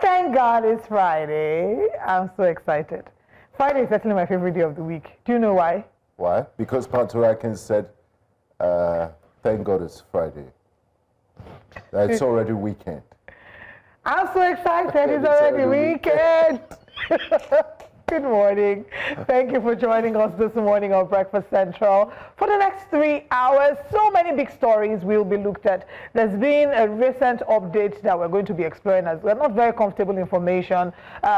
Thank God it's Friday. I'm so excited. Friday is certainly my favorite day of the week. Do you know why? Why? Because Panturakin said, thank God it's Friday. It's already weekend. I'm so excited. It's already weekend. Good morning. Thank you for joining us this morning on Breakfast Central. For the next 3 hours, so many big stories will be looked at. There's been a recent update that we're going to be exploring as well. Not very comfortable information.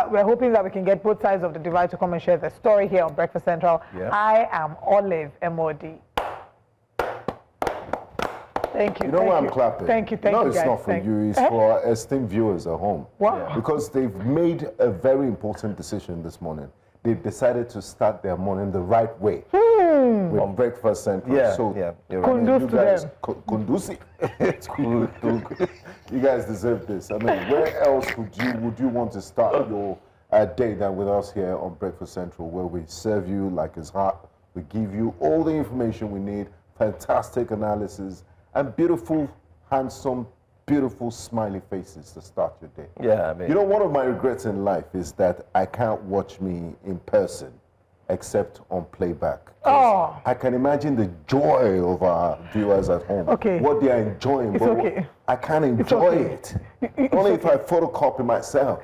We're hoping that we can get both sides of the divide to come and share the story here on Breakfast Central. Yeah. I am Olive MOD. Thank you. You know why I'm clapping? Thank you, thank you, guys. No, it's not for you. It's for our esteemed viewers at home. Wow. Yeah. Because they've made a very important decision this morning. They've decided to start their morning the right way. On Breakfast Central. Yeah, so, yeah. Kundus to them. Kundusi. You guys deserve this. I mean, where else would you want to start your day than with us here on Breakfast Central, where we serve you like it's hot. We give you all the information we need, fantastic analysis, and beautiful, handsome, beautiful, smiley faces to start your day. Yeah, I mean, you know, one of my regrets in life is that I can't watch me in person, except on playback. Oh. I can imagine the joy of our viewers at home. Okay. What they are enjoying. It's okay. I can't enjoy it. Only if I photocopy myself.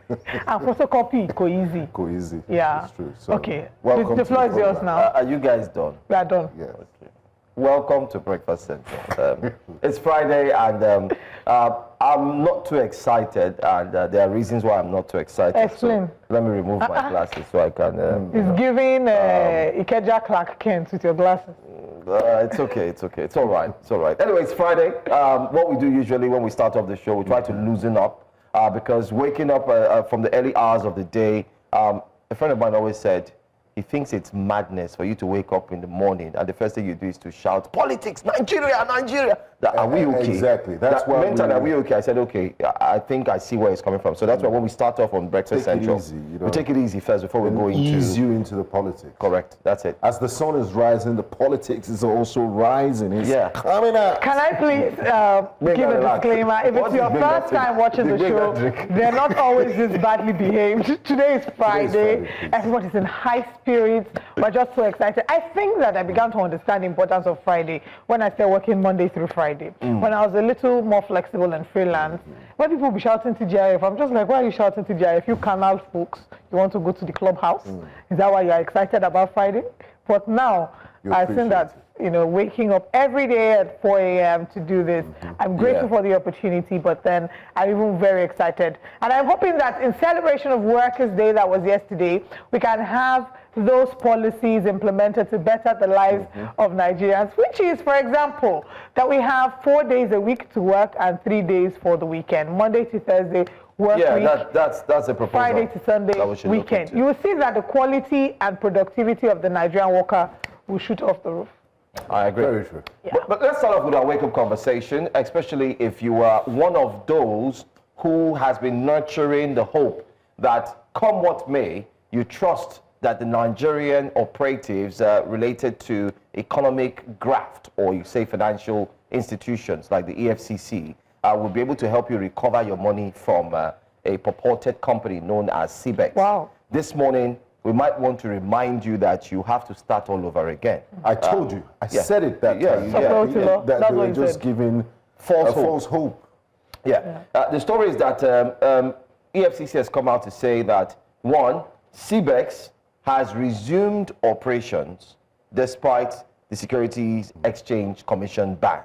And photocopy, go easy. Go easy. Yeah. It's true. So, okay. Welcome the floor is yours now. Are you guys done? We are done. Yeah. Okay. Welcome to Breakfast Central. It's Friday, and I'm not too excited, and there are reasons why I'm not too excited. Explain. So let me remove my glasses so I can. It's giving Ikeja Clark Kent with your glasses. It's okay. It's okay. It's all right. It's all right. Anyway, it's Friday. What we do usually when we start off the show, we try to loosen up because waking up from the early hours of the day. A friend of mine always said, he thinks it's madness for you to wake up in the morning and the first thing you do is to shout, politics, Nigeria, Nigeria. Are we okay? Exactly. That's why mentally, are we okay? I said, okay, I think I see where it's coming from. So that's why when we start off on Breakfast Central, we take it easy first before we go into... Ease you into the politics. Correct. That's it. As the sun is rising, the politics is also rising. It's coming up. Can I please give a disclaimer? If it's your first time watching the show, they're not always this badly behaved. Today is Friday. Everybody's in high spirits. We're just so excited. I think that I began to understand the importance of Friday when I started working Monday through Friday. When I was a little more flexible and freelance, when people be shouting to GIF, I'm just like, why are you shouting to GIF? You canal folks, you want to go to the clubhouse? Is that why you're excited about Friday? But now, I think that, you know, waking up every day at 4 a.m. to do this, I'm grateful for the opportunity, but then I'm even very excited. And I'm hoping that in celebration of Workers' Day that was yesterday, we can have those policies implemented to better the lives of Nigerians, which is, for example, that we have 4 days a week to work and 3 days for the weekend. Monday to Thursday, work week. That's a proposal. Friday to Sunday, weekend. You will see that the quality and productivity of the Nigerian worker will shoot off the roof. I agree. Very true. Yeah. But let's start off with our wake-up conversation, especially if you are one of those who has been nurturing the hope that, come what may, you trust that the Nigerian operatives related to economic graft, or you say financial institutions like the EFCC, will be able to help you recover your money from a purported company known as CBEX. Wow. This morning, we might want to remind you that you have to start all over again. I told you. I said it that time. That they were just giving false hope. The story is that EFCC has come out to say that, one, CBEX has resumed operations despite the Securities Exchange Commission ban.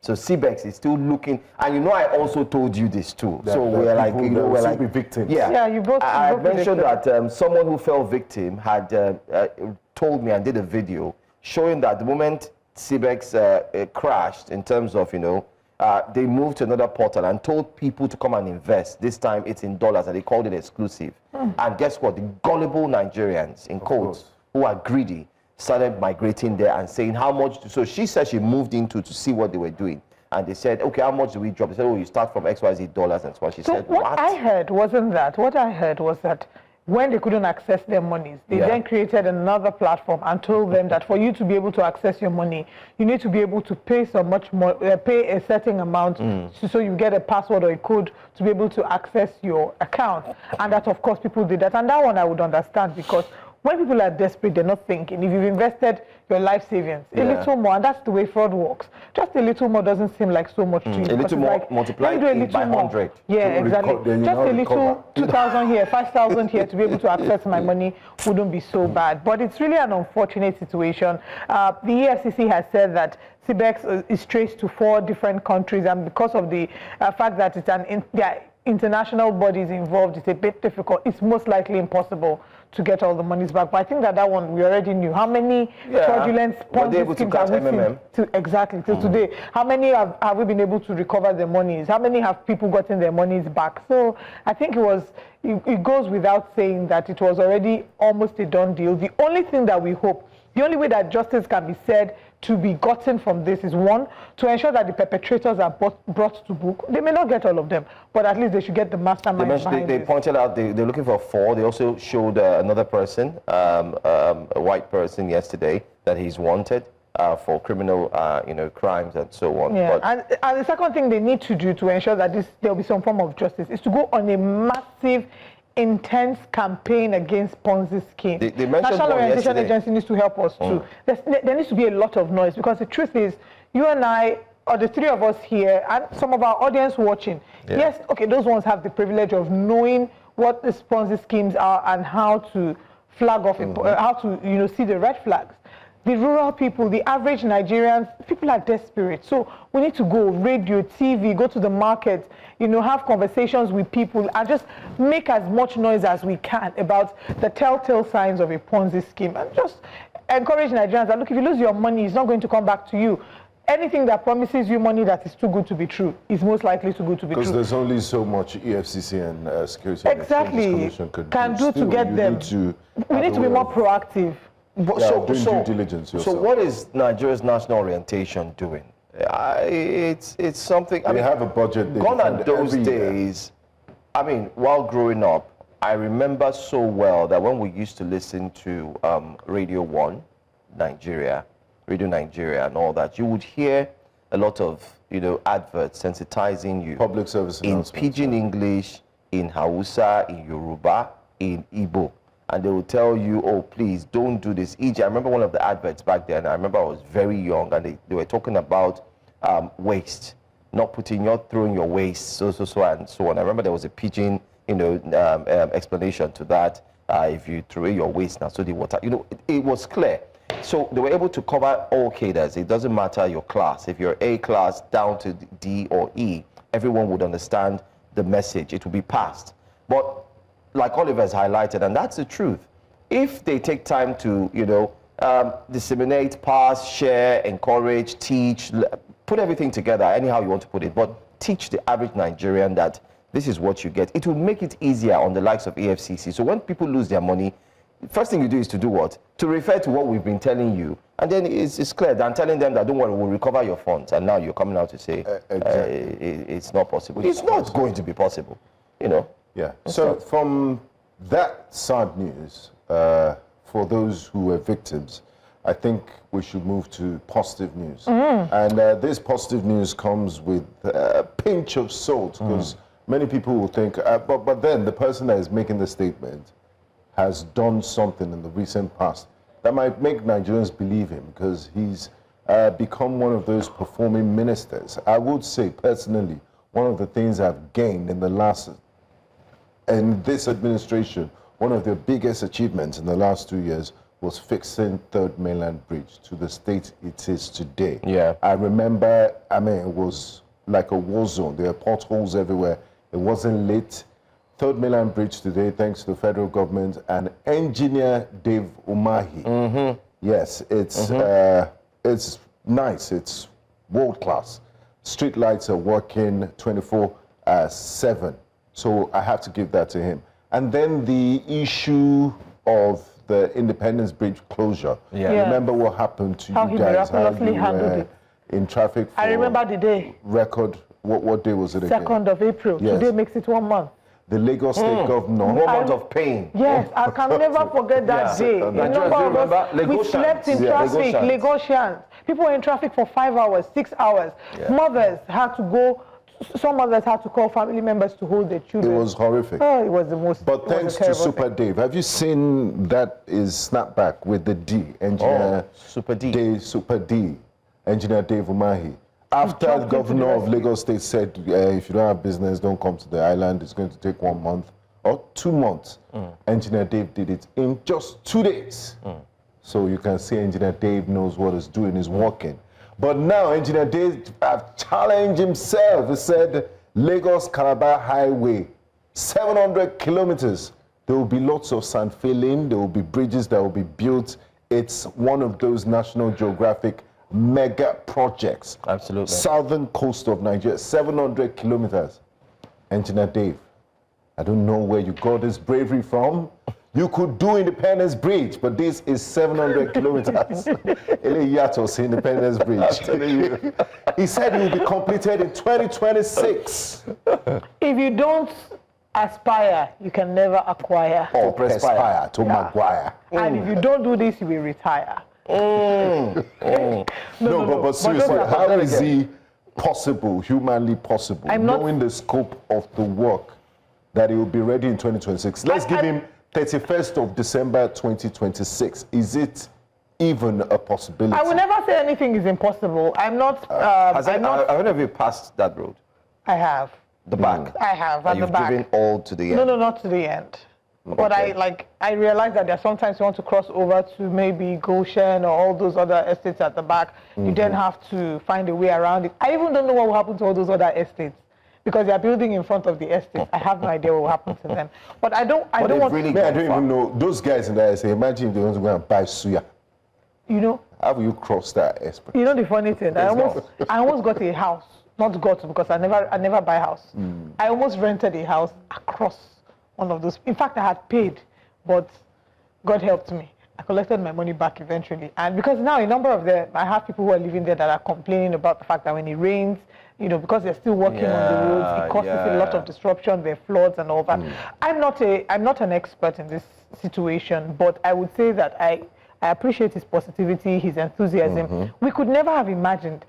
So CBEX is still looking, and you know I also told you this too. So we're like, you know, we're like victims. Yeah, you both. I mentioned that someone who fell victim had told me and did a video showing that the moment CBEX crashed, in terms of, you know, they moved to another portal and told people to come and invest. This time it's in dollars, and they called it exclusive. And guess what? The gullible Nigerians, in quotes, who are greedy, started migrating there and saying how much. So she said she moved into to see what they were doing. And they said, okay, how much do we drop? They said, oh, you start from XYZ dollars. And so she said, what I heard wasn't that. What I heard was that when they couldn't access their monies, they then created another platform and told them that for you to be able to access your money, you need to be able to pay pay a certain amount so you get a password or a code to be able to access your account. And that, of course, people did that. And that one I would understand, because when people are desperate, they're not thinking. If you've invested your life savings, a little more, and that's the way fraud works. Just a little more doesn't seem like so much to you. A little more multiplied by 100. Yeah, exactly. Just a little 2,000 here, 5,000 here to be able to access my money wouldn't be so bad. But it's really an unfortunate situation. The EFCC has said that CBEX is traced to 4 different countries, and because of the fact that it's international bodies involved, it's a bit difficult. It's most likely impossible to get all the monies back. But I think that one we already knew. How many fraudulent Ponzi schemes have we seen exactly till today? How many have we been able to recover their monies? How many have people gotten their monies back? So I think it goes without saying that it was already almost a done deal. The only thing that we hope, the only way that justice can be said to be gotten from this is, one, to ensure that the perpetrators are brought to book. They may not get all of them, but at least they should get the mastermind behind They pointed out they're looking for 4. They also showed another person, a white person yesterday, that he's wanted for criminal crimes and so on. Yeah, and the second thing they need to do to ensure that there'll be some form of justice is to go on a massive, intense campaign against Ponzi schemes. They mentioned National Orientation Agency needs to help us too. There needs to be a lot of noise, because the truth is, you and I, or the 3 of us here, and some of our audience watching, yes, okay, those ones have the privilege of knowing what these Ponzi schemes are and how to flag off, how to see the red flags. The rural people, the average Nigerians, people are desperate. So we need to go radio, TV, go to the market, have conversations with people and just make as much noise as we can about the telltale signs of a Ponzi scheme, and just encourage Nigerians that, look, if you lose your money, it's not going to come back to you. Anything that promises you money that is too good to be true is most likely too good to be true. Because there's only so much EFCC and Security and Exchange Commission can do to get them. We need to be more proactive. Doing due diligence yourself. So what is Nigeria's national orientation doing? It's something. They have a budget. Gone are those days. I mean, while growing up, I remember so well that when we used to listen to Radio Nigeria, and all that, you would hear a lot of adverts sensitizing you. Public service in Pidgin English, in Hausa, in Yoruba, in Igbo. And they will tell you, oh, please don't do this. I remember one of the adverts back then. I remember I was very young, and they were talking about waste, not throwing your waste, so and so on. I remember there was a Pidgin, explanation to that. If you throw away your waste now, so the water, it was clear. So they were able to cover all cadres. It doesn't matter your class. If you're A class down to D or E, everyone would understand the message. It will be passed. But like Oliver has highlighted, and that's the truth, if they take time to, disseminate, pass, share, encourage, teach, put everything together, anyhow you want to put it, but teach the average Nigerian that this is what you get, it will make it easier on the likes of EFCC. So when people lose their money, first thing you do is to do what? To refer to what we've been telling you. And then it's clear than telling them that, don't worry, we'll recover your funds. And now you're coming out to say it's not possible. It's not going to be possible, Yeah. So from that sad news, for those who were victims, I think we should move to positive news. And this positive news comes with a pinch of salt, because many people will think, but then the person that is making the statement has done something in the recent past that might make Nigerians believe him, because he's become one of those performing ministers. I would say personally, one of the things I've gained in this administration, one of their biggest achievements in the last 2 years was fixing Third Mainland Bridge to the state it is today. Yeah. I remember, it was like a war zone. There are potholes everywhere. It wasn't lit. Third Mainland Bridge today, thanks to the federal government and engineer Dave Umahi. Yes, it's nice. It's world class. Street lights are working 24/7. So I have to give that to him. And then the issue of the Independence Bridge closure. Yeah. Remember what happened to how you he guys? miraculously handled it. In traffic for I remember the day. Record, what day was it again? 2nd of April. Yes. Today makes it 1 month. the Lagos State governor. Moment of pain. Yes, I can never forget that day. We slept in traffic, Lagosians. People were in traffic for 5 hours, 6 hours. Yeah. Mothers had to go. Some mothers had to call family members to hold their children. It was horrific. Oh, it was the most. But thanks to Super Dave, have you seen that is snapback with the D, Engineer Super D. Super D, Engineer Dave Umahi. After the governor of Lagos State said, if you don't have business, don't come to the island, it's going to take 1 month or 2 months. Engineer Dave did it in just 2 days. So you can see Engineer Dave knows what he's doing, he's working. But now Engineer Dave challenged himself. He said, Lagos-Calabar Highway, 700 kilometers. There will be lots of sand filling, there will be bridges that will be built. It's one of those National Geographic mega projects. Absolutely. Southern coast of Nigeria, 700 kilometers. Engineer Dave, I don't know where you got this bravery from. You could do Independence Bridge, but this is 700 kilometers. Independence Bridge. He said it will be completed in 2026. If you don't aspire, you can never acquire. Or perspire to Maguire. And if you don't do this, you will retire. No, but seriously, how is he possible, humanly possible, knowing the scope of the work, that it will be ready in 2026? Let's give him 31st of December 2026. Is it even a possibility? I will never say anything is impossible. I'm not. Have you passed that road? I have. The back? I have, at the back. You've driven all to the end? No, not to the end. Okay. But I realize that there sometimes you want to cross over to maybe Goshen or all those other estates at the back. You then have to find a way around it. I even don't know what will happen to all those other estates, because they are building in front of the estate. I have no idea what will happen to them. But I don't want really I don't even know. Those guys in there, I say, imagine if they want to go and buy suya. You know? How will you cross that estate? You know the funny thing? I almost got a house. Not got, because I never buy a house. I almost rented a house across one of those. In fact, I had paid, but God helped me. I collected my money back eventually. And because now a number of them, I have people who are living there that are complaining about the fact that when it rains, you know, because they're still working on the roads, it causes a lot of disruption, there are floods and all that. I'm not an expert in this situation, but I would say that I appreciate his positivity, his enthusiasm. We could never have imagined,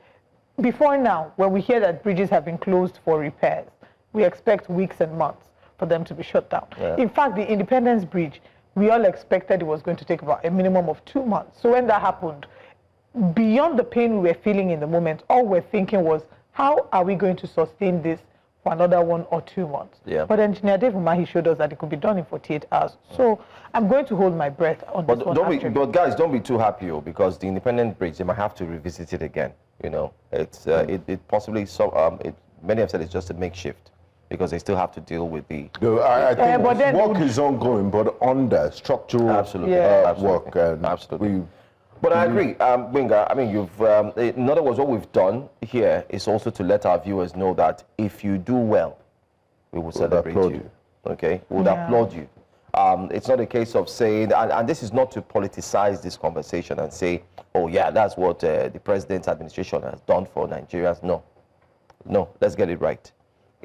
before now, when we hear that bridges have been closed for repairs, we expect weeks and months for them to be shut down. In fact, the Independence Bridge, we all expected it was going to take about a minimum of 2 months. So when that happened, beyond the pain we were feeling in the moment, all we're thinking was, how are we going to sustain this for another 1 or 2 months? But Engineer Dave Umahi showed us that it could be done in 48 hours. So I'm going to hold my breath on this one. But guys, don't be too happy, because the Independence Bridge, they might have to revisit it again. You know, it's it possibly many have said it's just a makeshift, because they still have to deal with the. I think work is ongoing, but under structural work. Absolutely. But I agree, Winga. I mean, in other words, what we've done here is also to let our viewers know that if you do well, we will celebrate you. Okay, we would applaud you. It's not a case of saying, and this is not to politicize this conversation and say, oh yeah, that's what the president's administration has done for Nigerians. No, let's get it right.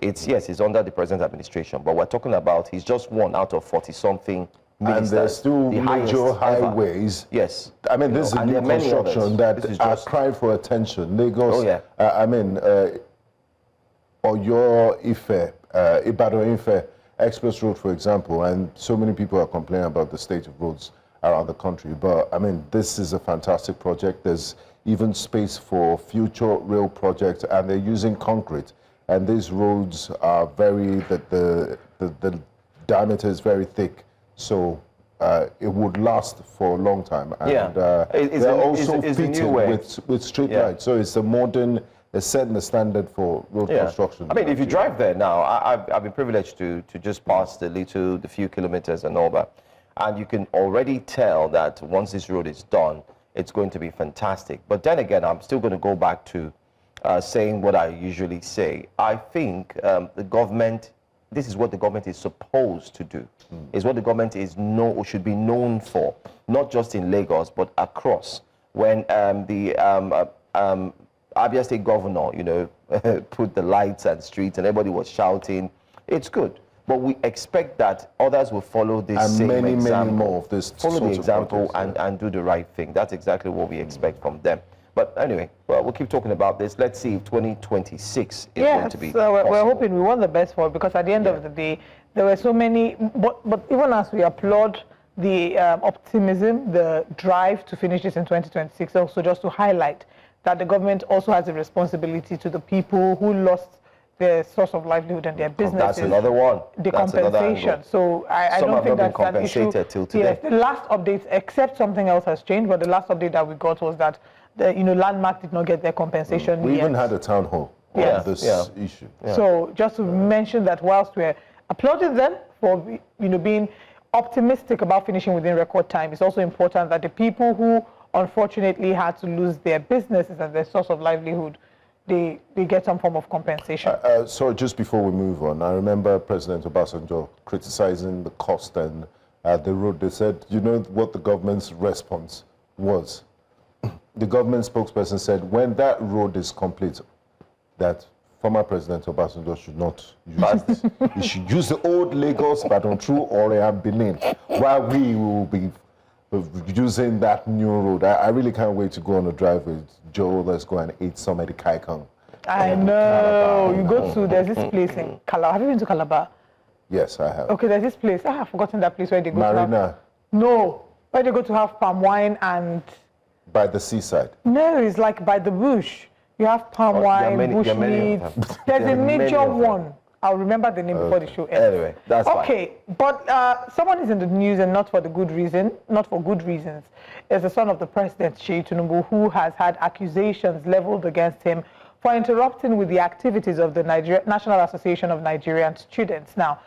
Yes, it's under the president's administration, but we're talking about he's just one out of 40-something ministers. And there's still major highways. Yes. I mean, this is a new construction that are crying for attention. Lagos, Oyo Ife, Ibadan Ife Express Road, for example, and so many people are complaining about the state of roads around the country. But I mean, this is a fantastic project. There's even space for future rail projects, and they're using concrete. And these roads are the diameter is very thick, so it would last for a long time. And they're also fitted with street lights. So it's a modern, it's setting the standard for road construction. I mean, if you drive there now, I've been privileged to just pass the few kilometers and all that. And you can already tell that once this road is done, it's going to be fantastic. But then again, I'm still going to go back to saying what I usually say. I think the government, this is what the government is supposed to do. Is what the government should be known for, not just in Lagos, but across. When the Abia State governor, put the lights and streets and everybody was shouting, it's good. But we expect that others will follow this and same many more of this follow the example projects, and do the right thing. That's exactly what we expect from them. But anyway, well, we'll keep talking about this. Let's see if 2026 is going to be so we're hoping we want the best for it, because at the end of the day, there were so many, but even as we applaud the optimism, the drive to finish this in 2026, also just to highlight that the government also has a responsibility to the people who lost their source of livelihood and their businesses. That's another one. The compensation. So I don't think that's an issue. Till today. Yes, the last update, except something else has changed, but the last update that we got was that Landmark did not get their compensation. We even had a town hall on this issue. Yeah. So just to mention that whilst we're applauding them for being optimistic about finishing within record time, it's also important that the people who unfortunately had to lose their businesses and their source of livelihood, they get some form of compensation. So just before we move on, I remember President Obasanjo criticizing the cost and the road. They said, you know what the government's response was? The government spokesperson said, when that road is complete, that former President Obasanjo should not use it. He should use the old Lagos, Badon through Ore and Benin, while we will be using that new road. I really can't wait to go on a drive with Joe. Let's go and eat some of the kaikang. I know. You go to, there's this place in Calabar. Have you been to Calabar? Yes, I have. Okay, there's this place. I've forgotten that place where they go Marina. to have... No, where they go to have palm wine and... By the seaside? No, it's like by the bush. You have palm wine, bushmeat. There's a major one. I'll remember the name before the show ends. Anyway, that's okay. Fine. But someone is in the news, and not for good reasons. It's the son of the president, Seyi Tinubu, who has had accusations leveled against him for interrupting with the activities of the National Association of Nigerian Students. Now,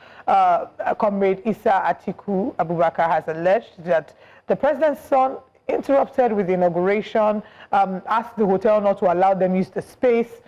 Comrade Issa Atiku Abubakar has alleged that the president's son interrupted with the inauguration, asked the hotel not to allow them use the space.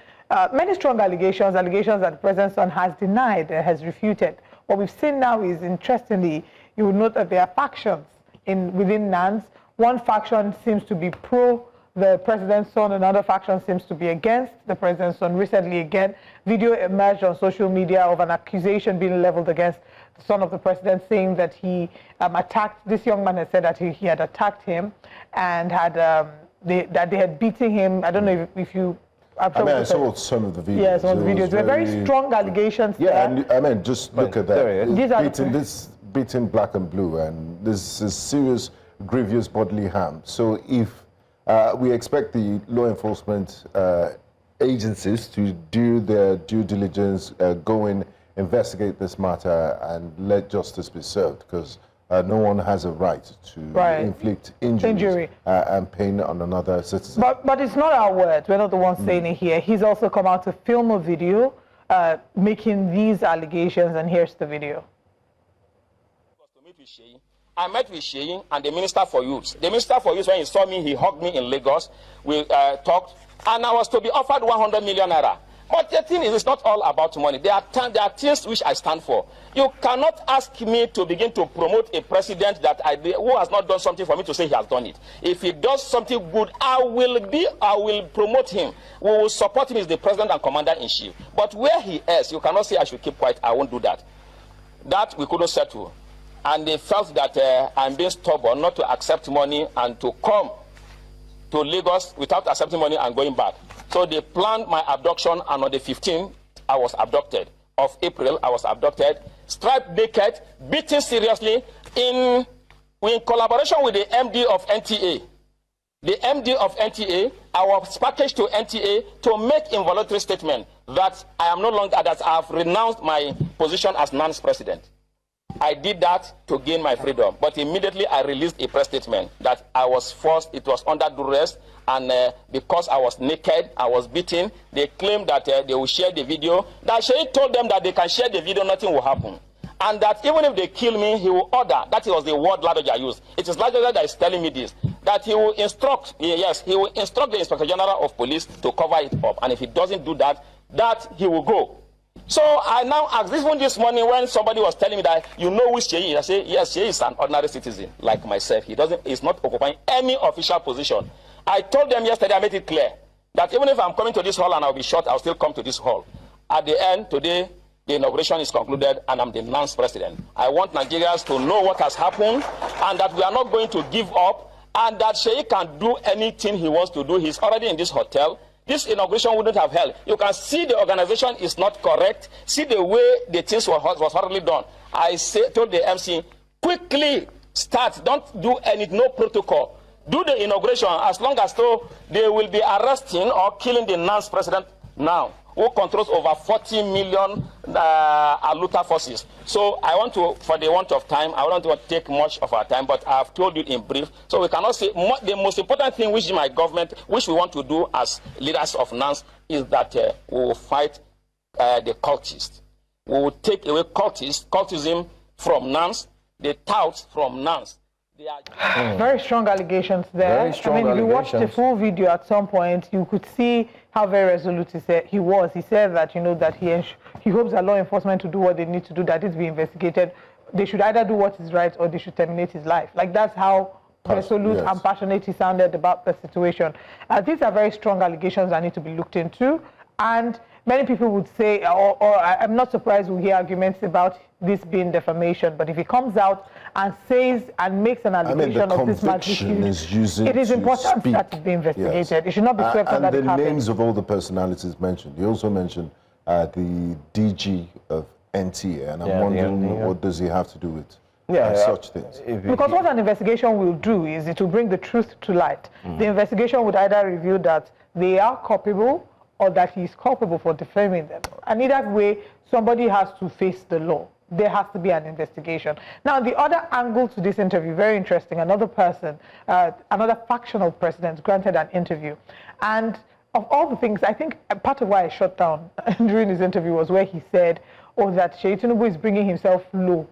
Many strong allegations that the president's son has denied and has refuted. What we've seen now is, interestingly, you will note that there are factions within NANS. One faction seems to be pro the president's son, another faction seems to be against the president's son. Recently, again, video emerged on social media of an accusation being leveled against the son of the president, saying that he attacked, this young man had said that he had attacked him and had that they had beaten him. I don't know if you... I saw some of the videos. Yes, some of the videos. There were very strong allegations there. And just look at that. Beating black and blue, and this is serious, grievous bodily harm. So if we expect the law enforcement agencies to do their due diligence, go in, investigate this matter, and let justice be served, because no one has a right to inflict injury. And pain on another citizen. But it's not our words. We're not the ones saying it here. He's also come out to film a video making these allegations, and here's the video. I met with Seyi and the Minister for Youth. The Minister for Youth, when he saw me, he hugged me in Lagos. We talked, and I was to be offered 100 million naira. But the thing is, it's not all about money. There are things which I stand for. You cannot ask me to begin to promote a president who has not done something for me to say he has done it. If he does something good, I will promote him. We will support him as the president and commander-in-chief. But where he is, you cannot say I should keep quiet. I won't do that. That we couldn't settle. And they felt that I'm being stubborn not to accept money and to come to Lagos without accepting money and going back. So they planned my abduction, and on the 15th, I was abducted. Of April, I was abducted, stripped naked, beaten seriously, in collaboration with the MD of NTA. The MD of NTA, I was packaged to NTA to make involuntary statement that I am no longer, that I have renounced my position as NANS president. I did that to gain my freedom, but immediately I released a press statement that I was forced, it was under duress, and because I was naked, I was beaten. They claimed that they will share the video. That Seyi told them that they can share the video, nothing will happen. And that even if they kill me, he will order, that was the word Ladoja used. It is Ladoja that is telling me this, that he will instruct, yes, he will instruct the Inspector General of Police to cover it up. And if he doesn't do that, he will go. So I now asked, even this morning when somebody was telling me that, you know who Seyi is, I say, yes, Seyi is an ordinary citizen like myself. He's not occupying any official position. I told them yesterday, I made it clear, that even if I'm coming to this hall and I'll be shot, I'll still come to this hall. At the end, today, the inauguration is concluded and I'm the NANS president. I want Nigerians to know what has happened and that we are not going to give up and that Sheikh can do anything he wants to do. He's already in this hotel. This inauguration wouldn't have held. You can see the organization is not correct. See the way the things was hardly done. I told the MC, quickly start. Don't do no protocol. Do the inauguration as long as though they will be arresting or killing the NANS president now, who controls over 40 million Aluta forces. So I want to, for the want of time, I don't want to take much of our time, but I've told you in brief. So we cannot say, the most important thing which my government, which we want to do as leaders of NANS, is that we will fight the cultists. We will take away cultism from NANS, the touts from NANS. Very strong allegations there. Very strong if you watched the full video at some point, you could see how very resolute he was. He said that, that he hopes that law enforcement to do what they need to do, that it be investigated. They should either do what is right or they should terminate his life. Like, that's how resolute and passionate he sounded about the situation. These are very strong allegations that need to be looked into. And many people would say, or I'm not surprised we hear arguments about this being defamation, but if he comes out and says and makes an allegation of this magnitude, it is important that it be investigated. Yes. It should not be swept under the carpet. And the names of all the personalities mentioned. You also mentioned the DG of NTA, and I'm wondering what does he have to do with such things? Because what an investigation will do is it will bring the truth to light. The investigation would either reveal that they are culpable or that he is culpable for defaming them. And either way, somebody has to face the law. There has to be an investigation. Now, the other angle to this interview, very interesting, another person, another factional president granted an interview. And of all the things, I think part of why I shut down during his interview was where he said, that Sheikh Tinubu is bringing himself low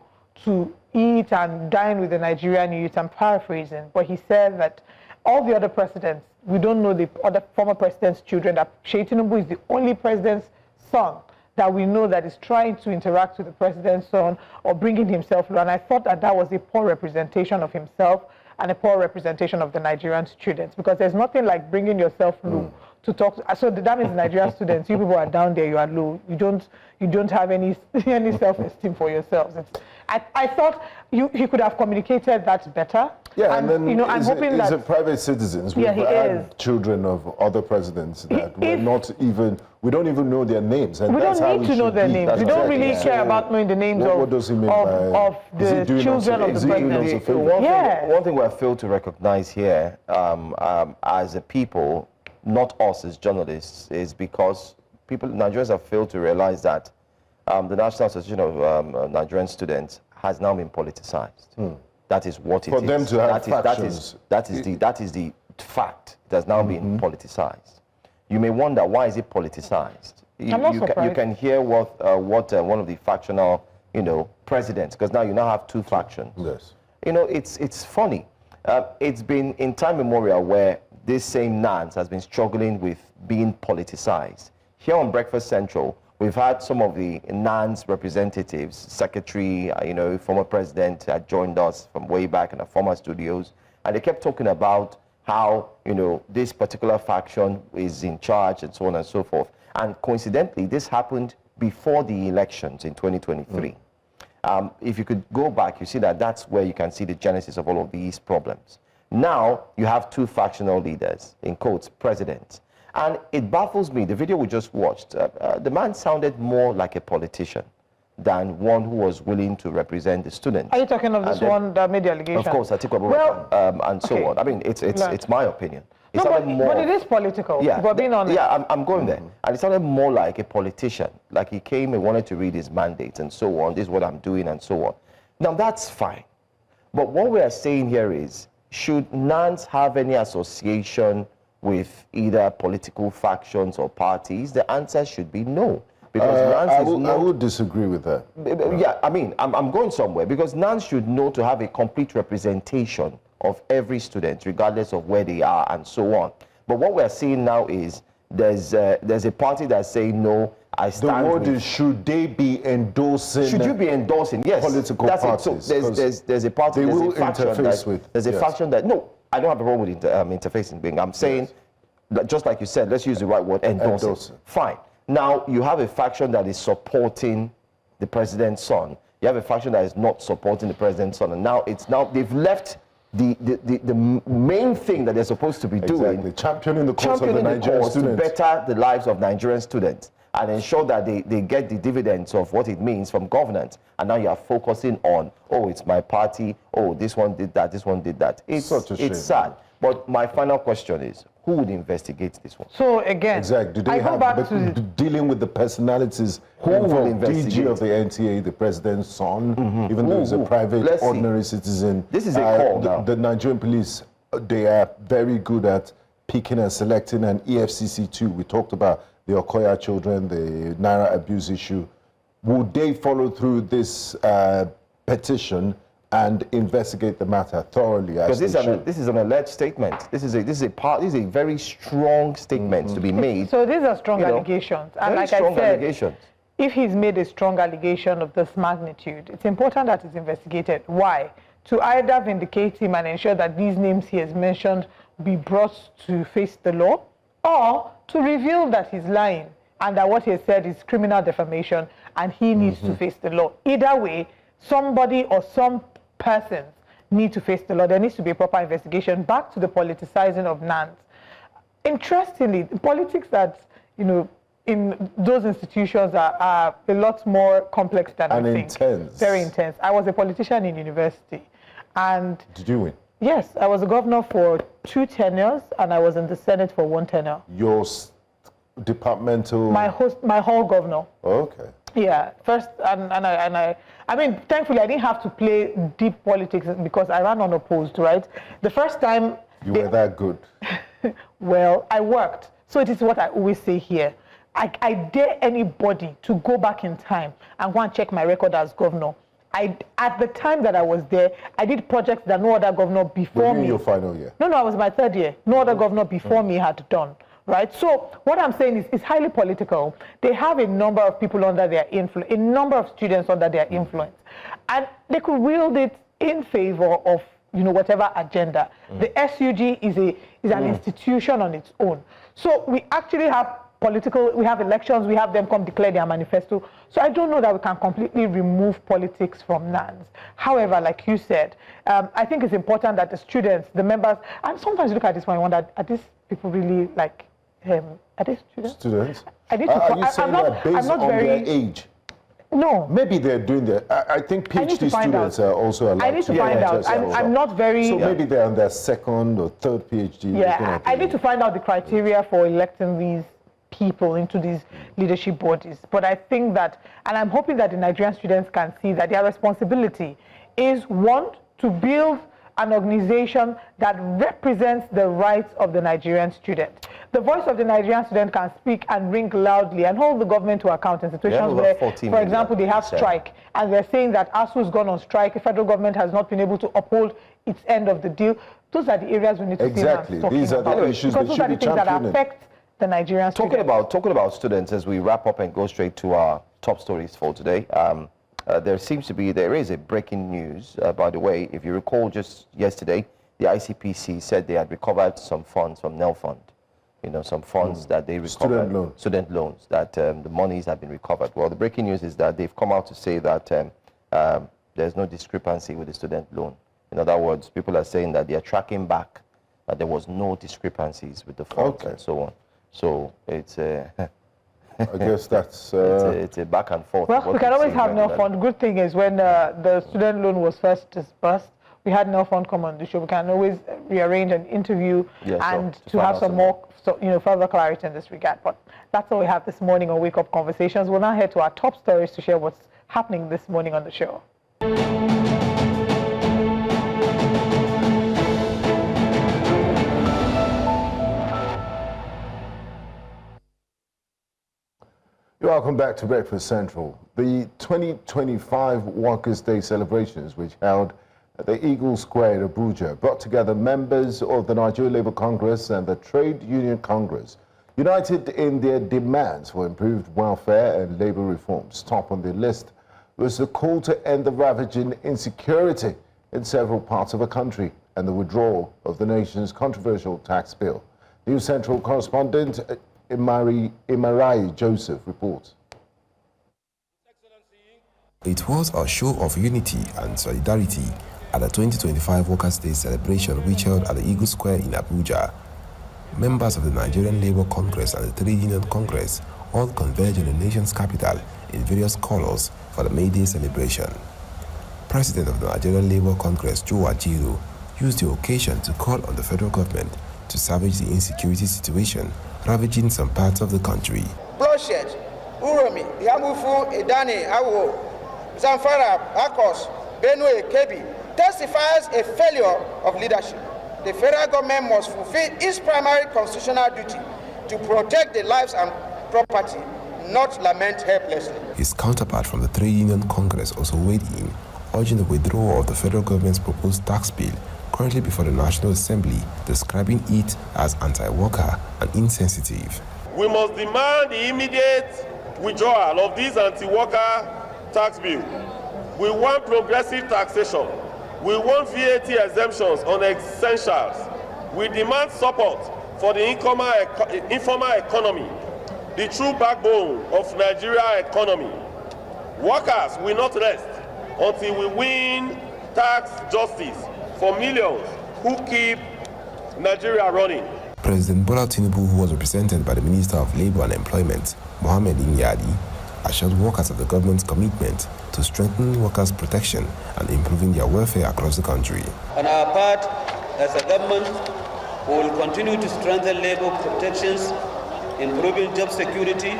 to eat and dine with the Nigerian youth. I'm paraphrasing, but he said that all the other presidents, we don't know the other former president's children, that Sheikh Tinubu is the only president's son that we know that is trying to interact with the president's son or bringing himself low. And I thought that that was a poor representation of himself and a poor representation of the Nigerian students, because there's nothing like bringing yourself low to talk to. So that means Nigerian students, you people are down there, you are low. You don't have any self-esteem for yourselves. I thought he could have communicated that better. Yeah, and then I'm hoping that he's a private citizen. We've had children of other presidents that were not even, we don't even know their names. And we don't need to know their names. We don't really care about knowing the names of the children of the president. One thing we have failed to recognize here as a people, not us as journalists, is because Nigerians have failed to realize that the National Association of Nigerian Students has now been politicized. That is what it is. For them to have factions. That is the fact. It has now been politicized. You may wonder, why is it politicized? You can hear what one of the factional, presidents, because now you have two factions. Yes. It's funny. It's been in time immemorial where this same NANS has been struggling with being politicized. Here on Breakfast Central, we've had some of the NANS representatives, secretary, former president had joined us from way back in the former studios, and they kept talking about how, this particular faction is in charge and so on and so forth. And coincidentally, this happened before the elections in 2023. If you could go back, you see that that's where you can see the genesis of all of these problems. Now, you have two factional leaders, in quotes, presidents. And it baffles me, the video we just watched, the man sounded more like a politician than one who was willing to represent the students. Are you talking of this one that made the allegation? Of course, and so on. I mean, it's my opinion. But it is political, but being honest. Yeah, I'm going there. And it sounded more like a politician, like he came and wanted to read his mandate and so on, this is what I'm doing and so on. Now, that's fine. But what we are saying here is, should NANS have any association with either political factions or parties? The answer should be no. Because I would disagree with that. Yeah, I mean, I'm going somewhere, because NANS should know to have a complete representation of every student, regardless of where they are and so on. But what we're seeing now is there's a party that's saying no. The word is, should they be endorsing? Should you be endorsing? Yes, political parties. So there's a party. They will interface with. There's a faction that I don't have a problem with interfacing. I'm saying, that just like you said, let's use the right word, endorsing. Fine. Now you have a faction that is supporting the president's son. You have a faction that is not supporting the president's son, and now they've left the main thing that they're supposed to be doing, championing the cause of the Nigerian students, to better the lives of Nigerian students and ensure that they get the dividends of what it means from governance. And now you are focusing on, oh, it's my party, oh, this one did that, this one did that. It's such a shame. It's sad. But my final question is, who would investigate this one? So again, exactly. Do they have dealing with the personalities? Who will investigate? DG of the NTA, the president's son, even though he's a private, ordinary citizen. This is a call now. The Nigerian police, they are very good at picking and selecting, and EFCC too. We talked about the Okoya children, the Naira abuse issue. Would they follow through this petition and investigate the matter thoroughly? Because this is an alleged statement. This is a very strong statement to be made. So these are strong allegations, and like I said, if he's made a strong allegation of this magnitude, it's important that it's investigated. Why? To either vindicate him and ensure that these names he has mentioned be brought to face the law, or to reveal that he's lying and that what he has said is criminal defamation and he needs to face the law. Either way, somebody or some persons need to face the law. There needs to be a proper investigation. Back to the politicizing of NANS. Interestingly, the politics that, in those institutions are a lot more complex than we think. Intense. Very intense. I was a politician in university. And did you win? Yes, I was a governor for 2 tenures, and I was in the Senate for 1 tenure. Your departmental? My whole governor. Okay. Yeah, first, I mean, thankfully, I didn't have to play deep politics because I ran unopposed, right? The first time... You were that good. Well, I worked. So it is what I always say here. I dare anybody to go back in time and go and check my record as governor. At the time that I was there, I did projects that no other governor before me... your final year? No, I was my 3rd year. No other governor before me had done. Right? So what I'm saying is it's highly political. They have a number of people under their influence, a number of students under their influence. And they could wield it in favor of, whatever agenda. The SUG is an institution on its own. So we actually have we have elections, we have them come declare their manifesto. So I don't know that we can completely remove politics from NANS. However, like you said, I think it's important that the students, the members, and sometimes you look at this one and wonder, are these people really like, are they students? I need to are you saying that based on their age? No. Maybe they're doing that. I think PhD students are also allowed to. I need to find out. I'm not very... So maybe they're on their 2nd or 3rd PhD. Yeah, I need to find out the criteria for electing these people into these leadership bodies. But I think that, and I'm hoping that the Nigerian students can see that their responsibility is, one, to build an organization that represents the rights of the Nigerian student. The voice of the Nigerian student can speak and ring loudly and hold the government to account in situations where, for example, they have strike and they're saying that ASU's gone on strike, the federal government has not been able to uphold its end of the deal. Those are the areas we need to see. Exactly. These are the issues because those are the things that affect the Nigerian students. Talking about students, as we wrap up and go straight to our top stories for today, there is a breaking news, by the way. If you recall, just yesterday, the ICPC said they had recovered some funds from NEL Fund. Some funds that they recovered. Student loans, that the monies have been recovered. Well, the breaking news is that they've come out to say that there's no discrepancy with the student loan. In other words, people are saying that they are tracking back that there was no discrepancies with the funds and so on. So it's I guess that's... it's a back and forth. Well, we can always have NEL Fund. Good thing is when the student loan was first disbursed, we had NEL Fund come on the show. We can always rearrange an interview to have some more further clarity in this regard. But that's all we have this morning on Wake Up Conversations. We'll now head to our top stories to share what's happening this morning on the show. Welcome back to Breakfast Central. The 2025 Workers' Day celebrations, which held at the Eagle Square in Abuja, brought together members of the Nigeria Labour Congress and the Trade Union Congress, united in their demands for improved welfare and labour reforms. Top on the list was the call to end the ravaging insecurity in several parts of the country and the withdrawal of the nation's controversial tax bill. News Central correspondent Imarai Joseph reports. Excellency, It was a show of unity and solidarity at the 2025 Workers' Day celebration which held at the Enugu Square in Abuja. Members of the Nigerian Labour Congress and the Trade Union Congress all converged in the nation's capital in various colors for the May Day celebration. President of the Nigerian Labour Congress, Joe Ajaero, used the occasion to call on the federal government to salvage the insecurity situation ravaging some parts of the country. Bloodshed, Uromi, Yamufu, Idani, Awo, Zamfara, Akos, Benue, Kebbi testifies a failure of leadership. The federal government must fulfill its primary constitutional duty to protect the lives and property, not lament helplessly. His counterpart from the Trade Union Congress also weighed in, urging the withdrawal of the federal government's proposed tax bill currently before the National Assembly, describing it as anti-worker and insensitive. We must demand the immediate withdrawal of this anti-worker tax bill. We want progressive taxation. We want VAT exemptions on essentials. We demand support for the informal economy, the true backbone of Nigeria's economy. Workers will not rest until we win tax justice for millions who keep Nigeria running. President Bola Tinubu, who was represented by the Minister of Labour and Employment, Mohammed Inyadi, assured workers of the government's commitment to strengthen workers' protection and improving their welfare across the country. On our part, as a government, we will continue to strengthen labour protections, improving job security,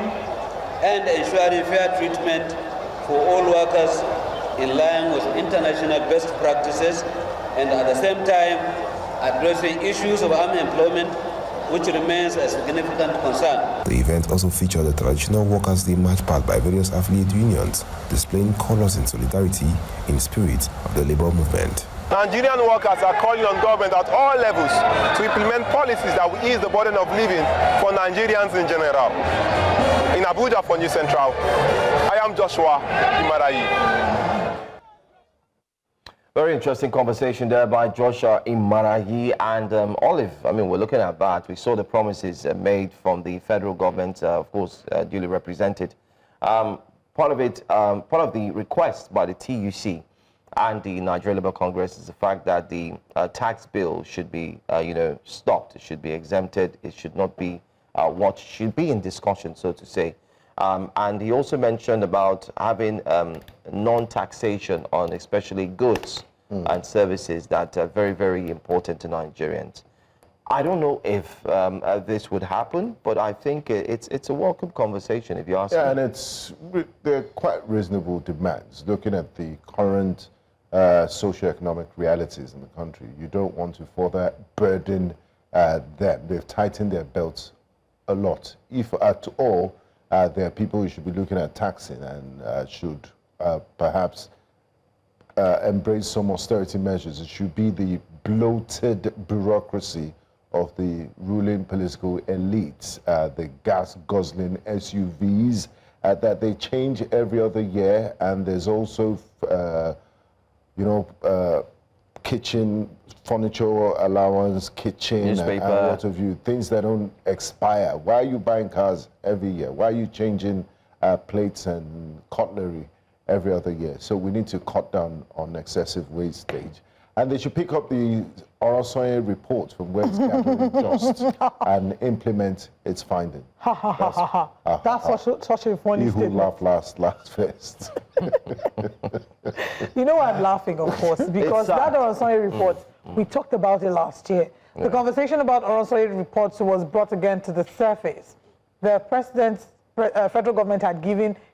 and ensuring fair treatment for all workers in line with international best practices, and at the same time addressing issues of unemployment, which remains a significant concern. The event also featured the traditional Workers' Day march path by various affiliate unions, displaying colors in solidarity in spirit of the labour movement. Nigerian workers are calling on government at all levels to implement policies that will ease the burden of living for Nigerians in general. In Abuja for News Central, I am Joshua Imarayi. Very interesting conversation there by Joshua Imarayi and Olive. I mean, we're looking at that. We saw the promises made from the federal government, of course, duly represented. Part of the request by the TUC and the Nigerian Labour Congress is the fact that the tax bill should be, stopped. It should be exempted. It should not be what should be in discussion, so to say. And he also mentioned about having non-taxation on especially goods and services that are very, very important to Nigerians. I don't know if this would happen, but I think it's a welcome conversation, if you ask me. Yeah, and they're quite reasonable demands. Looking at the current socioeconomic realities in the country, you don't want to further burden them. They've tightened their belts a lot. If at all, there are people who should be looking at taxing and should perhaps embrace some austerity measures. It should be the bloated bureaucracy of the ruling political elites, the gas-guzzling SUVs that they change every other year, and there's also, kitchen furniture allowance, kitchen, and what have you, things that don't expire. Why are you buying cars every year? Why are you changing plates and cutlery every other year? So we need to cut down on excessive wastage. And they should pick up the Oronsoye report from where it's gathering dust and implement its finding. That's such a funny He statement. who laughed last first. You know why I'm laughing, of course, because that Oronsoye report, we talked about it last year. The conversation about Oronsoye reports was brought again to the surface. The president's federal government had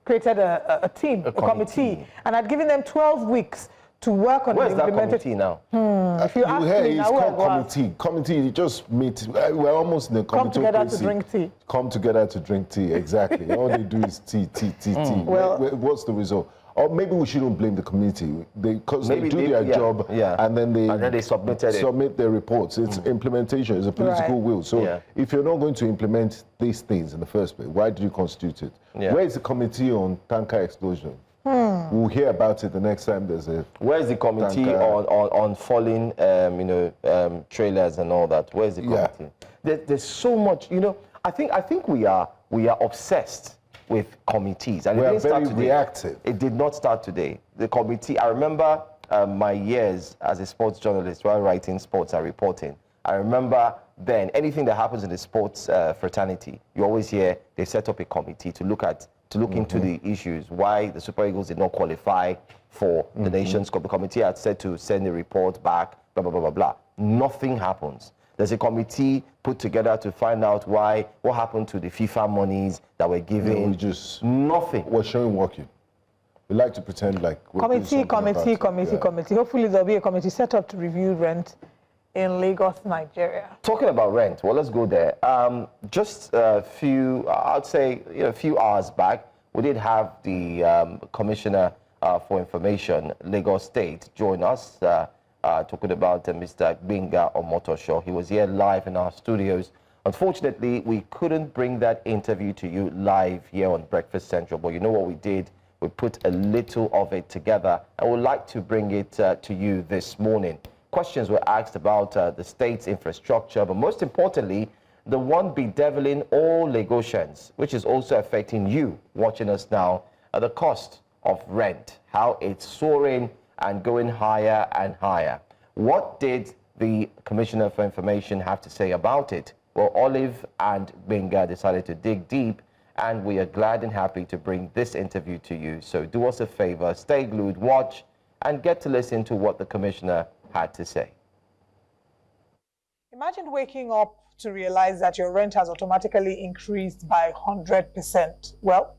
created a team, a committee, and had given them 12 weeks to work on Where's that committee now? If you ask me, it's called committee. Committee, you just meet. We're almost in the committee. Come together to drink tea. Come together to drink tea, exactly. All they do is tea. Well, what's the result? Or maybe we shouldn't blame the committee because they do their job and then they submit their reports. It's implementation. It's a political will. So if you're not going to implement these things in the first place, why did you constitute it? Where is the committee on tanker explosion? We'll hear about it the next time there's a. Where's the committee on falling, trailers and all that? Where's the committee? There's so much, I think we are obsessed with committees. And we it are didn't start very today. reactive. It did not start today. The committee, I remember my years as a sports journalist while writing sports and reporting. I remember then anything that happens in the sports fraternity, you always hear they set up a committee to look into the issues, why the Super Eagles did not qualify for the Nations Cup. The committee had said to send a report back, blah, blah, blah, blah, blah. Nothing happens. There's a committee put together to find out what happened to the FIFA monies that were given. We just nothing. We're showing working. We like to pretend like we're committee. Yeah. Hopefully there'll be a committee set up to review rent in Lagos, Nigeria. Talking about rent, well, let's go there. Just a few, I'd say, a few hours back, we did have the Commissioner for Information, Lagos State, join us, talking about Mr. Gbenga Omotosho. He was here live in our studios. Unfortunately, we couldn't bring that interview to you live here on Breakfast Central, but you know what we did? We put a little of it together, and we'd like to bring it to you this morning. Questions were asked about the state's infrastructure, but most importantly, the one bedeviling all Lagosians, which is also affecting you watching us now, the cost of rent, how it's soaring and going higher and higher. What did the Commissioner for Information have to say about it? Well, Olive and Gbenga decided to dig deep, and we are glad and happy to bring this interview to you. So do us a favor, stay glued, watch, and get to listen to what the Commissioner had to say. Imagine waking up to realize that your rent has automatically increased by 100%. Well,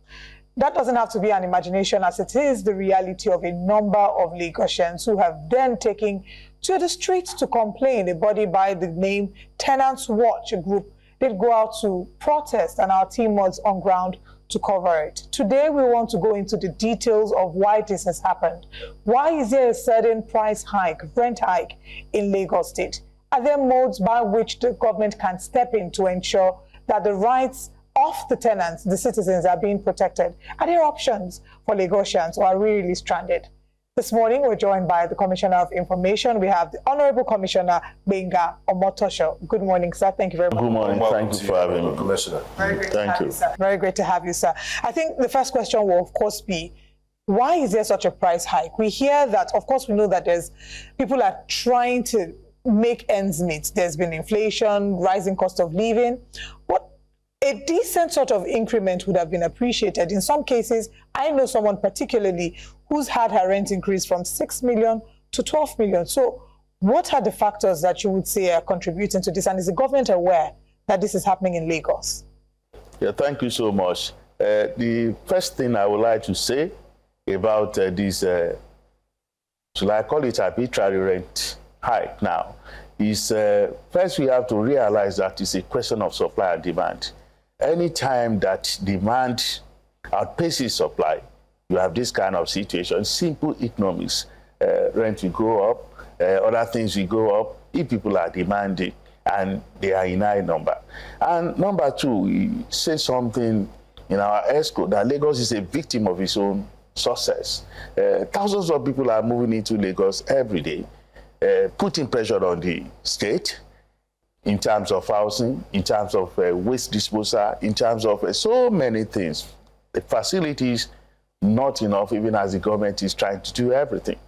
that doesn't have to be an imagination, as it is the reality of a number of Lagosians who have then taken to the streets to complain. A body by the name Tenants Watch, a group, did go out to protest, and our team was on ground to cover it. Today, we want to go into the details of why this has happened. Why is there a sudden price hike, rent hike in Lagos State? Are there modes by which the government can step in to ensure that the rights of the tenants, the citizens, are being protected? Are there options for Lagosians, or are we really stranded? This morning, we're joined by the Commissioner of Information. We have the Honorable Commissioner Gbenga Omotosho. Good morning, sir. Thank you very much. Good morning. Thank you for having me, Commissioner. Very great Thank you. sir. Very great to have you, sir. I think the first question will, of course, be, why is there such a price hike? We hear that, of course, we know that people are trying to make ends meet. There's been inflation, rising cost of living. What a decent sort of increment would have been appreciated. In some cases, I know someone particularly who's had her rent increase from 6 million to 12 million. So what are the factors that you would say are contributing to this? And is the government aware that this is happening in Lagos? Yeah, thank you so much. The first thing I would like to say about this, should I call it arbitrary rent hike now, is first we have to realize that it's a question of supply and demand. Anytime that demand outpaces supply, you have this kind of situation. Simple economics. Rent will go up, other things will go up if people are demanding and they are in high number. And number two, we say something in our ESCO that Lagos is a victim of its own success. Thousands of people are moving into Lagos every day, putting pressure on the state in terms of housing, in terms of waste disposal, in terms of so many things. The facilities, not enough, even as the government is trying to do everything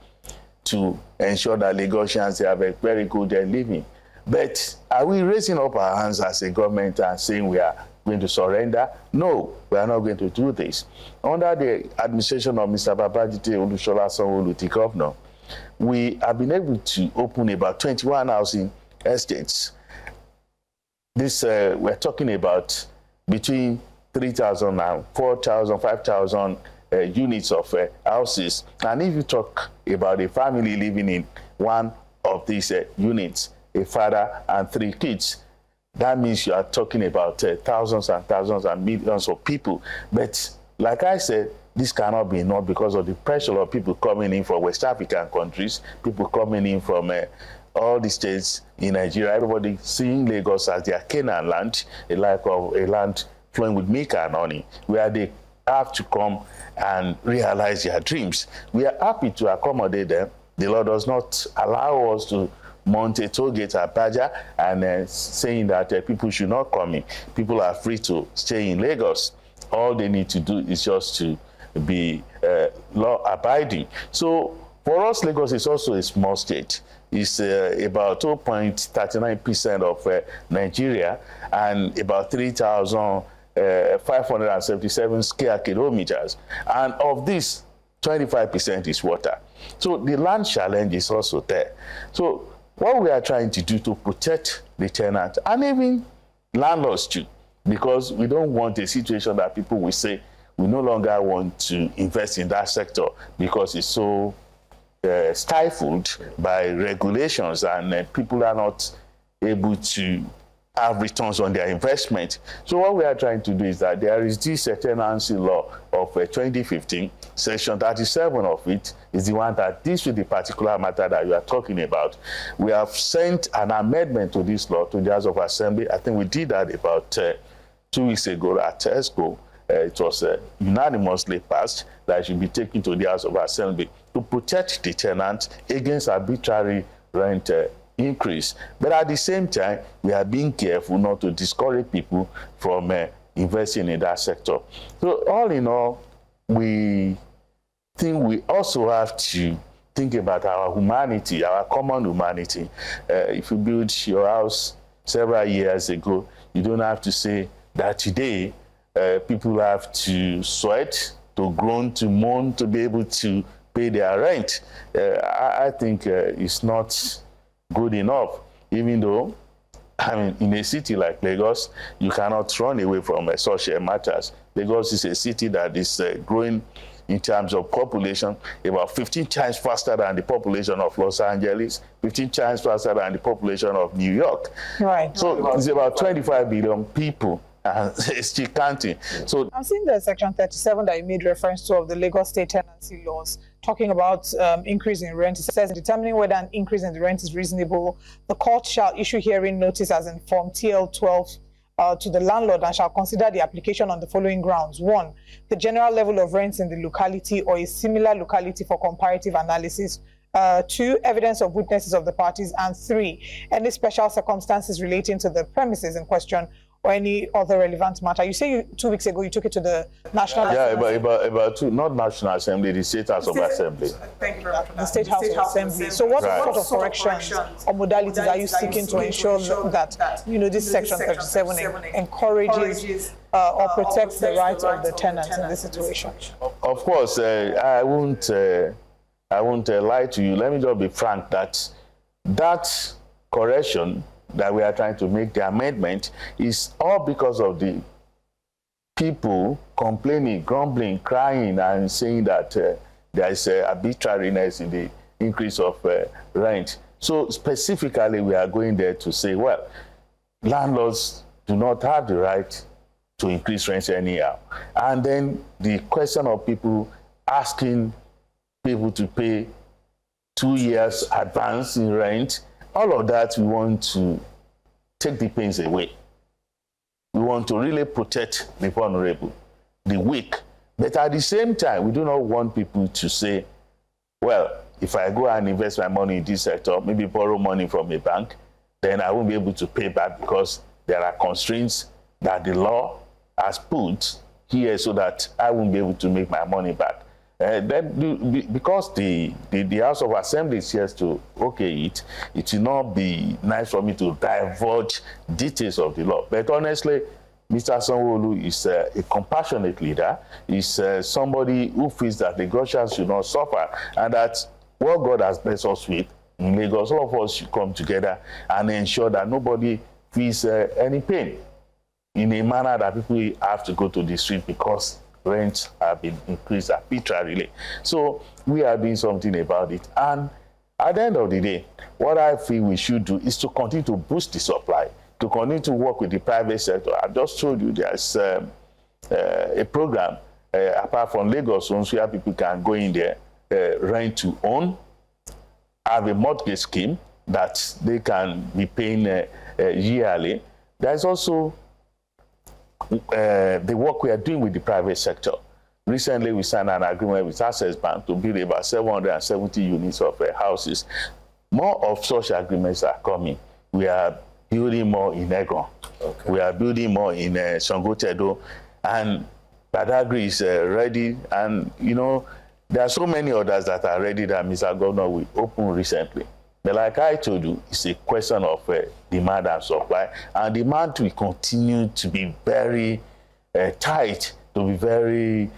to ensure that Lagosians have a very good living. But are we raising up our hands as a government and saying we are going to surrender? No, we are not going to do this. Under the administration of Mr. Babajide Olusola Sanwo-Olu, the governor, we have been able to open about 21 housing estates. This, we're talking about between 3,000 and 4,000, 5,000 units of houses. And if you talk about a family living in one of these units, a father and 3 kids, that means you are talking about thousands and thousands and millions of people. But like I said, this cannot be enough because of the pressure of people coming in from West African countries, people coming in from all the states in Nigeria. Everybody seeing Lagos as their Canaan land, a land flowing with milk and honey, where they have to come and realize their dreams. We are happy to accommodate them. The law does not allow us to mount a toll gate at Baja and saying that people should not come in. People are free to stay in Lagos. All they need to do is just to be law-abiding. So for us, Lagos is also a small state. It's about 2.39% of Nigeria and about 3,577 square kilometers. And of this, 25% is water. So the land challenge is also there. So what we are trying to do to protect the tenant and even landlords too, because we don't want a situation that people will say we no longer want to invest in that sector because it's so stifled by regulations and people are not able to have returns on their investment. So what we are trying to do is that there is this tenancy law of 2015, section 37 of it is the one that deals with the particular matter that you are talking about. We have sent an amendment to this law to the House of Assembly. I think we did that about 2 weeks ago at ESCO. It was unanimously passed that it should be taken to the House of Assembly to protect the tenant against arbitrary rent increase. But at the same time, we are being careful not to discourage people from investing in that sector. So all in all, we think we also have to think about our humanity, our common humanity. If you build your house several years ago, you don't have to say that today people have to sweat, to groan, to moan, to be able to pay their rent. I think it's not good enough, even though, I mean, in a city like Lagos, you cannot run away from such matters. Lagos is a city that is growing in terms of population about 15 times faster than the population of Los Angeles, 15 times faster than the population of New York. Right. So it's about 25 billion people. It's still counting. So I'm seeing the section 37 that you made reference to of the Lagos State tenancy laws, talking about increase in rent. It says, determining whether an increase in the rent is reasonable, the court shall issue hearing notice as in Form TL12 to the landlord and shall consider the application on the following grounds. 1, the general level of rents in the locality or a similar locality for comparative analysis. 2, evidence of witnesses of the parties. And 3, any special circumstances relating to the premises in question or any other relevant matter. You say 2 weeks ago you took it to the National Assembly. About two, not National Assembly, the State House of Assembly. Thank you for that. The State House of Assembly. So what sort of corrections or modalities are you seeking to ensure that, you know, this section 37 encourages or protects the rights of the tenants in this situation? Of course, I won't lie to you. Let me just be frank that correction that we are trying to make, the amendment, is all because of the people complaining, grumbling, crying, and saying that there is arbitrariness in the increase of rent. So specifically, we are going there to say, well, landlords do not have the right to increase rents anyhow. And then the question of people asking people to pay 2 years advance in rent, all of that, we want to take the pains away. We want to really protect the vulnerable, the weak. But at the same time, we do not want people to say, well, if I go and invest my money in this sector, maybe borrow money from a bank, then I won't be able to pay back because there are constraints that the law has put here so that I won't be able to make my money back. Because the House of Assembly is here to it will not be nice for me to divulge details of the law. But honestly, Mr. Sanwo-Olu is a compassionate leader. He's somebody who feels that Lagosians should not suffer, and that what God has blessed us with in Lagos, all of us should come together and ensure that nobody feels any pain in a manner that people have to go to the street because rents have been increased arbitrarily. So we are doing something about it. And at the end of the day, what I feel we should do is to continue to boost the supply, to continue to work with the private sector. I just told you there's a program, apart from Lagos, where people can go in there, rent to own, have a mortgage scheme that they can be paying yearly. There's also the work we are doing with the private sector. Recently, we signed an agreement with Access Bank to build about 770 units of houses. More of such agreements are coming. We are building more in Egon. Okay. We are building more in Sangotedo. And Badagry is ready, and there are so many others that are ready that Mr. Governor will open recently. But like I told you, it's a question of demand and supply, and demand will continue to be very tight, to be very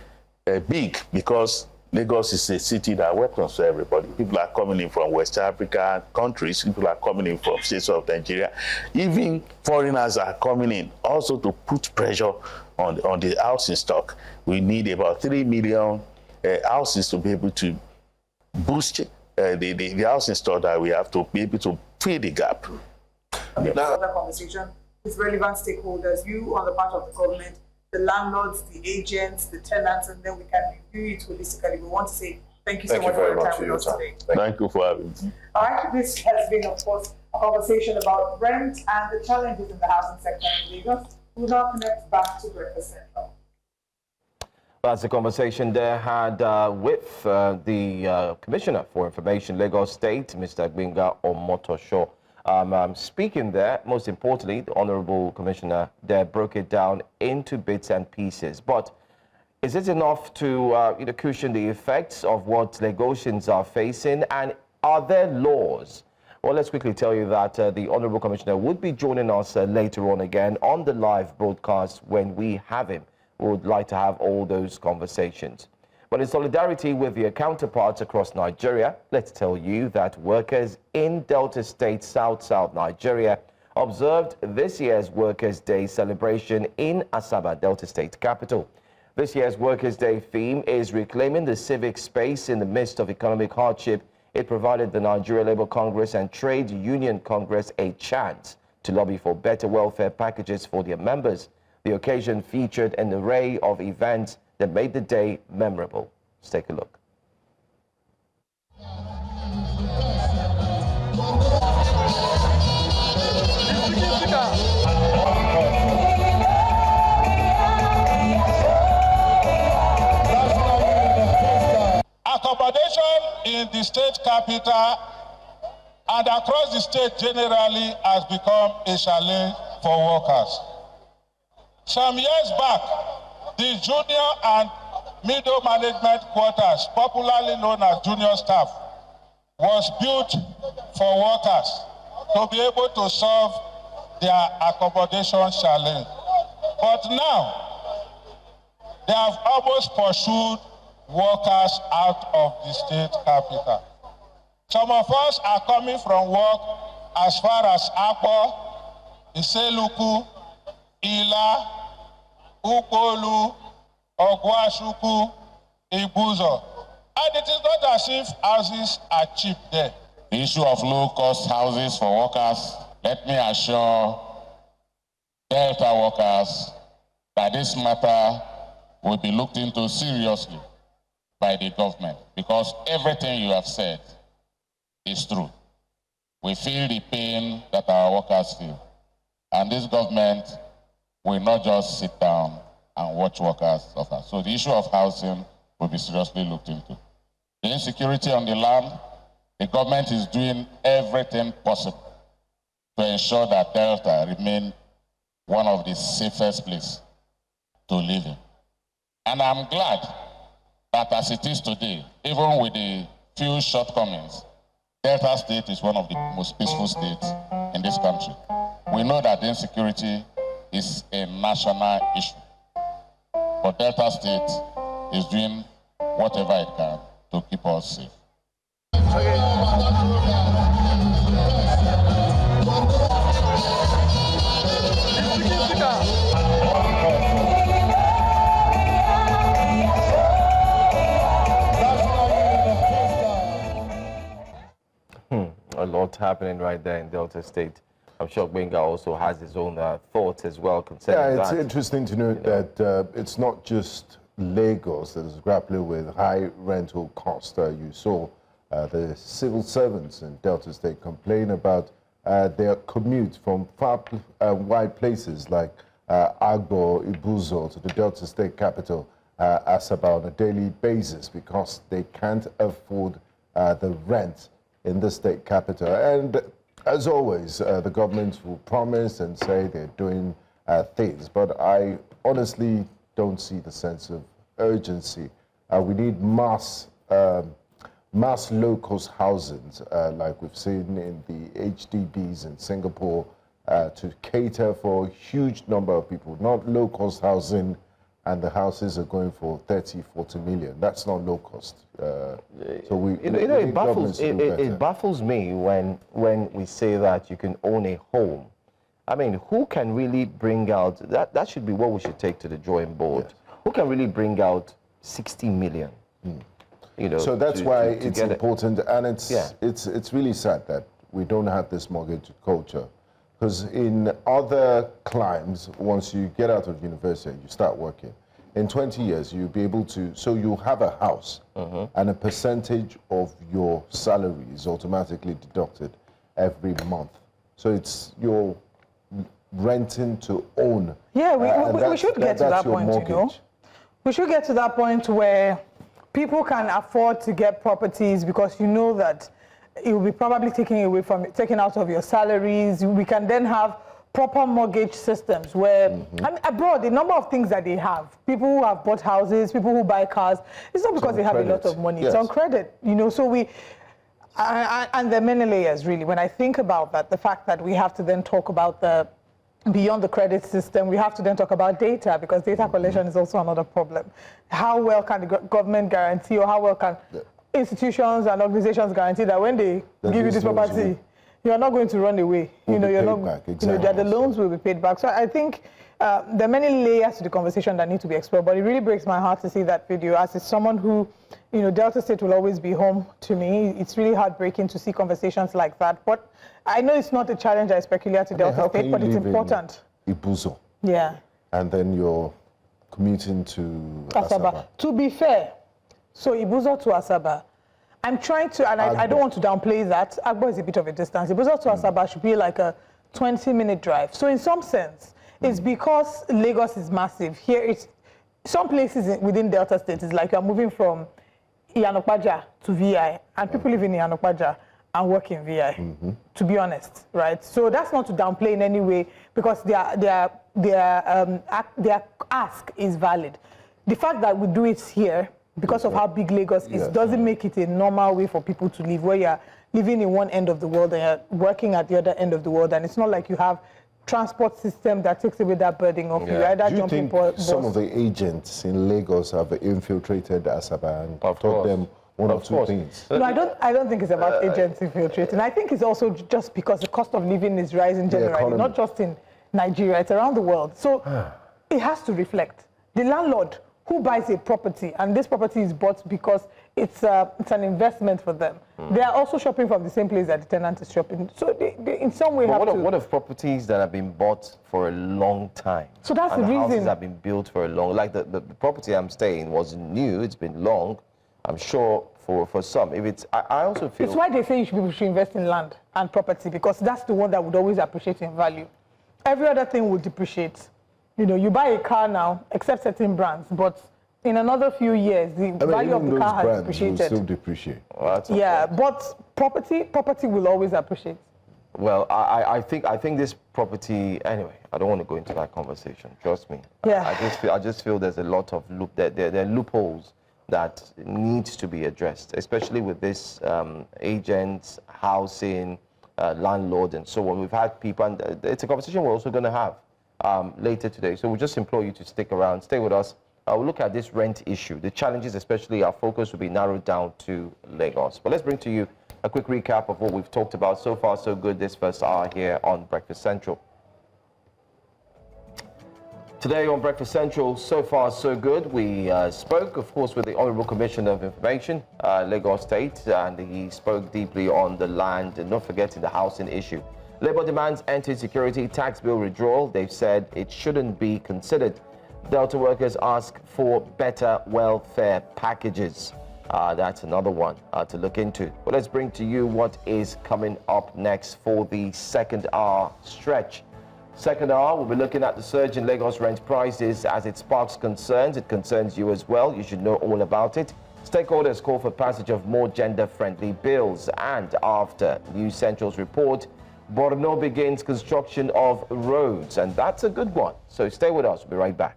big, because Lagos is a city that welcomes everybody. People are coming in from West African countries, people are coming in from states of Nigeria. Even foreigners are coming in also to put pressure on the housing stock. We need about 3 million houses to be able to boost the housing stock that we have to be able to fill the gap. Okay, another conversation with relevant stakeholders, you on the part of the government, the landlords, the agents, the tenants, and then we can review it holistically. We want to say thank you so much for your time with us today. Thank you for having me. All right, this has been, of course, a conversation about rent and the challenges in the housing sector in Lagos. We'll now connect back to Breakfast Central. That's the conversation there had with the Commissioner for Information, Lagos State, Mr. Gbenga Omotosho. Speaking there, most importantly, the Honorable Commissioner there broke it down into bits and pieces. But is it enough to cushion the effects of what Lagosians are facing? And are there laws? Well, let's quickly tell you that the Honorable Commissioner would be joining us later on again on the live broadcast when we have him. We would like to have all those conversations. But in solidarity with your counterparts across Nigeria, let's tell you that workers in Delta State, South Nigeria, observed this year's Workers' Day celebration in Asaba, Delta State capital. This year's Workers' Day theme is reclaiming the civic space in the midst of economic hardship. It provided the Nigeria Labour Congress and Trade Union Congress a chance to lobby for better welfare packages for their members. The occasion featured an array of events that made the day memorable. Let's take a look. Accommodation in the state capital and across the state generally has become a challenge for workers. Some years back, the junior and middle management quarters, popularly known as junior staff, was built for workers to be able to solve their accommodation challenge. But now, they have almost pursued workers out of the state capital. Some of us are coming from work as far as Akpo, Iseluku, Ila, Ukolu, Ogwashuku, Ibuzo. And it is not as if houses are cheap there. The issue of low-cost houses for workers, let me assure Delta workers that this matter will be looked into seriously by the government, because everything you have said is true. We feel the pain that our workers feel. And this government will not just sit down and watch workers suffer. So the issue of housing will be seriously looked into. The insecurity on the land, the government is doing everything possible to ensure that Delta remain one of the safest places to live in. And I'm glad that as it is today, even with the few shortcomings, Delta State is one of the most peaceful states in this country. We know that insecurity is a national issue, but Delta State is doing whatever it can to keep us safe. A lot happening right there in Delta State. I'm sure Gbenga also has his own thoughts as well concerning that. Yeah, it's interesting to note that it's not just Lagos that is grappling with high rental costs. You saw the civil servants in Delta State complain about their commute from far wide places like Agbo, Ibuzo to the Delta State capital, Asaba, on a daily basis because they can't afford the rent in the state capital. And as always, the government will promise and say they're doing things, but I honestly don't see the sense of urgency. We need mass low-cost housings, like we've seen in the HDBs in Singapore, to cater for a huge number of people, not low-cost housing, and the houses are going for 30, 40 million. That's not low-cost. So it baffles me when we say that you can own a home. I mean, who can really bring out, that should be what we should take to the drawing board. Yes. Who can really bring out 60 million? You know, so that's why it's important, and it's really sad that we don't have this mortgage culture, because in other climes, once you get out of university and you start working, in 20 years you'll be able to, so you have a house, and a percentage of your salary is automatically deducted every month. So it's your renting to own. Yeah, we should get to that point, you know. We should get to that point where people can afford to get properties, because you know that it will be probably taken out of your salaries. We can then have proper mortgage systems where, I mean, abroad, the number of things that they have, people who have bought houses, people who buy cars, it's not because they have a lot of money. Yes. It's on credit, you know. So and there are many layers, really. When I think about that, the fact that we have to then talk about beyond the credit system, we have to then talk about data, because data collection is also another problem. How well can the government guarantee, or how well can institutions and organizations guarantee that when they give you this property, you are not going to run away? You know, you're not. Exactly. You know, that the loans will be paid back. So I think there are many layers to the conversation that need to be explored. But it really breaks my heart to see that video. As someone who, you know, Delta State will always be home to me. It's really heartbreaking to see conversations like that. But I know it's not a challenge that is peculiar to Delta State, but it's important. Ibuzo. Yeah. And then you're commuting to Asaba. To be fair, so Ibuzo to Asaba, I'm trying to, and I don't want to downplay that. Agbo is a bit of a distance. Ibuzo to Asaba should be like a 20-minute drive. So in some sense, it's because Lagos is massive. Here, it's some places within Delta State is like you're moving from Iyanokpaja to VI, and people live in Iyanokpaja and work in VI, to be honest, right? So that's not to downplay in any way, because their ask is valid. The fact that we do it here, because of how big Lagos is, doesn't make it a normal way for people to live, where you're living in one end of the world and you're working at the other end of the world, and it's not like you have transport system that takes away that burden of you. Either do you think some of the agents in Lagos have infiltrated Asaba and taught them one or two things? No, I don't think it's about agents infiltrating. I think it's also just because the cost of living is rising generally, not just in Nigeria, it's around the world. So it has to reflect. The landlord who buys a property, and this property is bought because it's an investment for them. They are also shopping from the same place that the tenant is shopping. So they in some way have to... What of properties that have been bought for a long time? So that's the reason. Houses have been built for a long... Like the property I'm staying wasn't new, it's been long. I'm sure for some, if it's... I also feel... It's why they say people should invest in land and property, because that's the one that would always appreciate in value. Every other thing will depreciate. You know, you buy a car now, except certain brands, but in another few years, the value of the car has depreciated. Will still depreciate. Well, but property will always appreciate. Well, I think this property, anyway, I don't want to go into that conversation, trust me. Yeah. I just feel there's a lot of there are loopholes that needs to be addressed, especially with this agents, housing, landlord, and so on. We've had people, and it's a conversation we're also going to have later today. So we just implore you to stick around, stay with us. We'll look at this rent issue, the challenges, especially our focus will be narrowed down to Lagos. But let's bring to you a quick recap of what we've talked about so far, so good this first hour here on Breakfast Central. Today on Breakfast Central, so far so good. We spoke, of course, with the Honourable Commissioner of Information, Lagos State, and he spoke deeply on the land and not forgetting the housing issue. Labour demands anti-security tax bill withdrawal. They've said it shouldn't be considered. Delta workers ask for better welfare packages. That's another one to look into. But let's bring to you what is coming up next for the second hour stretch. Second hour, we'll be looking at the surge in Lagos rent prices as it sparks concerns. It concerns you as well. You should know all about it. Stakeholders call for passage of more gender-friendly bills. And after News Central's report, Borno begins construction of roads. And that's a good one. So stay with us. We'll be right back.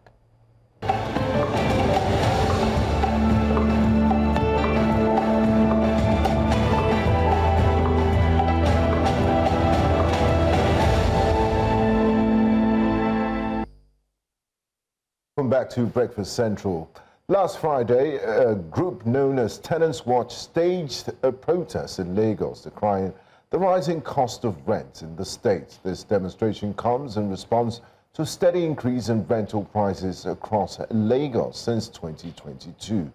back to Breakfast Central. Last Friday, a group known as Tenants Watch staged a protest in Lagos decrying the rising cost of rent in the state. This demonstration comes in response to a steady increase in rental prices across Lagos since 2022.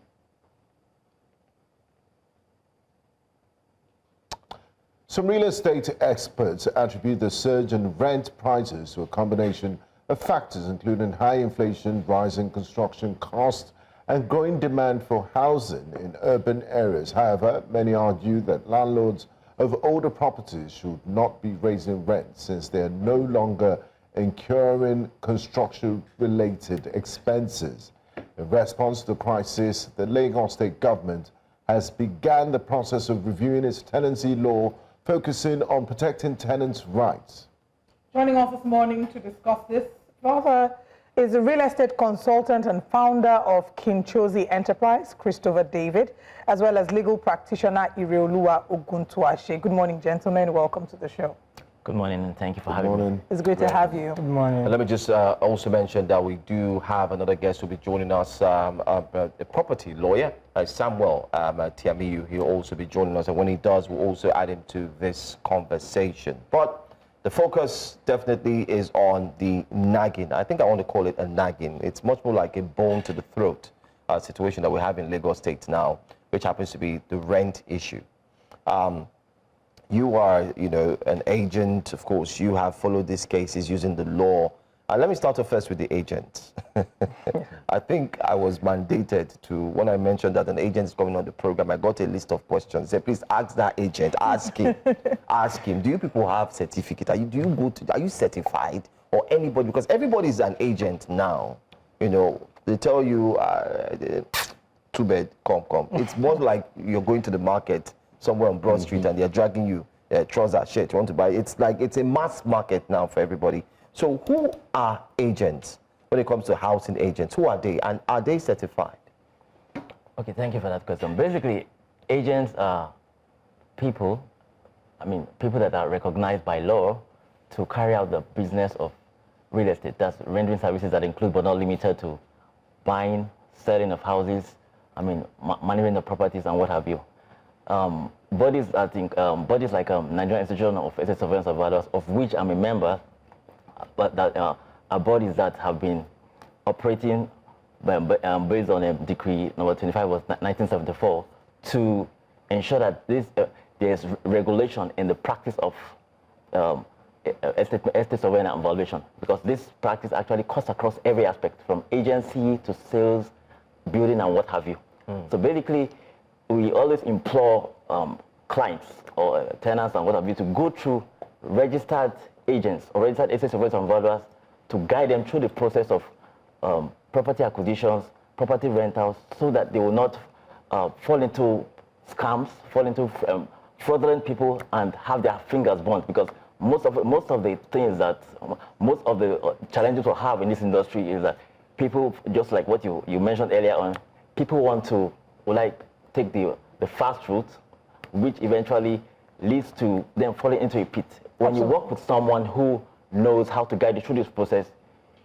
Some real estate experts attribute the surge in rent prices to a combination of factors including high inflation, rising construction costs, and growing demand for housing in urban areas. However, many argue that landlords of older properties should not be raising rent since they are no longer incurring construction-related expenses. In response to the crisis, the Lagos State government has begun the process of reviewing its tenancy law, focusing on protecting tenants' rights. Joining us this morning to discuss this, Father, is a real estate consultant and founder of Kinchozi Enterprise, Christopher David, as well as legal practitioner Ireoluwa Oguntuase. Good morning, gentlemen. Welcome to the show. Good morning, and thank you for having me. It's great to have you. Good morning. And let me just also mention that we do have another guest who will be joining us, a property lawyer, Samuel Tiamiyu. He'll also be joining us, and when he does, we'll also add him to this conversation. But the focus definitely is on the nagging. I think I want to call it a nagging. It's much more like a bone to the throat situation that we have in Lagos State now, which happens to be the rent issue. You are, an agent. Of course, you have followed these cases using the law. Let me start off first with the agent. I think I was mandated to, when I mentioned that an agent is coming on the program, I got a list of questions. Say, please ask that agent, ask him, ask him, do you people have certificate? Are you certified or anybody? Because everybody is an agent now. They tell you, too bad, come. It's more like you're going to the market somewhere on Broad Street and they're dragging you trouser, shirt, you want to buy. It's like it's a mass market now for everybody. So who are agents when it comes to housing agents? Who are they, and are they certified? Okay, thank you for that question. Basically, agents are people that are recognized by law to carry out the business of real estate. That's rendering services that include but not limited to buying, selling of houses, managing the properties and what have you. Bodies like Nigerian Institution of Asset Surveillance and Valuers, of which I'm a member, but that are bodies that have been operating based on a decree number 25 of 1974 to ensure that there's regulation in the practice of estate surveillance and valuation, because this practice actually cuts across every aspect from agency to sales, building and what have you. So basically, we always implore clients or tenants and what have you to go through registered agents or registered estate surveyors and valuers to guide them through the process of property acquisitions, property rentals, so that they will not fall into scams, fall into fraudulent people and have their fingers burnt. Because most of the challenges we have in this industry is that people, just like what you mentioned earlier on, people want to take the fast route, which eventually leads to them falling into a pit. When you work with someone who knows how to guide you through this process,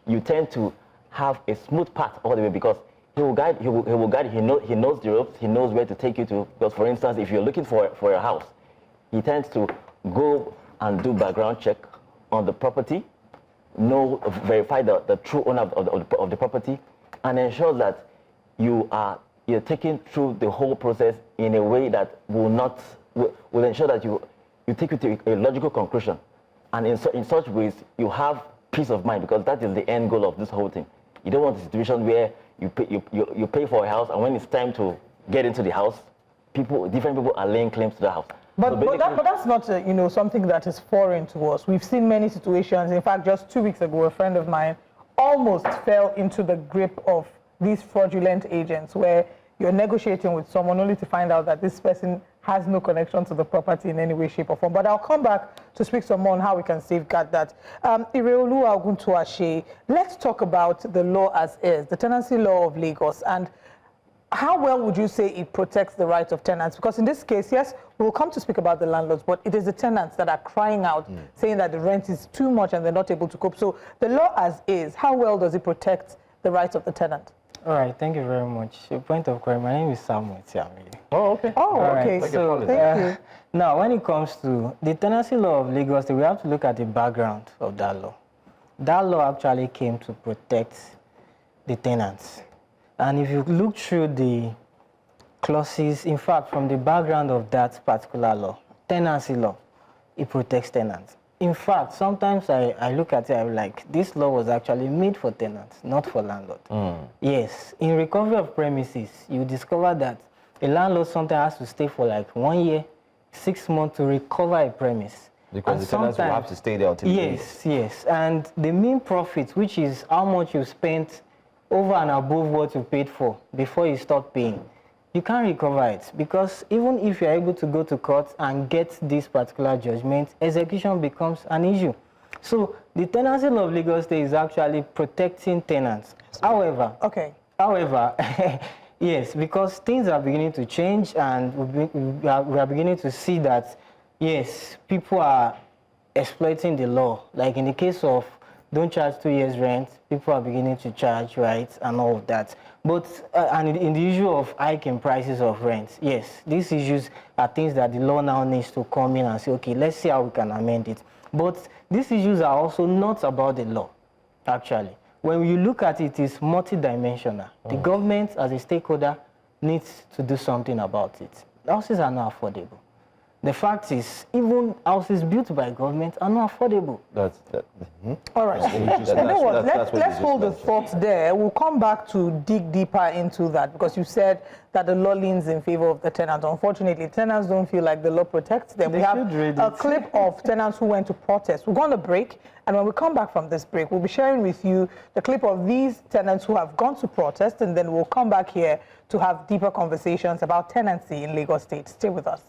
you tend to have a smooth path all the way, because he will guide you, he knows the ropes, he knows where to take you to. Because for instance, if you're looking for a house, he tends to go and do background check on the property, verify the true owner of the property, and ensure that you're taken through the whole process in a way that will ensure that you take it to a logical conclusion. And in such ways, you have peace of mind, because that is the end goal of this whole thing. You don't want a situation where you pay for a house, and when it's time to get into the house, different people are laying claims to the house. But that's not something that is foreign to us. We've seen many situations. In fact, just 2 weeks ago, a friend of mine almost fell into the grip of these fraudulent agents, where you're negotiating with someone only to find out that this person has no connection to the property in any way, shape, or form. But I'll come back to speak some more on how we can safeguard that. Ireoluwa Oguntuase, let's talk about the law as is, the tenancy law of Lagos, and how well would you say it protects the rights of tenants? Because in this case, yes, we'll come to speak about the landlords, but it is the tenants that are crying out, saying that the rent is too much and they're not able to cope. So the law as is, how well does it protect the rights of the tenant? All right, thank you very much. A point of query, my name is Samuel Tiamiyu. Oh, okay. Oh, okay. Right. So, thank you. Now, when it comes to the tenancy law of Lagos, we have to look at the background of that law. That law actually came to protect the tenants. And if you look through the clauses, in fact, from the background of that particular law, tenancy law, it protects tenants. In fact, sometimes I look at it, I'm like, this law was actually made for tenants, not for landlords. Yes, in recovery of premises, you discover that a landlord sometimes has to stay for like 1 year, 6 months to recover a premise. Because the tenants will have to stay there until Yes. And the mean profit, which is how much you spent over and above what you paid for before you start paying, you can't recover it, because even if you're able to go to court and get this particular judgment, execution becomes an issue. So the tenancy law of Lagos State is actually protecting tenants. However, yes, because things are beginning to change, and we are beginning to see that, yes, people are exploiting the law. Like in the case of don't charge 2 years rent, people are beginning to charge, right, and all of that. But and in the issue of hiking prices of rent, yes, these issues are things that the law now needs to come in and say, okay, let's see how we can amend it. But these issues are also not about the law, actually. When you look at it, it's multidimensional. The government, as a stakeholder, needs to do something about it. Houses are not affordable. The fact is, even houses built by government are not affordable. All right. Let's hold the thoughts there. We'll come back to dig deeper into that, because you said that the law leans in favor of the tenants. Unfortunately, tenants don't feel like the law protects them. We have a clip of tenants who went to protest. We're going to break, and when we come back from this break, we'll be sharing with you the clip of these tenants who have gone to protest, and then we'll come back here to have deeper conversations about tenancy in Lagos State. Stay with us.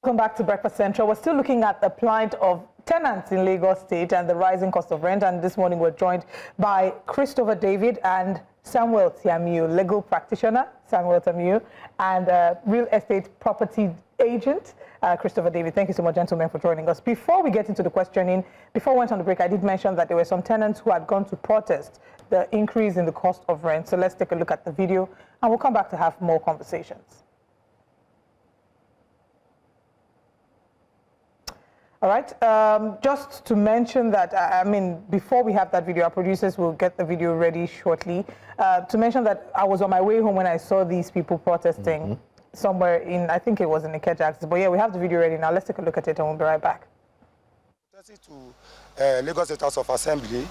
Welcome back to Breakfast Central. We're still looking at the plight of tenants in Lagos State and the rising cost of rent. And this morning we're joined by Christopher David and Samuel Tiamiyu, legal practitioner, Samuel Tiamiyu, and real estate property agent, Christopher David. Thank you so much, gentlemen, for joining us. Before we get into the questioning, before we went on the break, I did mention that there were some tenants who had gone to protest the increase in the cost of rent. So let's take a look at the video, and we'll come back to have more conversations. All right, just to mention that, I mean, before we have that video, our producers will get the video ready shortly. To mention that I was on my way home when I saw these people protesting somewhere in, I think it was in Ikeja. But yeah, we have the video ready now. Let's take a look at it and we'll be right back. To Lagos State House of Assembly,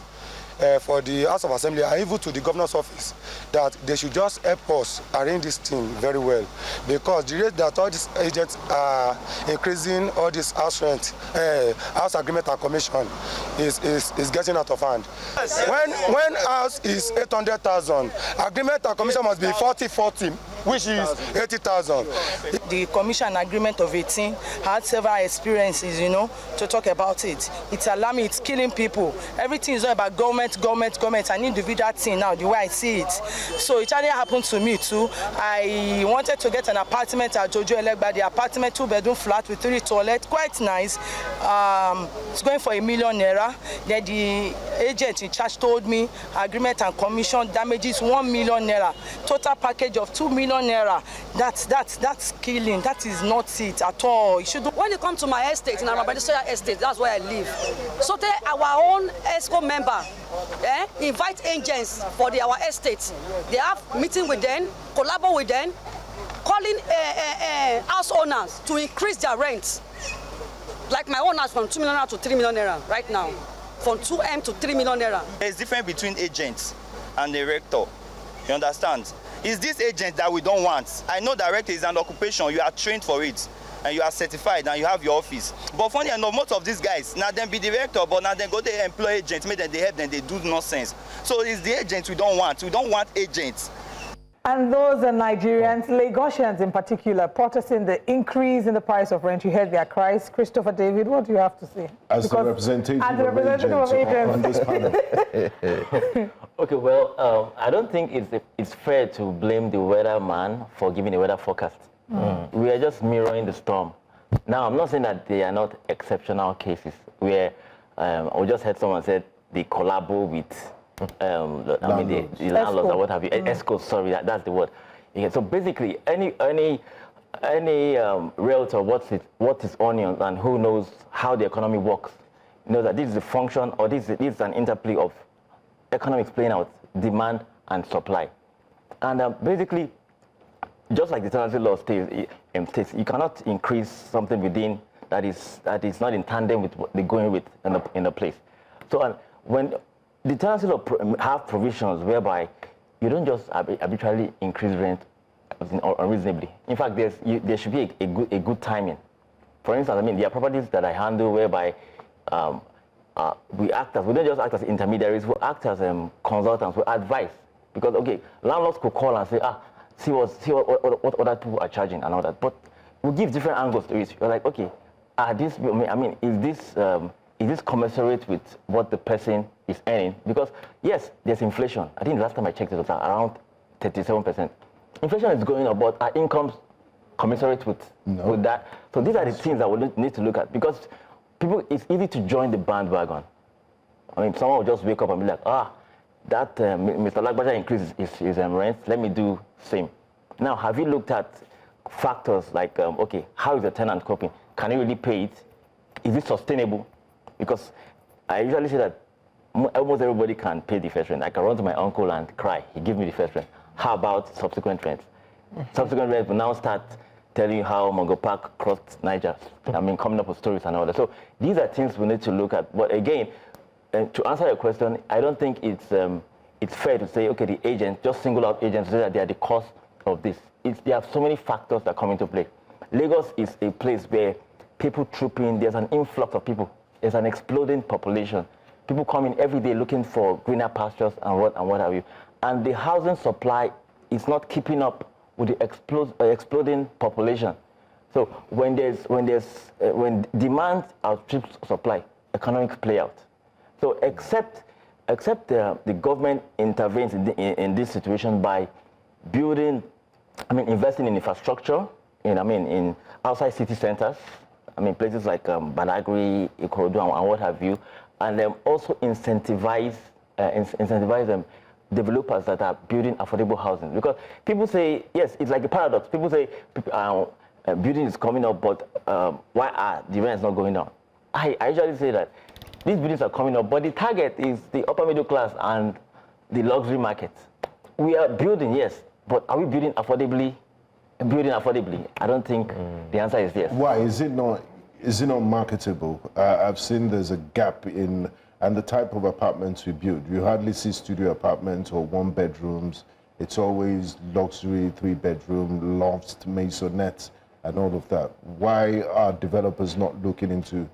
for the House of Assembly and even to the governor's office, that they should just help us arrange this thing very well, because the rate that all these agents are increasing all this house rent, house agreement and commission is getting out of hand. When house is 800,000, agreement and commission must be 40-40, which is 80,000. The commission agreement of 18 had several experiences, you know, to talk about it. It's alarming, it's killing people. Everything is all about government, and individual thing now, the way I see it. So it already happened to me too. I wanted to get an apartment at Jojo Elegba, the apartment 2-bedroom flat with 3 toilets, quite nice. It's going for #1 million. Then the agent in charge told me agreement and commission damages #1 million. Total package of #2 million. That's killing. That is not it at all. It should. When you come to my estate, in our estate, that's where I live. So our own ESCO member invite agents for our estates. They have meeting with them, collaborate with them, calling house owners to increase their rent. Like my owners from 2 million to 3 million naira right now, from 2M to 3 million naira. There's difference between agents and the rector. You understand? It's this agent that we don't want. I know director is an occupation, you are trained for it, and you are certified, and you have your office. But funny enough, most of these guys, now them be director, but now they go they employ agents, make them they help them, they do nonsense. So it's the agents we don't want. We don't want agents. And those are Nigerians, Lagosians in particular, protesting the increase in the price of rent. You heard their cries. Christopher David, what do you have to say? As the representative of agents on this panel. Okay, well, I don't think it's fair to blame the weatherman for giving a weather forecast. We are just mirroring the storm. Now, I'm not saying that they are not exceptional cases where we just heard someone say they collabo with the landlords or what have you. Escrow, sorry, that's the word. Yeah, so basically, any realtor, what is onions and who knows how the economy works, knows that this is a function or this is an interplay of economics playing out demand and supply. And basically, just like the tenancy law states, you cannot increase something within that is not in tandem with what they're going with in the place. So when the tenancy law have provisions whereby you don't just arbitrarily increase rent unreasonably. In fact, there should be a good timing. For instance, I mean, there are properties that I handle whereby we don't just act as intermediaries, we act as consultants, we advise. Because, okay, landlords could call and say, see what other people are charging and all that. But we give different angles to it. You're like, okay, is this commensurate with what the person is earning? Because, yes, there's inflation. I think the last time I checked it was around 37%. Inflation is going up, but our incomes commensurate with that. So these are the things that we need to look at. Because it's easy to join the bandwagon. I mean, someone will just wake up and be like, that Mr. Lagbaja increases his rent, let me do same. Now, have you looked at factors like, okay, how is the tenant coping? Can he really pay it? Is it sustainable? Because I usually say that almost everybody can pay the first rent. I can run to my uncle and cry, he give me the first rent. How about subsequent rents? Subsequent rents will now start telling you how Mongo Park crossed Niger. I mean, coming up with stories and all that. So these are things we need to look at. But again, to answer your question, I don't think it's fair to say, okay, the agents, just single out agents, so that they are the cause of this. There are so many factors that come into play. Lagos is a place where people troop in, there's an influx of people. There's an exploding population. People come in every day looking for greener pastures and what have you. And the housing supply is not keeping up with the exploding population. So when demand outstrips supply, economics play out. So except the government intervenes in this situation by investing in infrastructure, in outside city centers, places like Badagry, Ikorodu, and what have you, and then also incentivize them developers that are building affordable housing. Because people say, yes, it's like a paradox. People say building is coming up, but why are the rents not going down? I usually say that these buildings are coming up, but the target is the upper middle class and the luxury market. We are building, yes, but are we building affordably? I don't think the answer is yes. Why? Is it not marketable? I've seen there's a gap in and the type of apartments we build. You hardly see studio apartments or one bedrooms. It's always luxury, 3-bedroom, lofts, maisonettes, and all of that. Why are developers not looking into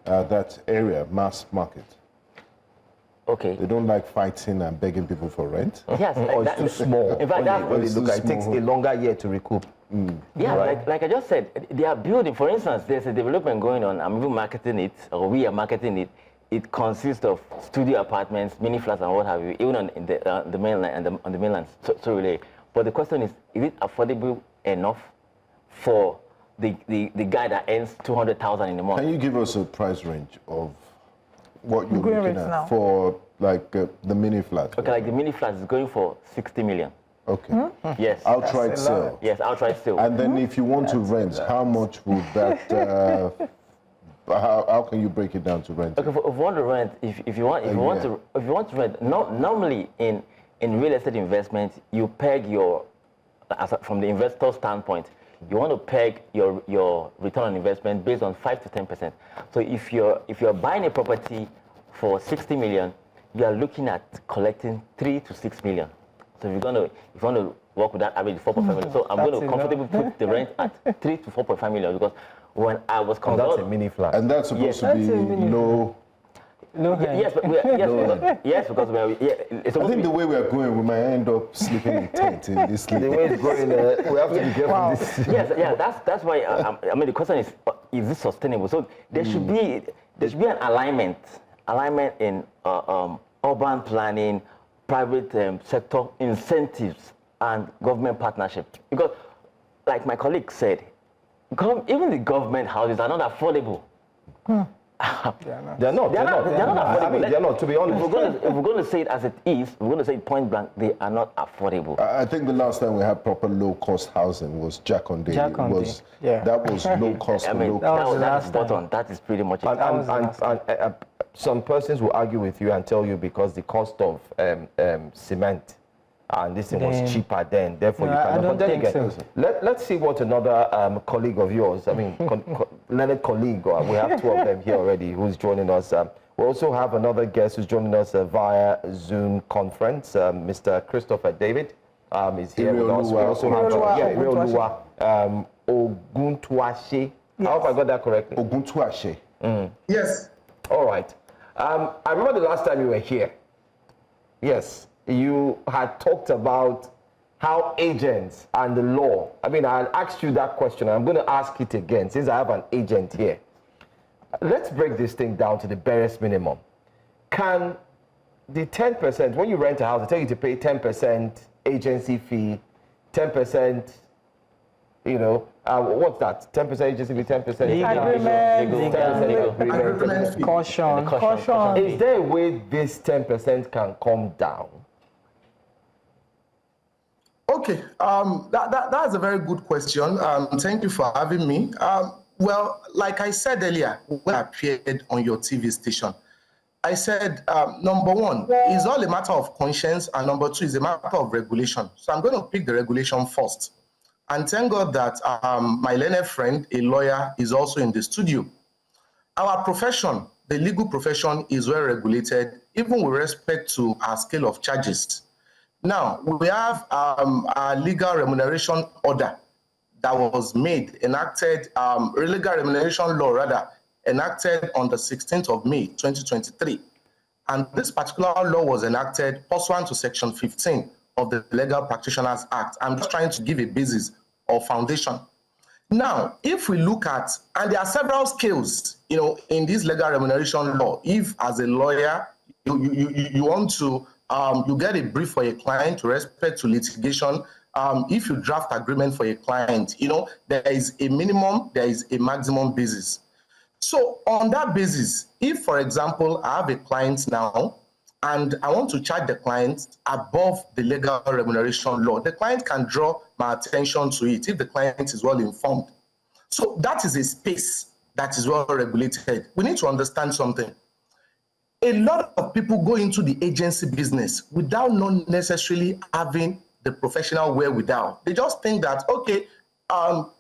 that area, mass market? Okay. They don't like fighting and begging people for rent? Yes. Or it's too small. In fact, it takes a longer year to recoup. Yeah, right. like I just said, they are building. For instance, there's a development going on. I'm even marketing it, or we are marketing it. It consists of studio apartments, mini flats, and what have you, even on the mainland and on the mainland. So really, but the question is it affordable enough for the guy that earns 200,000 in a month? Can you give us a price range of what you're looking at now for like the mini flat? Okay, like the mini flat is going for 60 million. Okay. Yes. Outright sale. Yes, outright sale. And then if you want to rent, how much would that? How can you break it down to rent? Okay, if you want to rent, if you want to rent, normally in real estate investment, you peg from the investor standpoint, you want to peg your return on investment based on 5 to 10%. So if you're buying a property for 60 million, you are looking at collecting 3 to 6 million. So if you want to work with that average 4.5 million, so I'm going to comfortably put the rent at 3 to 4.5 million because when I was that's a mini flat. And that's supposed to be low. Yes, because it's I think the way we are going, we might end up sleeping in tent in this. The way it's going, we have to be careful. Wow. That's why. The question is this sustainable? So there should be an alignment in urban planning, private sector incentives, and government partnership. Because, like my colleague said, even the government houses are not affordable. They're not. affordable. I mean, they're not, to be honest. If we're going to say it as it is, we're going to say it point blank, they are not affordable. I think the last time we had proper low-cost housing was That was low-cost. That is spot on. That is pretty much it. And some persons will argue with you and tell you because the cost of cement and this thing was cheaper then, therefore you cannot. But then again, let's see what another colleague of yours, I mean, learned colleague, we have two of them here already who's joining us. We also have another guest who's joining us via Zoom conference, Mr. Christopher David is here with us. We also have Ireoluwa Oguntuase. I hope I got that correctly. Oguntuase. Yes. All right. I remember the last time you were here. Yes. You had talked about how agents and the law, I mean, I asked you that question. I'm going to ask it again since I have an agent here. Let's break this thing down to the barest minimum. Can the 10%, when you rent a house, they tell you to pay 10% agency fee, 10%, you know, what's that? 10% agency fee, 10% agreement, caution. Is there a way this 10% can come down? Okay, that's a very good question. Thank you for having me. Well, like I said earlier, when I appeared on your TV station, I said, number one, it's all a matter of conscience, and number two is a matter of regulation. So I'm going to pick the regulation first. And thank God that my learned friend, a lawyer, is also in the studio. Our profession, the legal profession, is well regulated, even with respect to our scale of charges. Now, we have a legal remuneration order that was enacted, legal remuneration law rather, enacted on the 16th of May, 2023. And this particular law was enacted pursuant to Section 15 of the Legal Practitioners Act. I'm just trying to give a basis or foundation. Now, if we look at, and there are several scales, you know, in this legal remuneration law. If as a lawyer, you want to, you get a brief for a client with respect to litigation. If you draft agreement for a client, you know, there is a minimum, there is a maximum basis. So on that basis, if, for example, I have a client now, and I want to charge the client above the legal remuneration law, the client can draw my attention to it if the client is well informed. So that is a space that is well regulated. We need to understand something. A lot of people go into the agency business without not necessarily having the professional wherewithal. They just think that, okay,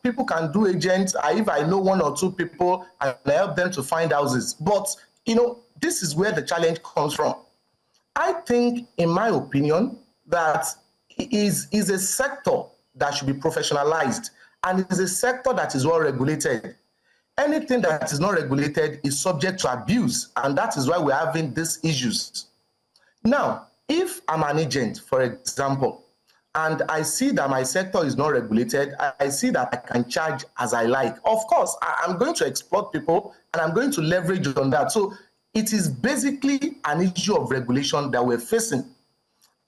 people can do agents. If I know one or two people, I help them to find houses. But, you know, this is where the challenge comes from. I think, in my opinion, that it is a sector that should be professionalized, and it is a sector that is well regulated. Anything that is not regulated is subject to abuse, and that is why we're having these issues. Now, if I'm an agent, for example, and I see that my sector is not regulated, I see that I can charge as I like. Of course, I'm going to exploit people, and I'm going to leverage on that. So it is basically an issue of regulation that we're facing.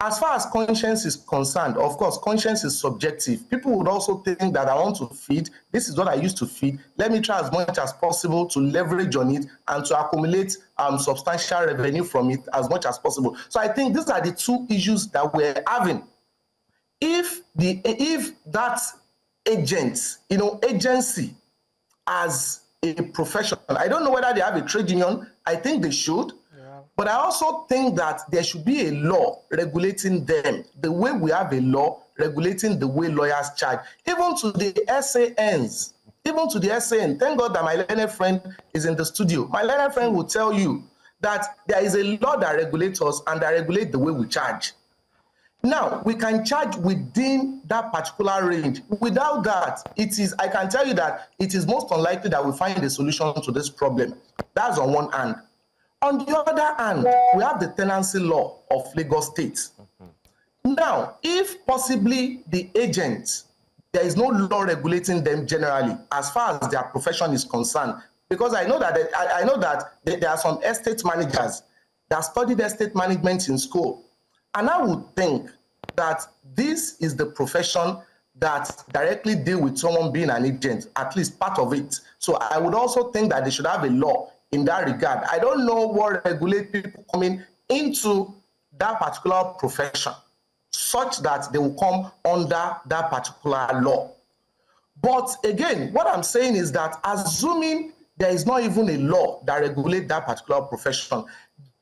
As far as conscience is concerned, of course, conscience is subjective. People would also think that I want to feed, this is what I used to feed, let me try as much as possible to leverage on it and to accumulate substantial revenue from it as much as possible. So I think these are the two issues that we're having. If that agent, you know, agency as a profession, I don't know whether they have a trade union, I think they should. But I also think that there should be a law regulating them, the way we have a law regulating the way lawyers charge, even to the SANs, even to the SAN. Thank God that my learned friend is in the studio. My learned friend will tell you that there is a law that regulates us and that regulates the way we charge. Now, we can charge within that particular range. Without that, I can tell you that it is most unlikely that we find a solution to this problem. That's on one hand. On the other hand, we have the tenancy law of Lagos State. Now, if possibly the agents, there is no law regulating them generally as far as their profession is concerned, because I know that there are some estate managers that studied estate management in school, and I would think that this is the profession that directly deal with someone being an agent, at least part of it. So I would also think that they should have a law in that regard. I don't know what regulates people coming into that particular profession such that they will come under that particular law. But again, what I'm saying is that assuming there is not even a law that regulates that particular profession,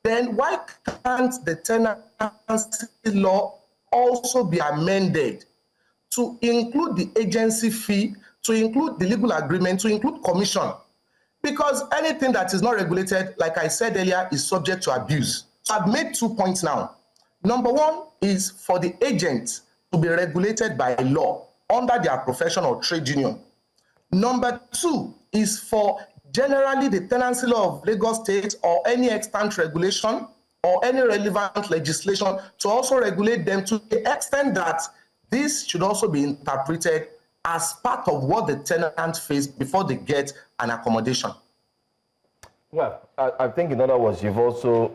then why can't the tenancy law also be amended to include the agency fee, to include the legal agreement, to include commission? Because anything that is not regulated, like I said earlier, is subject to abuse. So I've made 2 points now. Number one is for the agents to be regulated by law under their profession or trade union. Number two is for generally the tenancy law of Lagos State or any extant regulation or any relevant legislation to also regulate them to the extent that this should also be interpreted as part of what the tenant face before they get an accommodation. Well, I think in other words, you've also,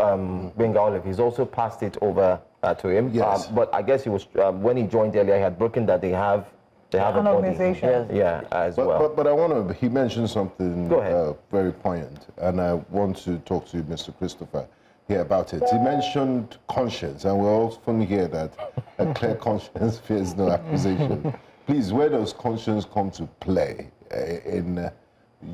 Benga Olive, he's also passed it over to him. Yes. But I guess he was, when he joined earlier, he had broken that they have an organization. Yeah, as well. But I want to, he mentioned something very poignant, and I want to talk to Mr. Christopher here about it. He mentioned conscience, and we often hear that a clear conscience fears no accusation. Please, where does conscience come to play in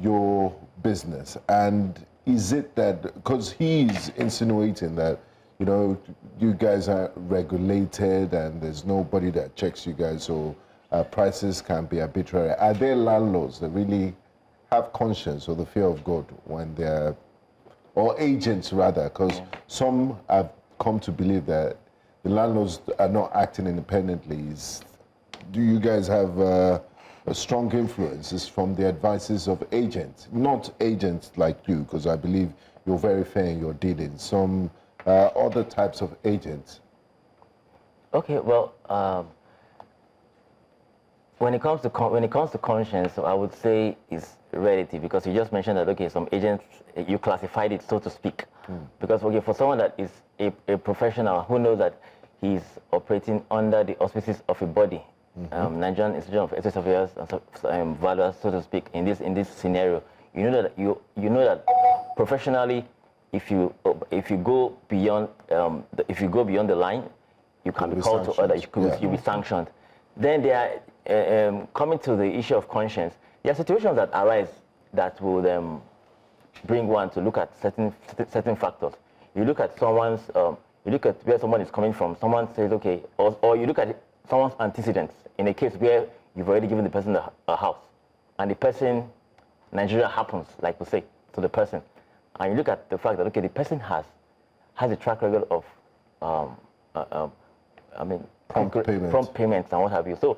your business? And is it that, because he's insinuating that, you know, you guys are regulated and there's nobody that checks you guys, so prices can be arbitrary. Are there landlords that really have conscience or the fear of God when they're, or agents rather, because some have come to believe that the landlords are not acting independently? Do you guys have a strong influences from the advices of agents, not agents like you, because I believe you're very fair in your dealings, some other types of agents? Okay, well, when it comes to conscience, I would say it's relative, because you just mentioned that, okay, some agents, you classified it, so to speak. Because, okay, for someone that is a professional who knows that he's operating under the auspices of a body, Nigerian Institute of Ethics Affairs and Valuers, so to speak, in this scenario, you know that professionally, if you go beyond the line, you can be called to order. You'll be sanctioned. Then they are coming to the issue of conscience. There are situations that arise that will bring one to look at certain factors. You look at someone's, you look at where someone is coming from. Someone says, okay, or you look at someone's antecedents. In a case where you've already given the person a house, and the person, Nigeria happens, like we say, to the person, and you look at the fact that, okay, the person has a track record of, prompt payments and what have you. So,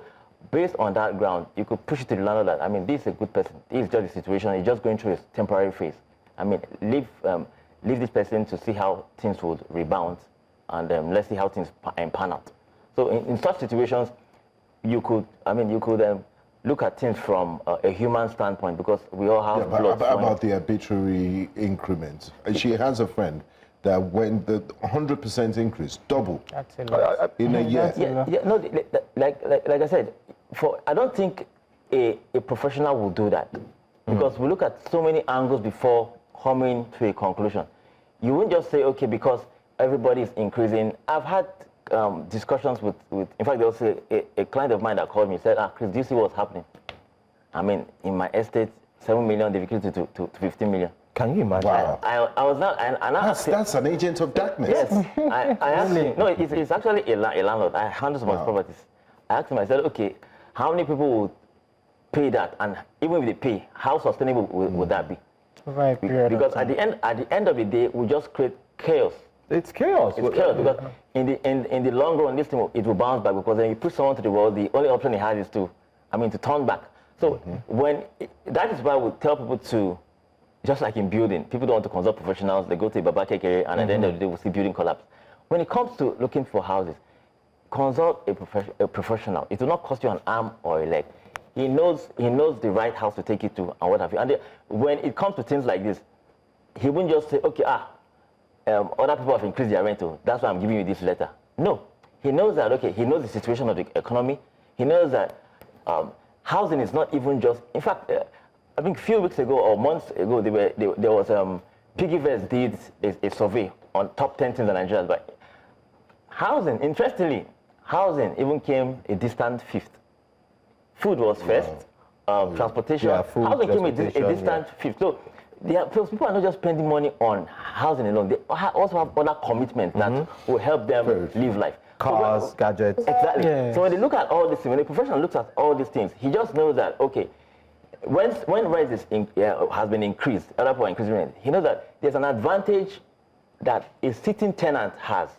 based on that ground, you could push it to the landlord that, I mean, this is a good person. This is just a situation. He's just going through a temporary phase. I mean, leave this person to see how things would rebound, and let's see how things pan out. So, in such situations, you could look at things from a human standpoint, because we all have blood. About the arbitrary increments. She has a friend that when the 100% increase, double in a year. No, like I said, I don't think a professional will do that, because we look at so many angles before coming to a conclusion. You wouldn't just say, okay, because everybody is increasing. I've had discussions with, in fact, there was a client of mine that called me, said, Chris, do you see what's happening? I mean, in my estate, 7 million, they've increased to 15 million. Can you imagine? Wow. I was not, and that's an agent of darkness. Yes, I asked him, no, it's actually a landlord. I handle some properties. I asked him, I said, okay, how many people would pay that? And even if they pay, how sustainable would that be? Right. Because at the end of the day, we just create chaos. It's chaos. It's chaos, because in the long run, this thing, it will bounce back, because when you push someone to the wall, the only option he has is to turn back. So that is why we tell people to, just like in building, people don't want to consult professionals. They go to a Babake area, and at the end of the day, we'll see building collapse. When it comes to looking for houses, consult a professional. It will not cost you an arm or a leg. He knows the right house to take you to and what have you. And when it comes to things like this, he won't just say, okay, other people have increased their rental. That's why I'm giving you this letter. No, he knows that. Okay, he knows the situation of the economy. He knows that housing is not even just. In fact, I think a few weeks ago or months ago, there was PiggyVest did a survey on top 10 things in Nigeria. But housing, interestingly, housing even came a distant fifth. Food was first. Transportation. Food, housing came a distant fifth. So people are not just spending money on housing alone. They also have other commitments that will help them live life. Cars, gadgets. Exactly. Yeah. So when they look at all these things, when a professional looks at all these things, he just knows that, okay, when rent has been increased, other people are increasing rent, he knows that there's an advantage that a sitting tenant has.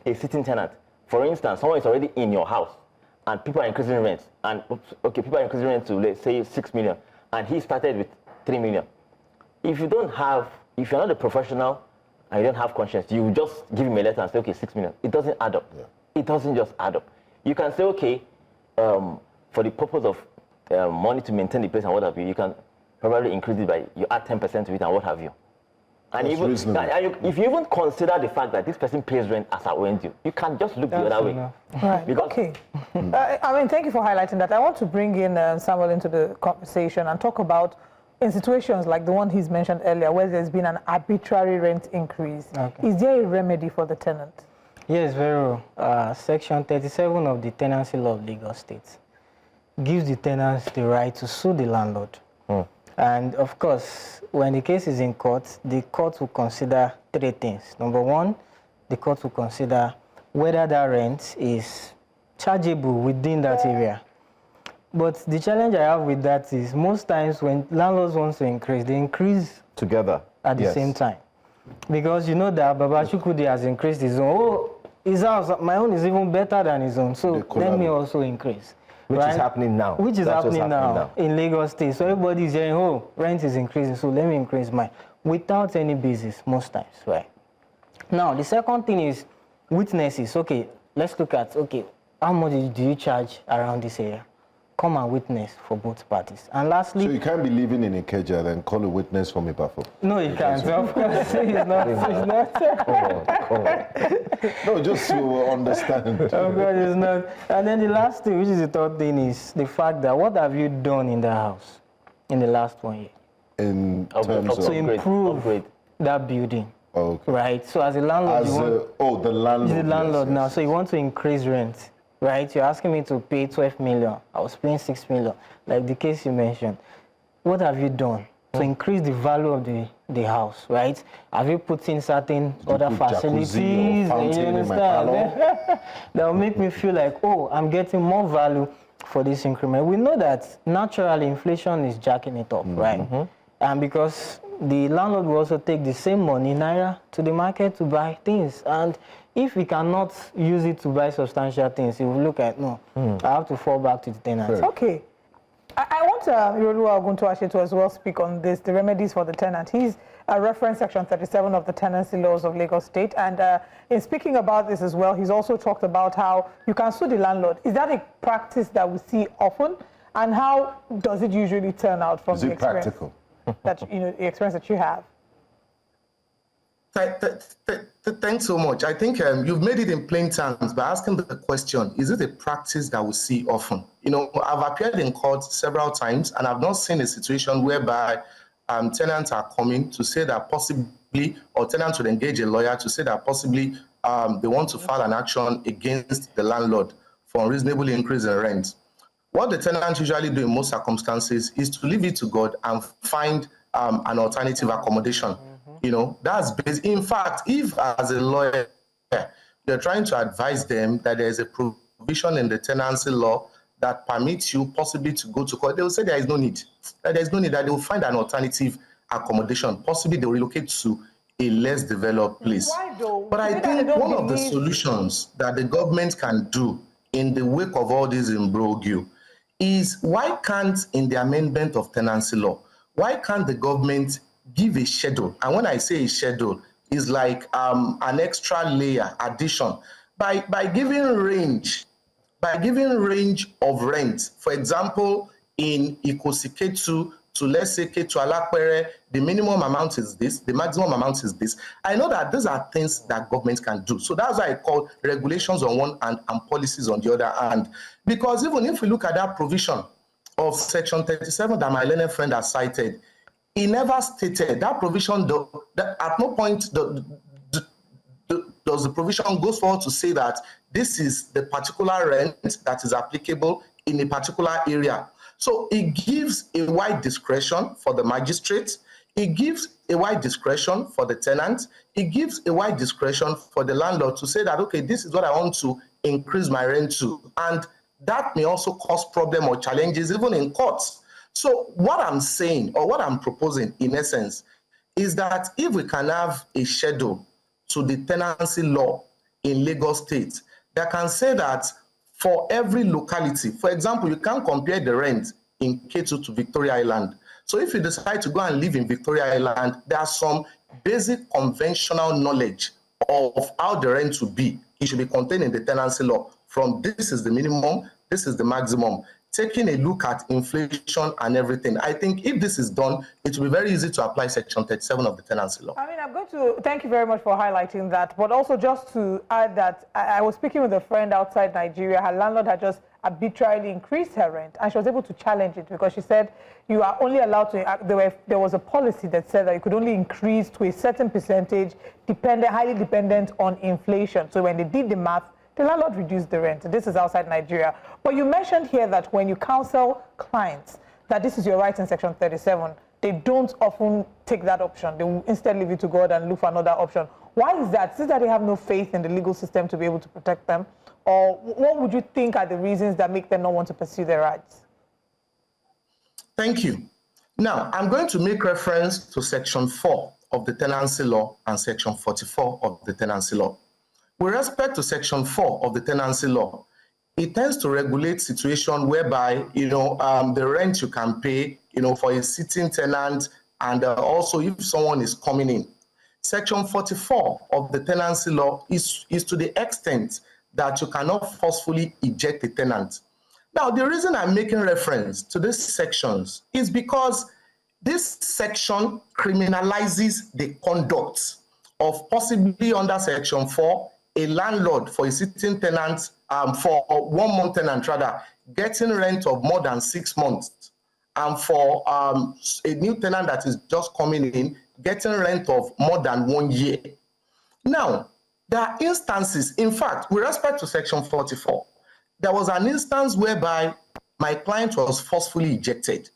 A sitting tenant. For instance, someone is already in your house and people are increasing rent. And, okay, people are increasing rent to, let's say, 6 million. And he started with 3 million. If you're not a professional and you don't have conscience, you just give him a letter and say, okay, 6 million. It doesn't add up. Yeah. It doesn't just add up. You can say, okay, for the purpose of money to maintain the place and what have you, you can probably increase it by, you add 10% to it and what have you. And if you even consider the fact that this person pays rent as a rent due, you can just look the other way. Right. Okay. Thank you for highlighting that. I want to bring in Samuel into the conversation and talk about in situations like the one he's mentioned earlier, where there's been an arbitrary rent increase. Okay. Is there a remedy for the tenant? Yes, very well. Section 37 of the Tenancy Law of Lagos State gives the tenants the right to sue the landlord. And of course, when the case is in court, the court will consider 3 things. Number 1, the court will consider whether that rent is chargeable within that area. But the challenge I have with that is most times when landlords want to increase, they increase together at the same time. Because you know that Baba Chukwudi has increased his own. Oh, his house, my own is even better than his own. So let me also increase. Which is happening now. Which is happening now in Lagos State. So everybody is saying, oh, rent is increasing, so let me increase mine. Without any basis, most times, right? Now, the second thing is witnesses. Okay, let's look at, okay, how much do you charge around this area? Come and witness for both parties. And lastly... So you can't be living in Ikeja and call a witness from Ibafo? No, you can't. Of course, it's not. Come on. No, just to understand. Of course, it's not. And then the last thing, which is the third thing, is the fact that what have you done in the house in the last 1 year? In terms of... To improve that building. Okay. Right? So as a landlord, the landlord. You're the landlord now, so you want to increase rent. Right, you're asking me to pay 12 million. I was paying 6 million, like the case you mentioned. What have you done to increase the value of the house, right? Have you put in certain other facilities? You understand? That will make me feel like, oh, I'm getting more value for this increment. We know that naturally inflation is jacking it up, right? And because the landlord will also take the same money, naira, to the market to buy things. And if we cannot use it to buy substantial things, he will look at, no, I have to fall back to the tenants. Okay. I want Ireoluwa Oguntuase to as well speak on this, the remedies for the tenant. He's referenced Section 37 of the Tenancy Laws of Lagos State. And in speaking about this as well, he's also talked about how you can sue the landlord. Is that a practice that we see often? And how does it usually turn out from the experience? Practical? The experience that you have? Thanks so much. I think you've made it in plain terms by asking the question, is it a practice that we see often? You know, I've appeared in court several times and I've not seen a situation whereby tenants are coming to say that possibly, or tenants would engage a lawyer to say that possibly they want to file an action against the landlord for unreasonable increase in rent. What the tenants usually do in most circumstances is to leave it to God and find an alternative accommodation. You know, that's based. In fact, if as a lawyer, you're trying to advise them that there's a provision in the tenancy law that permits you possibly to go to court, they will say there is no need. That there is no need, that they will find an alternative accommodation. Possibly they will relocate to a less developed place. Why though? But I think one of the solutions that the government can do in the wake of all this imbroglio is, why can't, in the amendment of tenancy law, why can't the government give a schedule? And when I say a schedule, it's like an extra layer addition by giving range of rent. For example, in Ikosiketu to, let's say, Ketu Alapere, the minimum amount is this, the maximum amount is this. I know that these are things that government can do. So that's why I call regulations on one hand and policies on the other hand. Because even if we look at that provision of Section 37 that my learned friend has cited, he never stated that provision, that at no point does the provision goes forward to say that this is the particular rent that is applicable in a particular area. So it gives a wide discretion for the magistrate, it gives a wide discretion for the tenant, it gives a wide discretion for the landlord to say that, okay, this is what I want to increase my rent to. And that may also cause problem or challenges even in courts. So what I'm saying, or what I'm proposing in essence, is that if we can have a schedule to the tenancy law in Lagos State that can say that for every locality, for example, you can't compare the rent in Ketu to Victoria Island. So if you decide to go and live in Victoria Island, there are some basic conventional knowledge of how the rent will be. It should be contained in the tenancy law. From this is the minimum, this is the maximum. Taking a look at inflation and everything. I think if this is done, it will be very easy to apply Section 37 of the tenancy law. I mean, I'm going to thank you very much for highlighting that, but also just to add that I was speaking with a friend outside Nigeria. Her landlord had just arbitrarily increased her rent, and she was able to challenge it because she said you are only allowed to, there was a policy that said that you could only increase to a certain percentage, highly dependent on inflation. So when they did the math, the landlord reduced the rent. This is outside Nigeria. But you mentioned here that when you counsel clients that this is your right in Section 37, they don't often take that option. They will instead leave it to God and look for another option. Why is that? Is it that they have no faith in the legal system to be able to protect them? Or what would you think are the reasons that make them not want to pursue their rights? Thank you. Now, I'm going to make reference to Section 4 of the tenancy law and Section 44 of the tenancy law. With respect to Section 4 of the tenancy law, it tends to regulate situations whereby, the rent you can pay, for a sitting tenant, and also if someone is coming in. Section 44 of the tenancy law is to the extent that you cannot forcefully eject a tenant. Now, the reason I'm making reference to these sections is because this section criminalizes the conduct of possibly under Section 4, a landlord for a sitting tenant, for a 1 month tenant rather, getting rent of more than 6 months, and for a new tenant that is just coming in, getting rent of more than 1 year. Now, there are instances, in fact, with respect to Section 44, there was an instance whereby my client was forcefully ejected.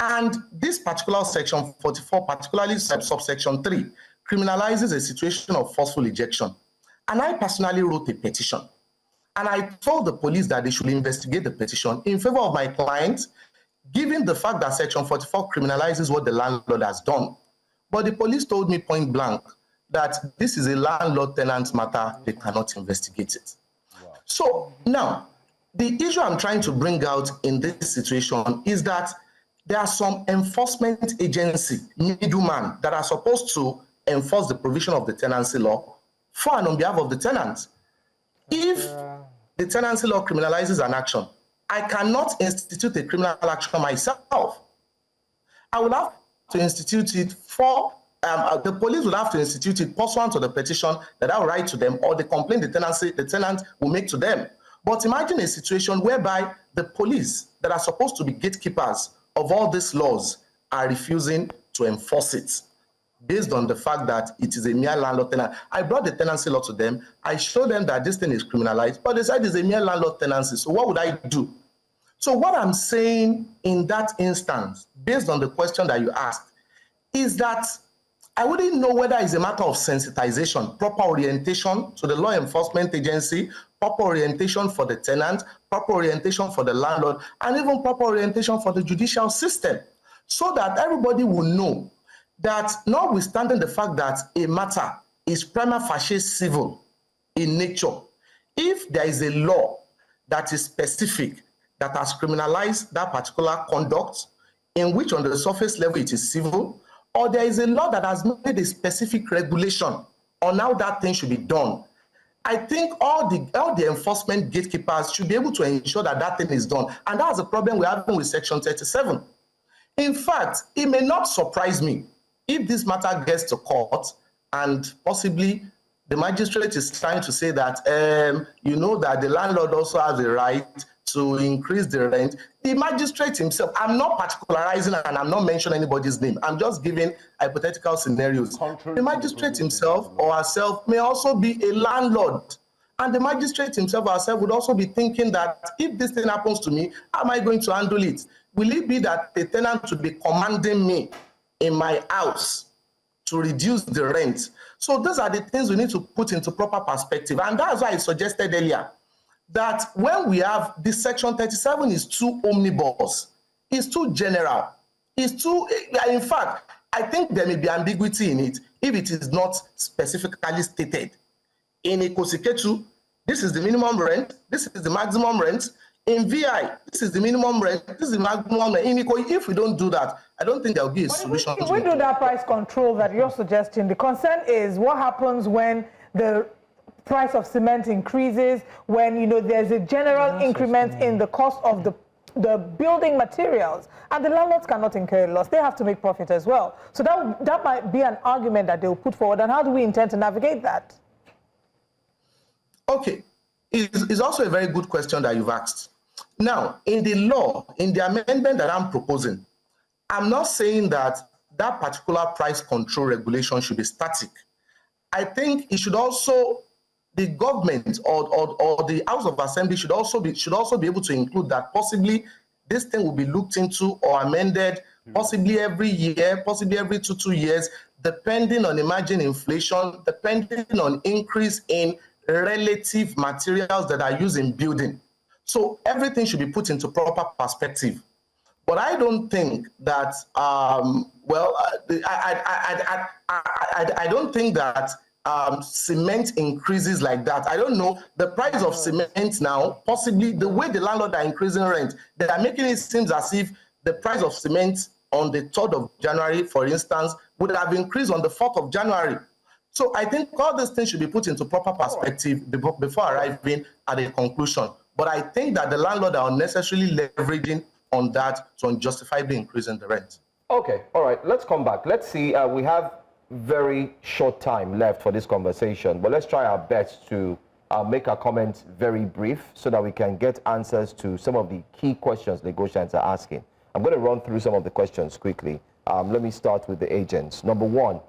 And this particular Section 44, particularly subsection 3, criminalizes a situation of forceful ejection. And I personally wrote a petition. And I told the police that they should investigate the petition in favor of my client, given the fact that Section 44 criminalizes what the landlord has done. But the police told me point blank that this is a landlord-tenant matter, they cannot investigate it. Wow. So now, the issue I'm trying to bring out in this situation is that there are some enforcement agency, middlemen, that are supposed to enforce the provision of the tenancy law for and on behalf of the tenants. If the tenancy law criminalizes an action, I cannot institute a criminal action myself. I will have to institute it for, the police will have to institute it pursuant to the petition that I will write to them or the complaint the tenant will make to them. But imagine a situation whereby the police that are supposed to be gatekeepers of all these laws are refusing to enforce it, based on the fact that it is a mere landlord-tenant. I brought the tenancy law to them. I showed them that this thing is criminalized, but they said it's a mere landlord-tenancy. So what would I do? So what I'm saying in that instance, based on the question that you asked, is that I wouldn't know whether it's a matter of sensitization, proper orientation to the law enforcement agency, proper orientation for the tenant, proper orientation for the landlord, and even proper orientation for the judicial system, so that everybody will know that notwithstanding the fact that a matter is prima facie civil in nature, if there is a law that is specific that has criminalized that particular conduct, in which on the surface level it is civil, or there is a law that has made a specific regulation on how that thing should be done, I think all the enforcement gatekeepers should be able to ensure that that thing is done. And that's the problem we're having with Section 37. In fact, it may not surprise me if this matter gets to court and possibly the magistrate is trying to say that, that the landlord also has a right to increase the rent, the magistrate himself, I'm not particularizing and I'm not mentioning anybody's name, I'm just giving hypothetical scenarios. The magistrate himself or herself may also be a landlord. And the magistrate himself or herself would also be thinking that if this thing happens to me, how am I going to handle it? Will it be that the tenant will be commanding me in my house to reduce the rent? So those are the things we need to put into proper perspective. And that's why I suggested earlier that when we have this section 37 is too omnibus, it's too general, it's too, in fact, I think there may be ambiguity in it if it is not specifically stated. In Ekosiketu, this is the minimum rent, this is the maximum rent. In VI, this is the minimum rent, this is the maximum rent. In Ikoyi, if we don't do that, I don't think there will be a solution. If we do that price control that you're suggesting, the concern is what happens when the price of cement increases, when there's a general increment in the cost of the building materials, and the landlords cannot incur loss. They have to make profit as well. So that might be an argument that they'll put forward. And how do we intend to navigate that? Okay, it's also a very good question that you've asked. Now, in the law, in the amendment that I'm proposing, I'm not saying that that particular price control regulation should be static. I think it should also, the government or the House of Assembly should also be able to include that possibly this thing will be looked into or amended possibly every year, possibly every 2 years, depending on emerging inflation, depending on increase in relative materials that are used in building. So everything should be put into proper perspective. But I don't think that, I don't think that cement increases like that. I don't know the price of cement now, possibly the way the landlord are increasing rent, they are making it seem as if the price of cement on the 3rd of January, for instance, would have increased on the 4th of January. So I think all these things should be put into proper perspective before arriving at a conclusion. But I think that the landlord are unnecessarily leveraging on that to unjustifiably increasing the rent. Okay, all right, let's come back. Let's see, we have very short time left for this conversation, but let's try our best to make our comments very brief so that we can get answers to some of the key questions negotiants are asking. I'm going to run through some of the questions quickly. Let me start with the agents. Number one,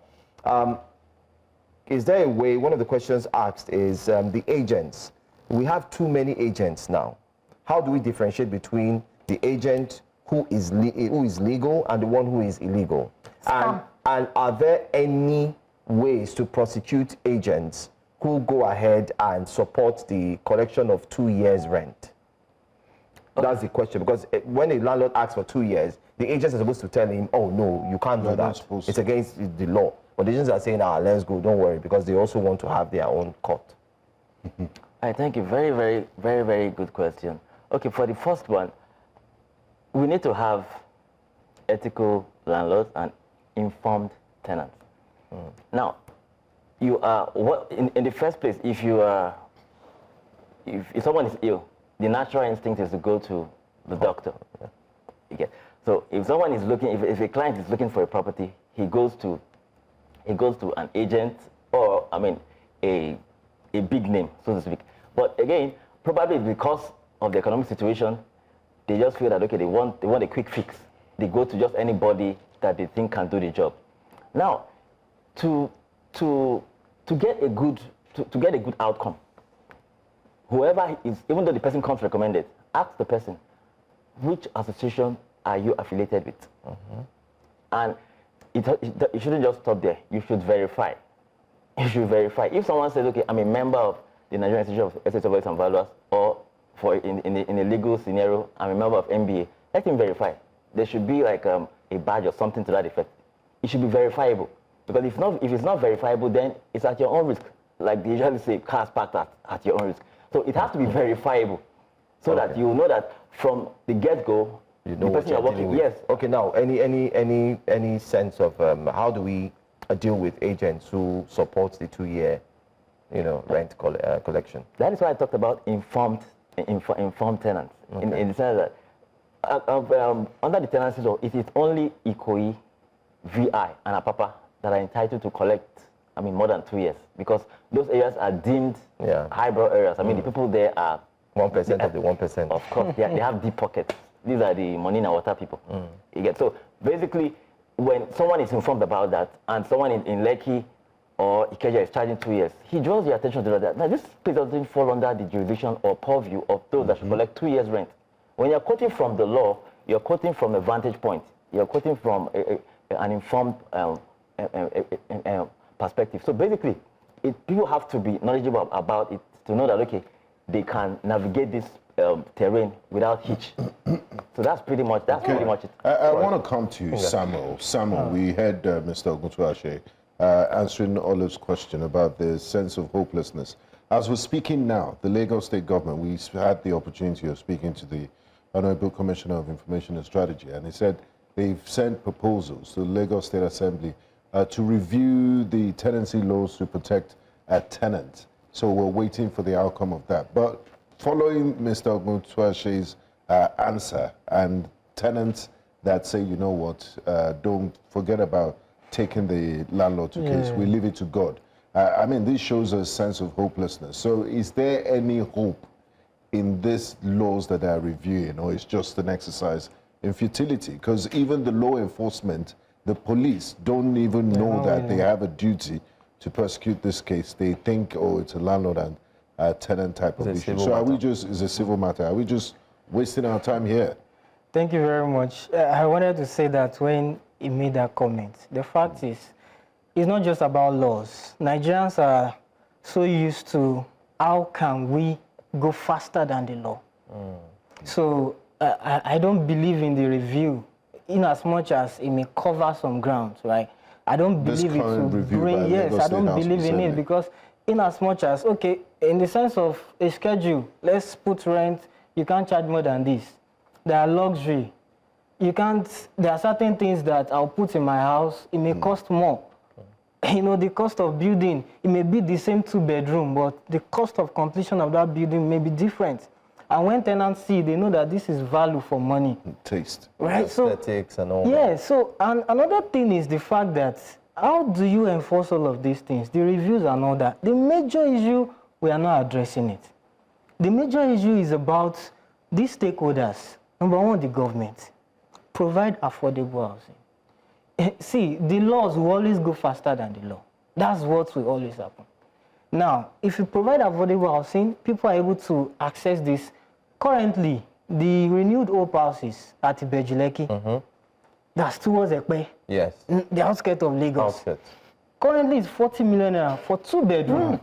is there a way, one of the questions asked is the agents. We have too many agents now. How do we differentiate between the agent who is legal and the one who is illegal? And are there any ways to prosecute agents who go ahead and support the collection of 2 years' rent? That's the question, because when a landlord asks for 2 years, the agents are supposed to tell him, oh no, you can't do that. It's against the law. But the agents are saying, let's go, don't worry, because they also want to have their own court. I thank you. Very, very, very, very good question. Okay, for the first one, we need to have ethical landlords and informed tenants. Now, you are in the first place. If someone is ill, the natural instinct is to go to the doctor. Okay. So if someone is looking, if a client is looking for a property, he goes to an agent, or a big name, so to speak. But again, probably because of the economic situation, they just feel that okay, they want a quick fix. They go to just anybody that they think can do the job. Now, to get a good outcome, whoever is, even though the person comes recommended, ask the person, which association are you affiliated with? And it shouldn't just stop there. You should verify. You should verify. If someone says, okay, I'm a member of the Nigerian Institute of Estate Surveyors and Valuers, or in a legal scenario, I'm a member of MBA, let him verify. There should be like a badge or something to that effect. It should be verifiable. Because if it's not verifiable, then it's at your own risk. Like they usually say, cars parked at your own risk. So it has to be verifiable, so that you know that from the get-go, you know the person you're working with. Yes. Okay. Now, any sense of how do we deal with agents who support the 2-year, rent collection? That is why I talked about informed tenants. Okay. In the sense that under the tenancy law, it is only Ikoyi, VI, and Apapa that are entitled to collect, more than 2 years, because those areas are deemed highbrow areas. The people there are 1% of the 1%. Of course, they have deep pockets. These are the money and water people. You get so basically, when someone is informed about that, and someone in Lekki or Ikeja is charging 2 years, he draws your attention to that. Now, this place doesn't fall under the jurisdiction or purview of those that should collect 2 years' rent. When you're quoting from the law, you're quoting from a vantage point. You're quoting from an informed perspective. So basically, people have to be knowledgeable about it to know that, okay, they can navigate this terrain without hitch. So that's pretty much it. I want to come to you, Samuel. Samuel, we had Mr. Oguntuase answering Olive's question about the sense of hopelessness. As we're speaking now, the Lagos State government, we had the opportunity of speaking to the Honorable Commissioner of Information and Strategy, and he said they've sent proposals to the Lagos State Assembly to review the tenancy laws to protect tenants. So we're waiting for the outcome of that. But following Mr. Oguntuase's answer, and tenants that say, you know what, don't forget about taking the landlord to case, we leave it to God. I mean, this shows a sense of hopelessness. So is there any hope in these laws that they are reviewing, or it's just an exercise in futility? Because even the law enforcement, the police, don't even know that they have a duty to prosecute this case. They think, oh, it's a landlord and tenant type of issue. So are we just, it's a civil matter, are we just wasting our time here? Thank you very much. I wanted to say that when he made that comment, the fact is, it's not just about laws. Nigerians are so used to how can we go faster than the law. So I don't believe in the review, in as much as it may cover some ground, right? I don't believe it to bring, yes, I don't believe in it, because in as much as, okay, in the sense of a schedule, let's put rent, you can't charge more than this. There are luxury. You can't, there are certain things that I'll put in my house, it may cost more. You know, the cost of building, it may be the same 2-bedroom, but the cost of completion of that building may be different. And when tenants see, they know that this is value for money. Taste. Right? Aesthetics and all yeah, that. so and another thing is the fact that how do you enforce all of these things? The reviews and all that. The major issue, we are not addressing it. The major issue is about these stakeholders. Number one, the government. Provide affordable housing. See, the laws will always go faster than the law. That's what will always happen. Now, if you provide affordable housing, people are able to access this. Currently, the renewed hope houses at Ibejileki, that's towards Ekpe. Yes. The outskirts of Lagos. Outskirts. Currently, it's 40 million naira for 2-bedroom.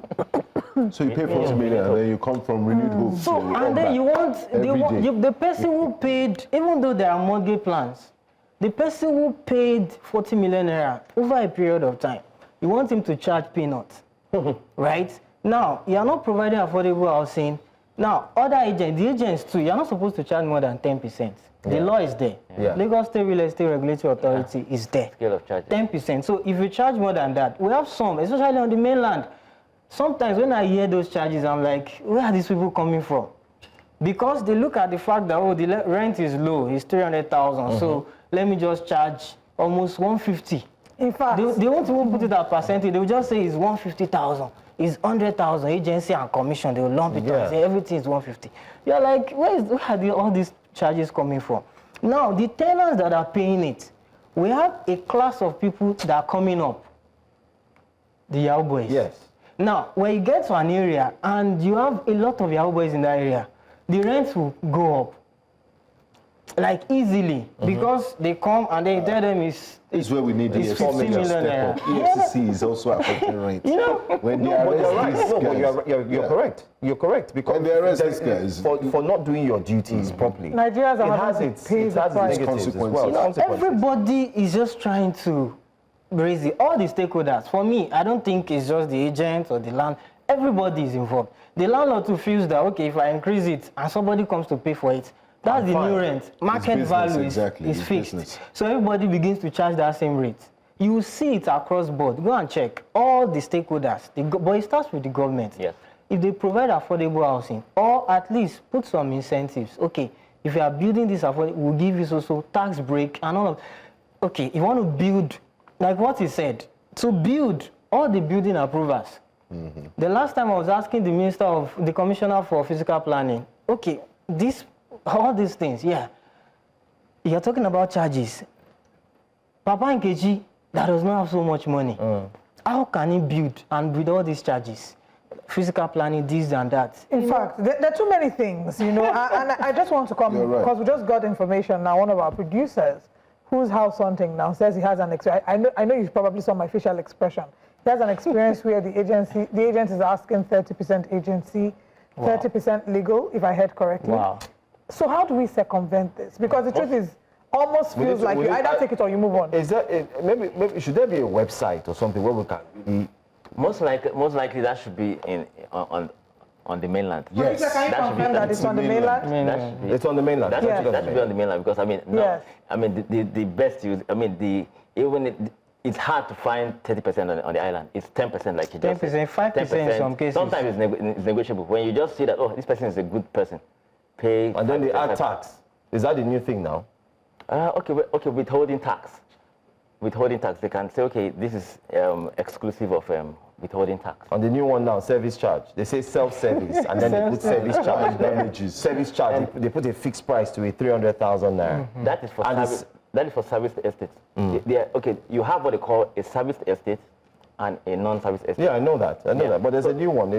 So you pay 40 million and then you come from renewed hope. So, and then you want, the person who paid, even though there are mortgage plans, the person who paid 40 million naira over a period of time, you want him to charge peanuts, right? Now, you are not providing affordable housing. Now, other agents, the agents too, you are not supposed to charge more than 10%. The law is there. Lagos State Real Estate Regulatory Authority is there. Scale of charges. 10%. So if you charge more than that, we have some, especially on the mainland. Sometimes when I hear those charges, I'm like, where are these people coming from? Because they look at the fact that, oh, the rent is low, it's 300,000. So let me just charge almost 150. In fact, they won't even put it at percentage. They will just say it's 150,000. It's 100,000 agency and commission. They will lump it and say everything is 150. You're like, where are all these charges coming from? Now, the tenants that are paying it, we have a class of people that are coming up. The Yahoo boys. Yes. Now, when you get to an area and you have a lot of Yahoo boys in that area, the rents will go up. Like easily, because they come and then you tell them This is where we need the 50 million step up. EFCC is also affecting rent. You know, when they arrest these guys, you're correct. You're correct, because when they arrest these guys for not doing your duties properly, Nigerians it has its negatives as well. You know, everybody is just trying to raise it. All the stakeholders. For me, I don't think it's just the agent or the land. Everybody is involved. The landlord too feels that, okay, if I increase it and somebody comes to pay for it, that's the new rent. Market value is fixed. So everybody begins to charge that same rate. You will see it across board. Go and check all the stakeholders. But it starts with the government. Yes. If they provide affordable housing, or at least put some incentives. Okay, if you are building this affordable, we'll give you so tax break and all of. Okay, you want to build, like what he said, to build all the building approvals. The last time I was asking the Commissioner for Physical Planning, okay, all these things, yeah. You're talking about charges. Papa Nkechi, that does not have so much money. How can he build and with all these charges? Physical planning, this and that. In fact, there are too many things, and I just want to come, because we just got information now, one of our producers, who's house hunting now, says he has an experience. I know you probably saw my facial expression. He has an experience where the agent is asking 30% agency, 30% legal, if I heard correctly. Wow. So how do we circumvent this? Because the truth is, almost feels like you either take it or you move on. Is that maybe should there be a website or something where we can really? Most likely that should be on the mainland. Yes. Can you confirm that it's on the mainland? It's on the mainland. That should be on the mainland, because the best use. It's hard to find 30% on the island. It's 10%, like you just said. 10%, 5% in some cases. Sometimes it's negotiable. When you just see that, oh, this person is a good person, pay. And then they add tax. Is that the new thing now? Okay, withholding tax. Withholding tax, they can say, okay, this is exclusive of withholding tax. On the new one now, service charge. They say self-service, and then they put service charge. Damages. Service charge, they put a fixed price to it, 300,000 naira. That is for service. That is for serviced estates. Okay, you have what they call a serviced estate and a non-service estate. Yeah, I know that. I know that. But there's a new one.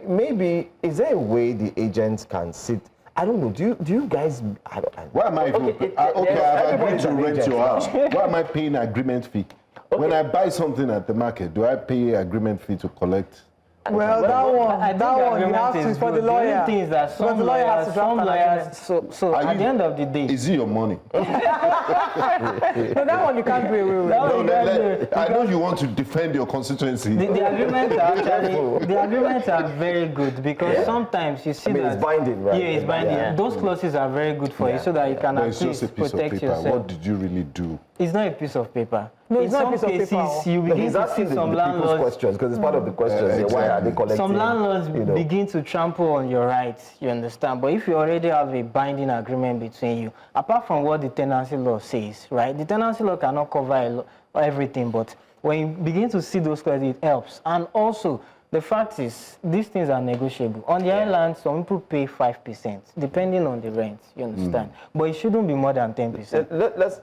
Maybe is there a way the agents can sit? I don't know. Do you guys? Why am I? I've agreed to rent your house. Why am I paying agreement fee? When I buy something at the market, do I pay agreement fee to collect? Well, that one you have to for the lawyer. The only thing is that some lawyers, so at the end of the day, is it your money? No, that one you can't do away with. I know you want to defend your constituency. The agreements are very good, because sometimes you see that it's binding, right? Yeah, it's binding. Yeah. Those clauses are very good for you, so that you can at least protect yourself. What did you really do? It's not a piece of paper. No, it's not a piece of paper. In some cases, you begin to see some landlords. Questions, because it's part of the questions. Why are they collecting? Some landlords begin to trample on your rights. You understand? But if you already have a binding agreement between you, apart from what the tenancy law says, right? The tenancy law cannot cover everything, but when you begin to see those clauses, it helps. And also, the fact is, these things are negotiable. On the island, some people pay 5%, depending on the rent. You understand? But it shouldn't be more than 10%.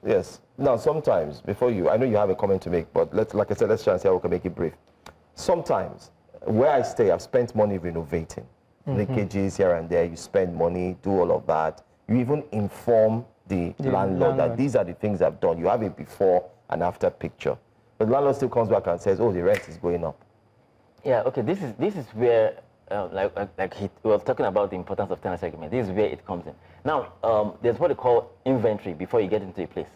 Yes. Now, sometimes, I know you have a comment to make, but like I said, let's try and see how we can make it brief. Sometimes, where I stay, I've spent money renovating. Leakages here and there, you spend money, do all of that. You even inform the landlord that these are the things I've done. You have a before and after picture. But the landlord still comes back and says, oh, the rent is going up. Yeah, okay, this is where, like he was talking about the importance of tenancy agreement. This is where it comes in. Now, there's what they call inventory before you get into a place.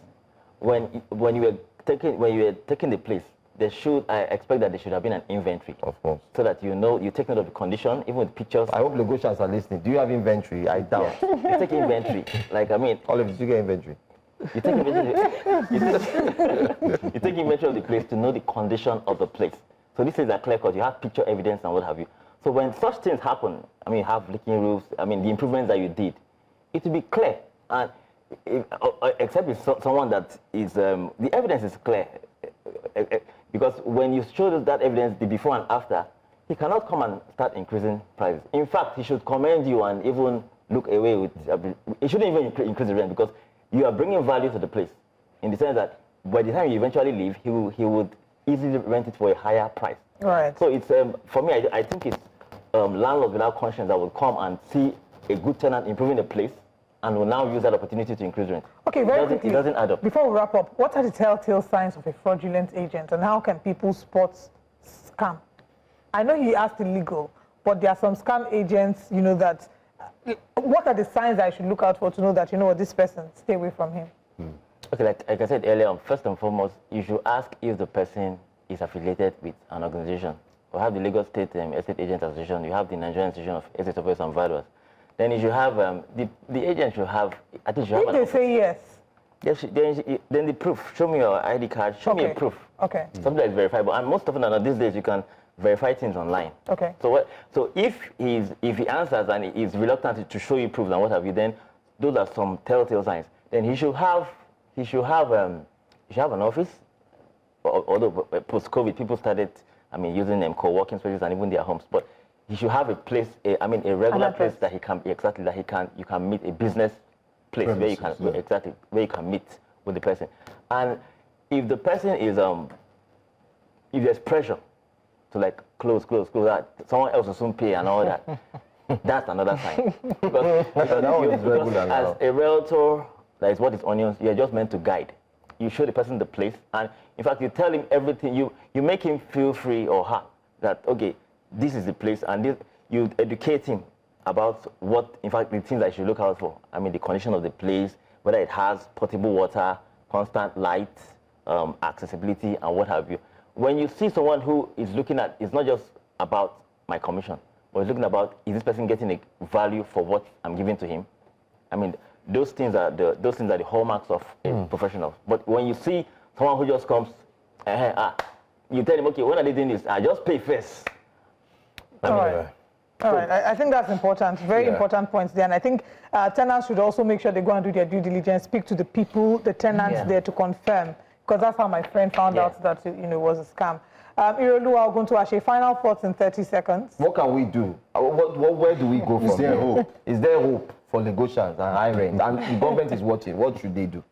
When you were taking the place, I expect that there should have been an inventory. Of course. So that you take note of the condition, even with pictures. I hope Lagosians are listening. Do you have inventory? I doubt. You take inventory. All of you get inventory. You take inventory of the place to know the condition of the place. So this is a clear cut. You have picture evidence and what have you. So when such things happen, you have leaking roofs, the improvements that you did, it will be clear. And except with someone that is, the evidence is clear. Because when you show that evidence, the before and after, he cannot come and start increasing prices. In fact, he should commend you and even look away with, he shouldn't even increase the rent, because you are bringing value to the place. In the sense that by the time you eventually leave, he would easily rent it for a higher price. Right. So it's, for me, I think it's landlords without conscience that will come and see a good tenant improving the place and will now use that opportunity to increase rent. Okay, very quickly. It doesn't add up. Before we wrap up, what are the telltale signs of a fraudulent agent, and how can people spot scam? I know he asked illegal, but there are some scam agents, that, what are the signs I should look out for to know that, what, this person, stay away from him? Okay, like I said earlier on, first and foremost, you should ask if the person is affiliated with an organization. We have the Lagos State Estate Agents Association, you have the Nigerian Institution of Estate Operators and Valuers. Then you should have, the agent should have, I think you should have. If they say yes. Then the proof, show me your ID card, show me a proof. Okay. Something that is verifiable. And most often than not, these days, you can verify things online. Okay. So if he answers and he is reluctant to show you proof and what have you, then those are some telltale signs. Then he should have an office. Although post-COVID, people started, using co-working spaces and even their homes. But he should have a place, a regular place that he can you can meet, a business place where you can where you can meet with the person. And if the person is if there's pressure to like close that someone else will soon pay and all that, that's another sign. because as a realtor, that is what is onions, you're just meant to guide. You show the person the place, and in fact you tell him everything, you make him feel free or her that okay, this is the place, and this, you educate him about what, in fact, the things that you should look out for. I mean, the condition of the place, whether it has potable water, constant light, accessibility, and what have you. When you see someone who is looking at, it's not just about my commission, but it's looking about, is this person getting a value for what I'm giving to him? I mean, those things are the hallmarks of a professional. But when you see someone who just comes, you tell him, okay, when are they doing this? I just pay first. All right. All right, I think that's important, very important points there. And I think tenants should also make sure they go and do their due diligence, speak to the people, the tenants there to confirm, because that's how my friend found out that it was a scam. Ireoluwa Oguntuase, final thoughts in 30 seconds. What can we do? Where do we go from here? Is there hope for negotiations and high rent? And the government is watching. What should they do?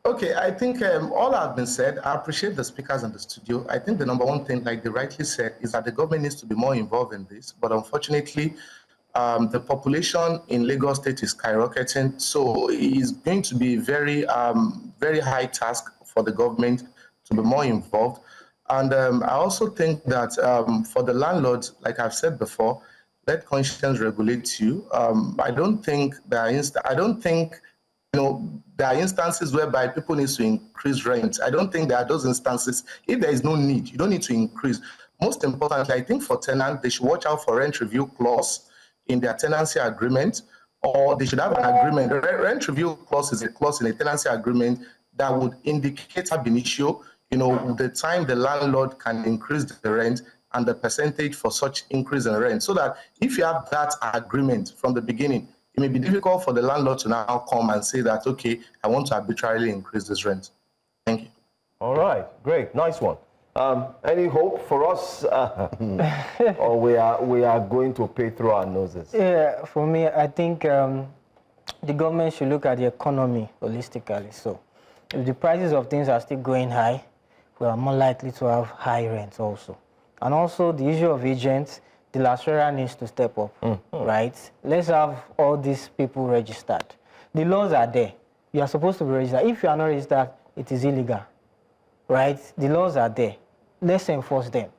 Okay, I think all have been said. I appreciate the speakers in the studio. I think the number one thing, like they rightly said, is that the government needs to be more involved in this. But unfortunately, the population in Lagos State is skyrocketing. So it's going to be very, very high task for the government to be more involved. And I also think that for the landlords, like I've said before, let conscience regulate you. I don't think there are instances whereby people need to increase rent. I don't think there are those instances. If there is no need, you don't need to increase. Most importantly, I think for tenants, they should watch out for rent review clause in their tenancy agreement, or they should have an agreement. The rent review clause is a clause in a tenancy agreement that would indicate ab initio, the time the landlord can increase the rent and the percentage for such increase in rent. So that if you have that agreement from the beginning, it may be difficult for the landlord to now come and say that, okay, I want to arbitrarily increase this rent. Thank you. All right, great, nice one. Any hope for us, or we are going to pay through our noses? Yeah, for me, I think the government should look at the economy holistically. So, if the prices of things are still going high, we are more likely to have high rents also. And also the issue of agents, the Lasera needs to step up, right? Let's have all these people registered. The laws are there. You are supposed to be registered. If you are not registered, it is illegal, right? The laws are there. Let's enforce them.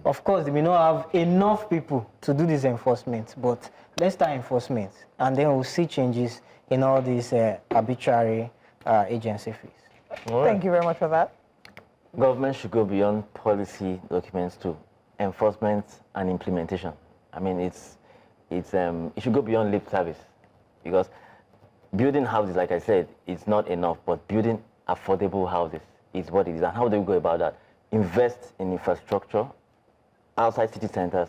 Of course, they may not have enough people to do this enforcement, but let's start enforcement, and then we'll see changes in all these arbitrary agency fees. Thank you very much for that. Government should go beyond policy documents to enforcement and implementation. I mean, it should go beyond lip service, because building houses, like I said, is not enough, but building affordable houses is what it is. And how do we go about that? Invest in infrastructure outside city centers,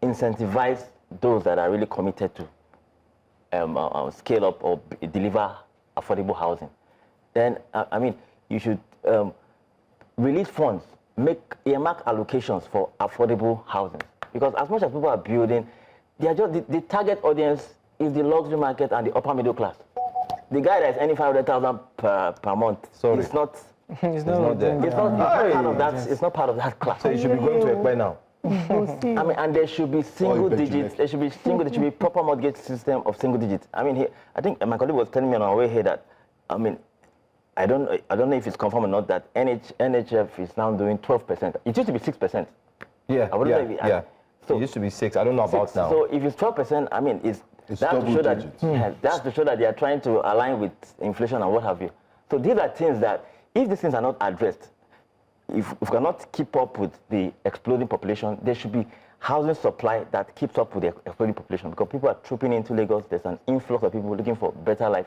incentivize those that are really committed to scale up or deliver affordable housing. Then, I mean, you should release funds, make earmark allocations for affordable housing. Because as much as people are building, they are just, the target audience is the luxury market and the upper middle class. The guy that is earning 500,000 per month, it's not. It's not there. It's not part of that. It's not part of that class. So you should be going to Ekpe now. I mean, and there should be single digits. There should be proper mortgage system of single digits. I mean, I think my colleague was telling me on our way here that, I mean, I don't know if it's confirmed or not that NHF is now doing 12%. It used to be 6%. Yeah. So it used to be 6. I don't know about now. So if it's 12%, I mean, that's to show that that's to show that they are trying to align with inflation and what have you. So these are things that, if these things are not addressed, if we cannot keep up with the exploding population, there should be housing supply that keeps up with the exploding population, because people are trooping into Lagos. There's an influx of people looking for better life.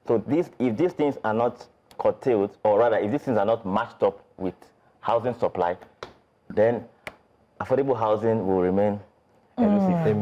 So if these things are not curtailed, or rather, if these things are not matched up with housing supply, then affordable housing will remain elusive.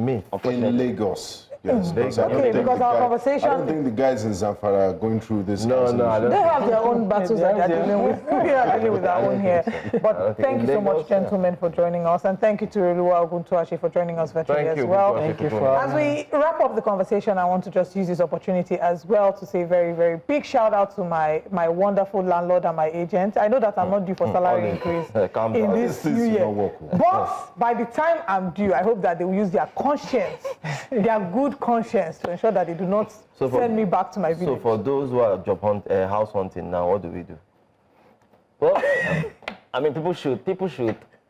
In Lagos. Yes, because I don't Okay, think because the our guy- conversation- I don't think the guys in Zamfara are going through this. No, I don't They have their own battles that they're dealing with. We are dealing with our own here. But thank you so much, gentlemen, for joining us. And thank you to Ireoluwa Oguntuase for joining us virtually as well. Thank you for As we wrap up the conversation, I want to just use this opportunity as well to say very, very big shout out to my wonderful landlord and my agent. I know that I'm not due for salary increase in this new year. But by the time I'm due, I hope that they will use their conscience, their good conscience, to ensure that they do not send me back to my village. So for those who are house hunting now, what do we do? Well, I mean, people should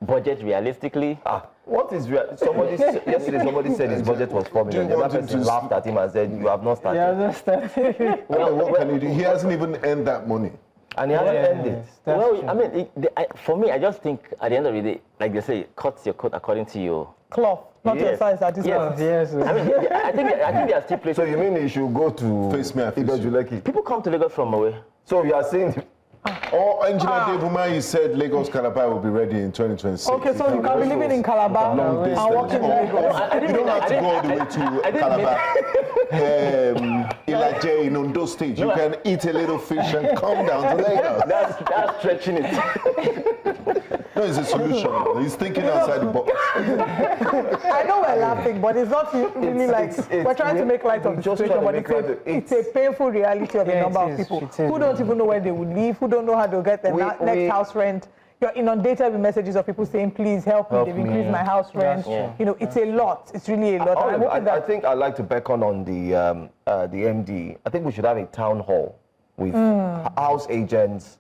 budget realistically. What is yesterday somebody said his budget was 4 million. The other person laughed at him and said, "You have not started." Yeah, I've not started. Well, what can he do? He hasn't even earned that money. And he hasn't earned it. Well, I mean, for me, I just think at the end of the day, like they say, cut your coat according to your cloth, not your size at this point. Yes. I mean, I think there are still places. So you mean he should go to Face me, Ibejuleki? People come to Lagos from away. So you are saying Or Engineer Dave Umahi said Lagos Calabar will be ready in 2026. Okay, so you can be living in Calabar long and distance. working in Lagos. You don't have to go all the way to Calabar. Ilaje in Ondo State. You can eat a little fish and come down to Lagos. That's stretching it. No, it's a solution. He's thinking outside the box. I know we're laughing, but it's not really we're trying to make light of the situation, but it's a painful reality of a number of people who don't even know where they would live, who don't know how to get their next house rent. You're inundated with messages of people saying, please help me, they've increased my house rent. You know, it's a lot. It's really a lot. I think I'd like to beckon on the MD. I think we should have a town hall with house agents,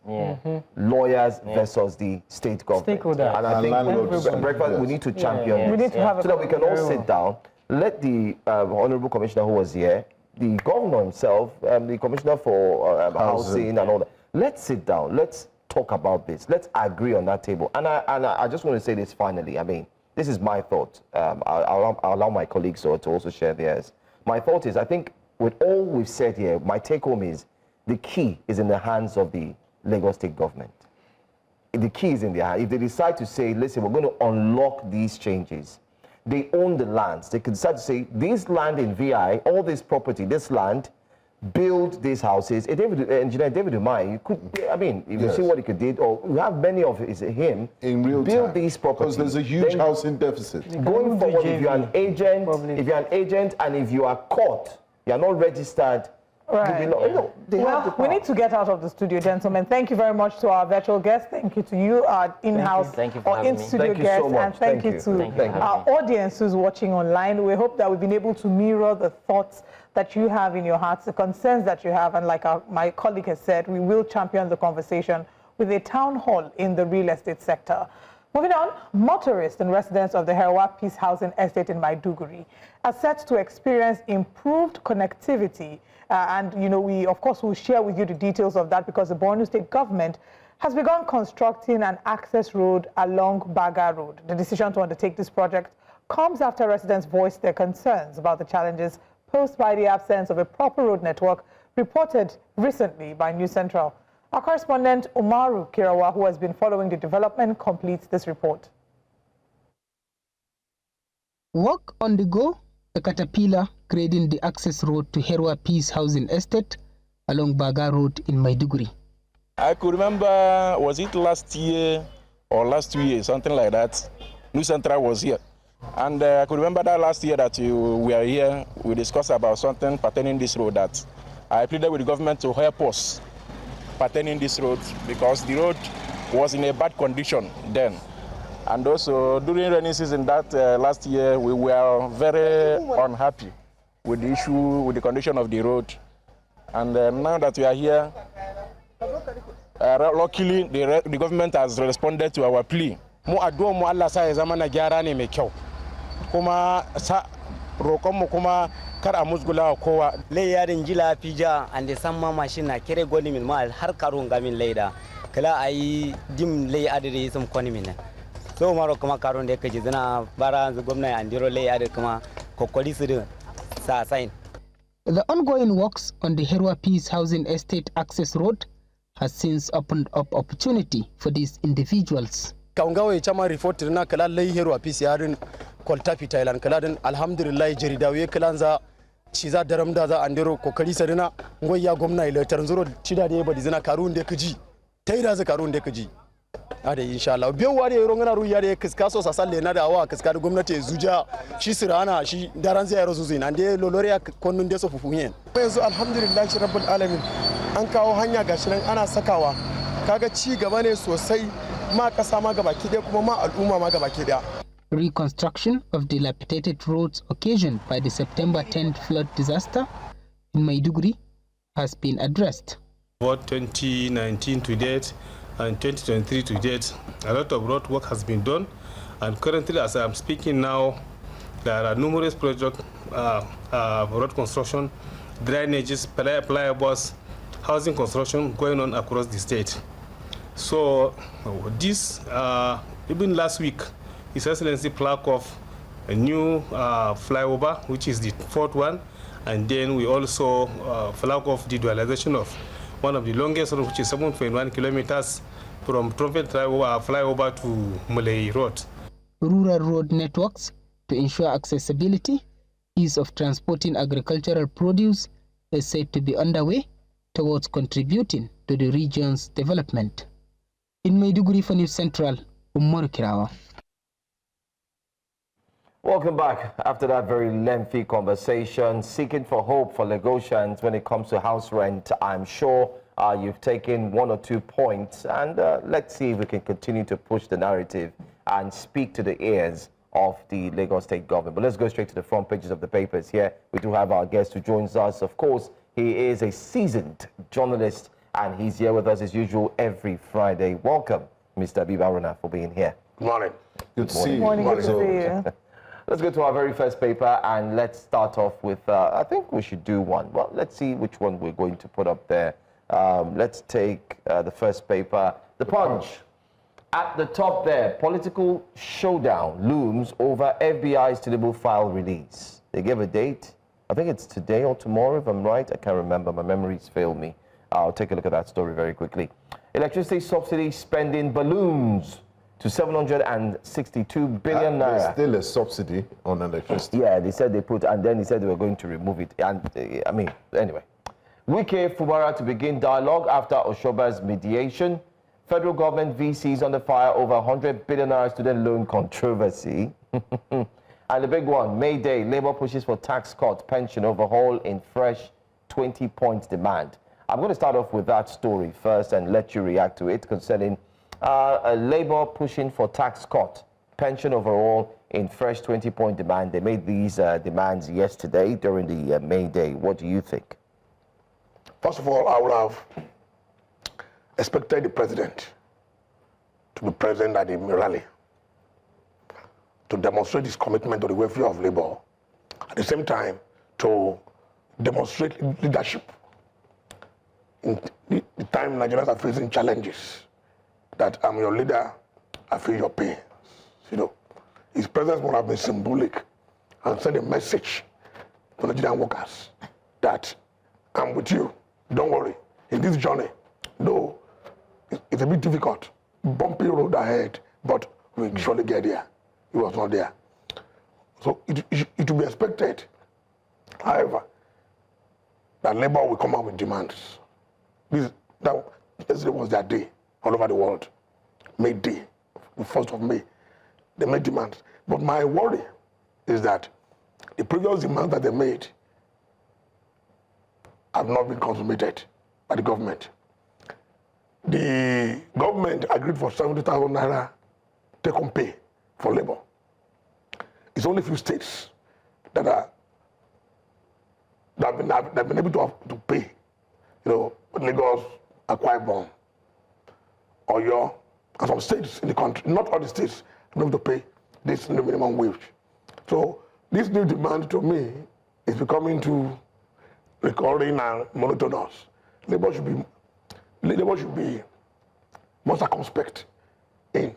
lawyers versus the state government. Stakeholder. And I think breakfast, we need to champion We need to have so that we can all sit down. Let the Honorable Commissioner who was here, the governor himself, the Commissioner for Housing and all that, let's sit down. Let's talk about this. Let's agree on that table. And I just want to say this finally. I mean, this is my thought. I'll allow my colleagues to also share theirs. My thought is, I think with all we've said here, my take home is the key is in the hands of the Lagos State government. The key is in their hands. If they decide to say, listen, we're going to unlock these changes, they own the lands. They can decide to say, this land in VI, all this property, this land, build these houses. Engineer David Umahi, you could, I mean, if you see what he could do, or you have many of him in real build time, these properties. because there's a huge housing deficit. Going forward, if you're an agent, and if you are caught, you're not registered. Right. Well, we need to get out of the studio, gentlemen. Thank you very much to our virtual guests. Thank you to you, our in-house or in-studio guests. And thank you to our audience who's watching online. We hope that we've been able to mirror the thoughts that you have in your hearts, the concerns that you have. And like my colleague has said, we will champion the conversation with a town hall in the real estate sector. Moving on, motorists and residents of the Ireoluwa Peace Housing Estate in Maiduguri are set to experience improved connectivity. And, you know, we, of course, will share with you the details of that because the Borno State government has begun constructing an access road along Baga Road. The decision to undertake this project comes after residents voiced their concerns about the challenges posed by the absence of a proper road network reported recently by News Central. Our correspondent, Umaru Kirawa, who has been following the development, completes this report. Work on the go, a caterpillar grading the access road to Ireoluwa Peace Housing Estate along Baga Road in Maiduguri. I could remember, was it last year or last 2 years, something like that, News Central was here. And I could remember that last year that we were here, we discussed about something pertaining this road that I pleaded with the government to help us pertaining this road because the road was in a bad condition then. And also during rainy season that last year, we were very unhappy with the issue, with the condition of the road. And now that we are here, luckily the government has responded to our plea. Mu addu'a mu Allah sa ya zama na gyara ne mai kyau. Kuma sa roƙon mu kuma kar a musgula kowa. Lai yarin jila fija and the samma machine na kere goni min mal har karun gamin laida. Kala ayi dim lai adire some koni min. So maro kuma karun da kaje zana bara gwamnati andiro lai adir kuma kokoli su sa sign. The ongoing works on the Ireoluwa Peace Housing Estate access road has since opened up opportunity for these individuals. Kaungawe chama report na kala lai Ireoluwa Peace yarin kolta fitailan kala din alhamdulillah jaridawe kalanza shi za daram da za andero kokari sarina ngoi ya gwamna ile tarzuro cida da yaba dizina karun da kaji taida za karun da kaji ade insha Allah biyo ware yoro ngana ru yare kiska so sasalle na da awa kiska da gwamnati zuja shi sirana shi daran zai yaro zuzi nan de lolore ya konnun de so fufunyen yanzu alhamdulillah shi rabbul alamin an kawo hanya gashi nan ana sakawa kaga ci gaba ne sosai ma kasa ma gabaki daya kuma ma al'umma ma gabaki daya. Reconstruction of dilapidated roads occasioned by the September 10th flood disaster in Maiduguri has been addressed. About 2019 to date and 2023 to date, a lot of road work has been done, and currently as I'm speaking now, there are numerous projects, road construction, drainages, flyovers, housing construction going on across the state. So this, even last week, His Excellency plaque off a new flyover, which is the fourth one, and then we also flag off the dualization of one of the longest road, which is 7.1 kilometers from Trumpet flyover to Malay Road. Rural road networks to ensure accessibility, ease of transporting agricultural produce is said to be underway towards contributing to the region's development. In Maiduguri for News Central, Umar Kirawa. Welcome back. After that very lengthy conversation, seeking for hope for Lagosians when it comes to house rent, I'm sure you've taken one or 2 points, and let's see if we can continue to push the narrative and speak to the ears of the Lagos State government. But let's go straight to the front pages of the papers here. We do have our guest who joins us. Of course, he is a seasoned journalist, and he's here with us as usual every Friday. Welcome, Mr. Bibaruna, for being here. Good morning. Good to see you. Good morning. Good to see you. Let's go to our very first paper, and let's start off with, I think we should do one. Well, let's see which one we're going to put up there. Let's take the first paper, The Punch. At the top there, political showdown looms over FBI's Tinubu file release. They gave a date. I think it's today or tomorrow, if I'm right. I can't remember. My memories fail me. I'll take a look at that story very quickly. Electricity subsidy spending balloons to 762 billion naira. There's still a subsidy on electricity. Yeah, they said they put, and then he said they were going to remove it. And I mean, anyway. Wike Fubara to begin dialogue after Oshoba's mediation. Federal government VCs under fire over 100 billion naira student loan controversy. And the big one, May Day, Labour pushes for tax cut, pension overhaul in fresh 20 points demand. I'm going to start off with that story first and let you react to it concerning Labour pushing for tax cut, pension overall in fresh 20-point demand. They made these demands yesterday during the May Day. What do you think? First of all, I would have expected the president to be present at the rally to demonstrate his commitment to the welfare of labor. At the same time, to demonstrate leadership in the time Nigerians are facing challenges. That I'm your leader, I feel your pain. You know, his presence would have been symbolic and send a message to Nigerian workers that I'm with you. Don't worry. In this journey, though it's a bit difficult, bumpy road ahead, but we'll surely get there. He was not there. So it will be expected, however, that labor will come up with demands. Yesterday was their day all over the world. May Day, the 1st of May, they made demands. But my worry is that the previous demands that they made have not been consummated by the government. The government agreed for 70,000 naira take-home pay for labor. It's only a few states that have been able to pay. You know, Lagos, Akwa Ibom, Oyo, and some states in the country, not all the states, have been able to pay this new minimum wage. So this new demand to me is becoming too recurring and monotonous. Labor should be more circumspect, and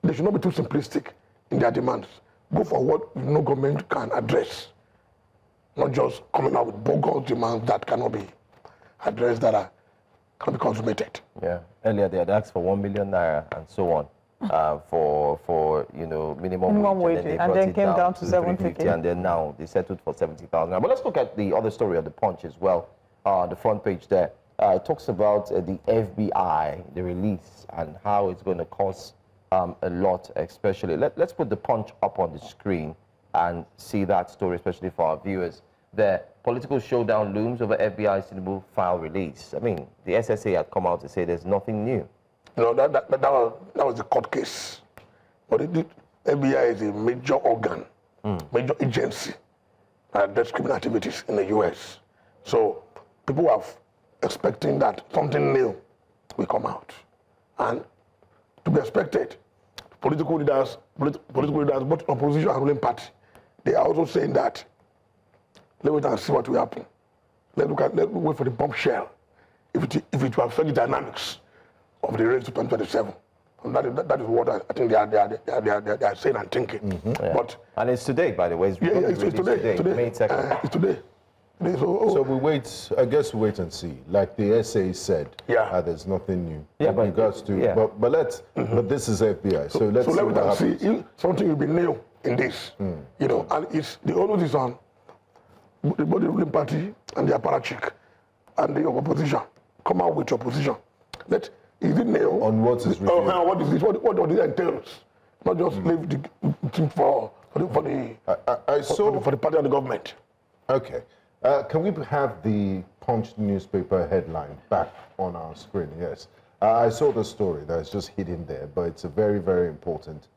they should not be too simplistic in their demands. Go for what no government can address, not just coming out with bogus demands that cannot be addressed, that cannot be consummated. Yeah, earlier they had asked for 1 million naira and so on. for minimum wage, and then came down to 70,000, and then now they settled for 70,000. But let's look at the other story of the Punch as well. The front page there talks about the FBI, the release, and how it's going to cost a lot, especially. Let's put the Punch up on the screen and see that story, especially for our viewers. The political showdown looms over FBI's Tinubu file release. I mean, the SSA had come out to say there's nothing new. That was the court case. But the FBI is a major organ, major agency that addresses criminal activities in the U.S. So people are expecting that something new will come out. And to be expected, political leaders, both opposition and ruling party, they are also saying that, let's wait and see what will happen. Let's wait for the bombshell. If it will affect the dynamics of the race to 2027. And that is what I think they are saying and thinking. And it's today, by the way. It's today. May 2nd. It's today. So we wait. I guess we wait and see. Like the SA said, there's nothing new. But this is FBI. So let's see what happens. See, something will be new in this. And it's the onus is on the ruling party and the apparatchik and the opposition. Come out with your position. Is it new? On what is reviewed? What is this? What it entails? Not just leave the thing for the party and the government. Okay. Can we have the Punch newspaper headline back on our screen? Yes. I saw the story that's just hidden there, but it's a very, very important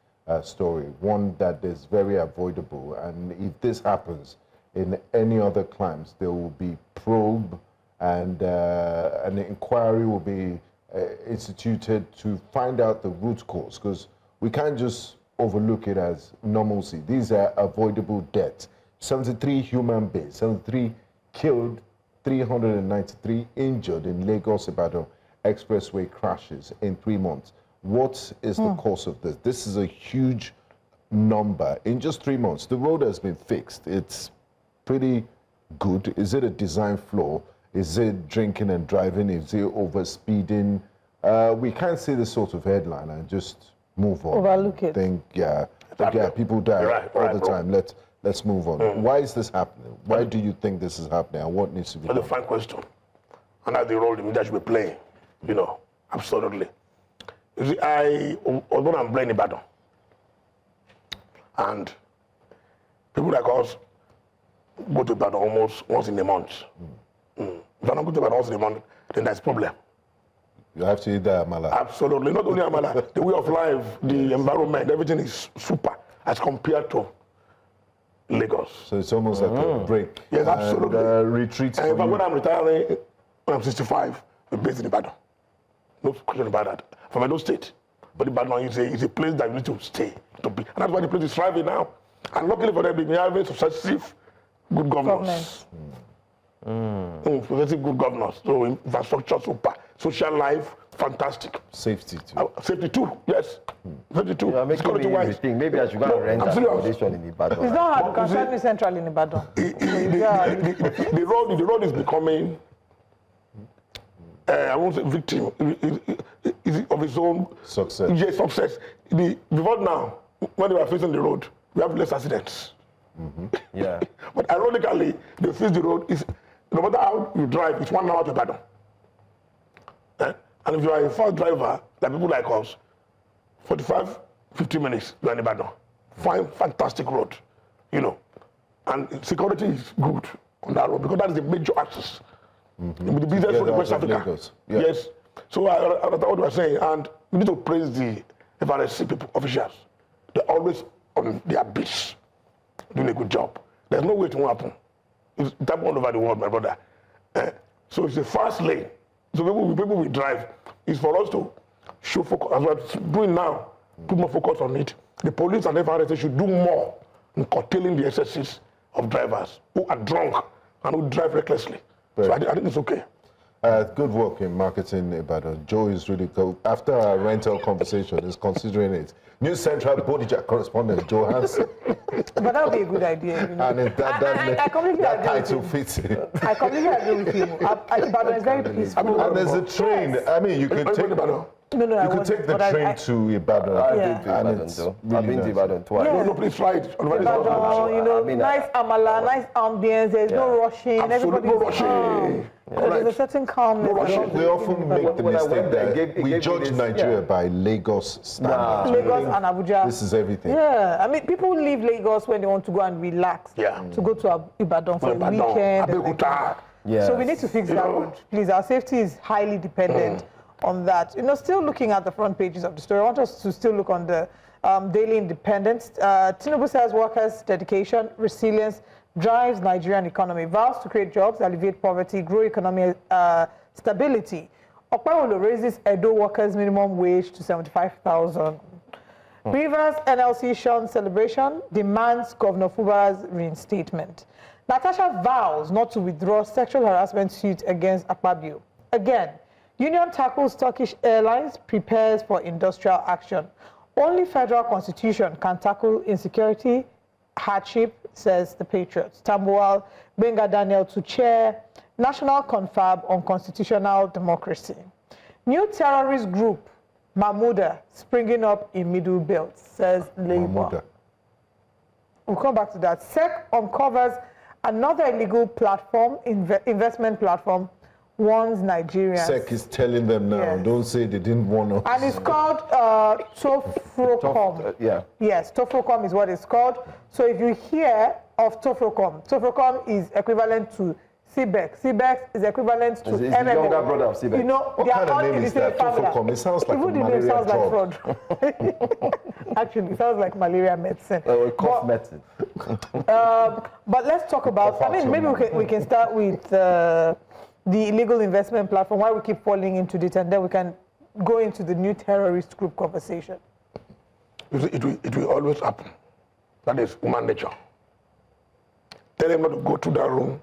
story, one that is very avoidable. And if this happens in any other crimes, there will be probe and an inquiry will be instituted to find out the root cause, because we can't just overlook it as normalcy. These are avoidable deaths. 73 human beings, 73 killed, 393 injured in Lagos-Ibadan expressway crashes in 3 months. What is the cause of this? This is a huge number. In just 3 months, the road has been fixed. It's pretty good. Is it a design flaw? Is it drinking and driving? Is it overspeeding? We can't see this sort of headline and just move on. Overlook it. People die all the time. Let's move on. Why is this happening? Why do you think this is happening, and what needs to be done? That's a fine question. And that's the role the media should be playing, absolutely. You see, I was born and bred in Ibadan. And people like us go to Ibadan almost once in a month. If I don't go to Ibadan once in a month, then there's a problem. You have to eat the amala. Absolutely. Not only amala, the way of life, the environment, everything is super as compared to Lagos. So it's almost like a break. Yes, absolutely. Retreat. And when I'm retiring, when I'm 65, we're based in Ibadan. No question about that. From Enugu State. But Ibadan is a place that you need to stay, to be. And that's why the place is thriving now. And luckily for them, they're having successive good governors. Successive good governors. So infrastructure, super. Social life, fantastic. Safety too. Safety too, yes. Safety too. Maybe I should go and rent accommodation in Ibadan. It's not hard because it's central in Ibadan. The road is becoming, I won't say victim, of its own success. Yes, success. Before now, when they were facing the road, we have less accidents. But ironically, they face the road, no matter how you drive, it's 1 hour to Ibadan. And if you are a fast driver, like people like us, 45, 50 minutes, you're in Ibadan. Fine, fantastic road, And security is good on that road because that is a major access. With the business for the West Africa. Yes. So that's what we're saying. And we need to praise the FRSC people, officials. They're always on their beats, doing a good job. There's no way it won't happen. It's happening all over the world, my brother. So it's a fast lane. So people will drive. It's for us to show focus, as we're doing now, put more focus on it. The police and FRSA should do more in curtailing the excesses of drivers who are drunk and who drive recklessly. So I think it's okay. Good work in marketing Ibadan. Joe is really good. After our rental conversation, he's considering it. News Central Bodija correspondent Joe Hansen. But that would be a good idea. And I completely that title fits it. I completely agree with you. Ibadan is very peaceful. And there's a train. I mean, you could take. No, you could take the train to Ibadan. I've been to Ibadan twice. Yeah. No, please try it. Ibadan, nice amala, nice ambience. There's no rushing. Absolutely no rushing. So there's a certain calmness. We often make the mistake that we judge Nigeria by Lagos standards. Lagos and Abuja. This is everything. Yeah, I mean, people leave Lagos when they want to go and relax. Yeah. To go to Ibadan for a weekend. So we need to fix that road. Please, our safety is highly dependent on that. Still looking at the front pages of the story, I want us to still look on the Daily Independent. Tinubu says workers' dedication, resilience drives Nigerian economy, vows to create jobs, alleviate poverty, grow economic stability. Okpawolo raises Edo workers' minimum wage to 75,000. Rivers NLC Shon celebration demands Governor Fubara's reinstatement. Natasha vows not to withdraw sexual harassment suit against Akpabio. Again, Union tackles Turkish Airlines, prepares for industrial action. Only federal constitution can tackle insecurity, hardship, says the Patriots. Tambuwal Benga Daniel to chair National Confab on Constitutional Democracy. New terrorist group, Mahmuda, springing up in Middle Belt, says Labour. We'll come back to that. SEC uncovers another illegal platform, investment platform, warns Nigerians. SEC is telling them now, don't say they didn't want us. And it's called Tofrocom. Yes, Tofrocom is what it's called. So if you hear of Tofrocom, Tofrocom is equivalent to CBEX. CBEX is equivalent to it's the younger brother of CBEX. What kind of name is that? Tofrocom? It sounds like a malaria sounds like drug. fraud. Actually, it sounds like malaria medicine. Cough medicine. But let's talk about, maybe we can start with the illegal investment platform, why we keep falling into it, and then we can go into the new terrorist group conversation. It will always happen. That is human nature. Tell them not to go to that room,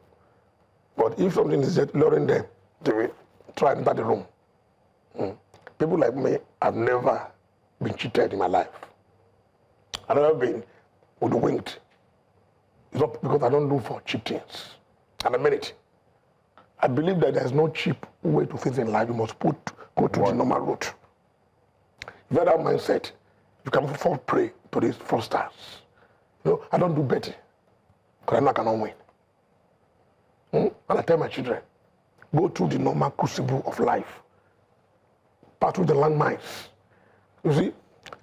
but if something is luring them, they will try and enter the room. People like me have never been cheated in my life. I've never been hoodwinked. It's not because I don't do for cheap things. And I mean it. I believe that there's no cheap way to things in life. You must go to the normal route. If you have that mindset, you can fall prey to these fraudsters. I don't do betting because I know I cannot win. And I tell my children, go through the normal crucible of life. Pass through the landmines. You see,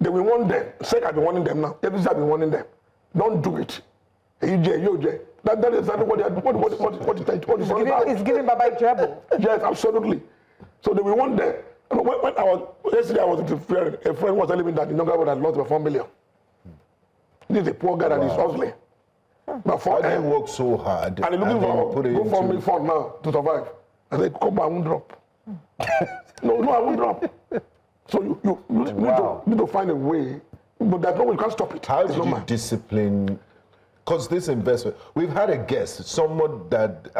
they will warn them. SEC I've been warning them now. Every time I've been warning them. Don't do it. EJ. That is exactly what is all about. It's giving Baba trouble. Yes, absolutely. So they will want them. Yesterday I was with a friend was telling me that the younger brother had lost about 4 million. This is a poor guy that is hustling. But I didn't work so hard. And he's looking for go me fund now to survive. I said, come on, I won't drop. No, I won't drop. So you need to find a way, but there's no way you can't stop it. How did you discipline? Because this investment, we've had a guest, someone that,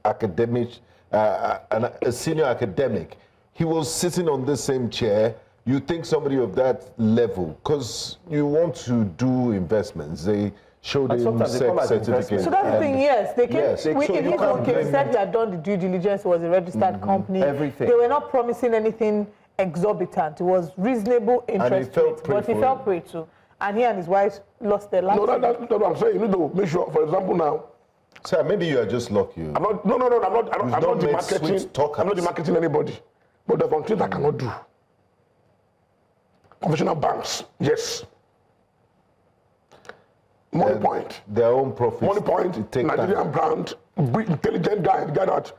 academic, a senior academic. He was sitting on the same chair. You think somebody of that level, because you want to do investments, they show the certificate. So that's the thing, yes. They came, in his own case, said he had done the due diligence, was a registered company. Everything. They were not promising anything exorbitant. It was reasonable interest rates, but he fell prey to. And he and his wife lost their lives. No, that's what I'm saying. You need to make sure, for example, now. Sir, maybe you are just lucky. I'm not demarketing anybody. But there's some things I cannot do. Conventional banks, yes. Money Point. Their own profits. Money Point, Nigerian brand, intelligent guy, the guy that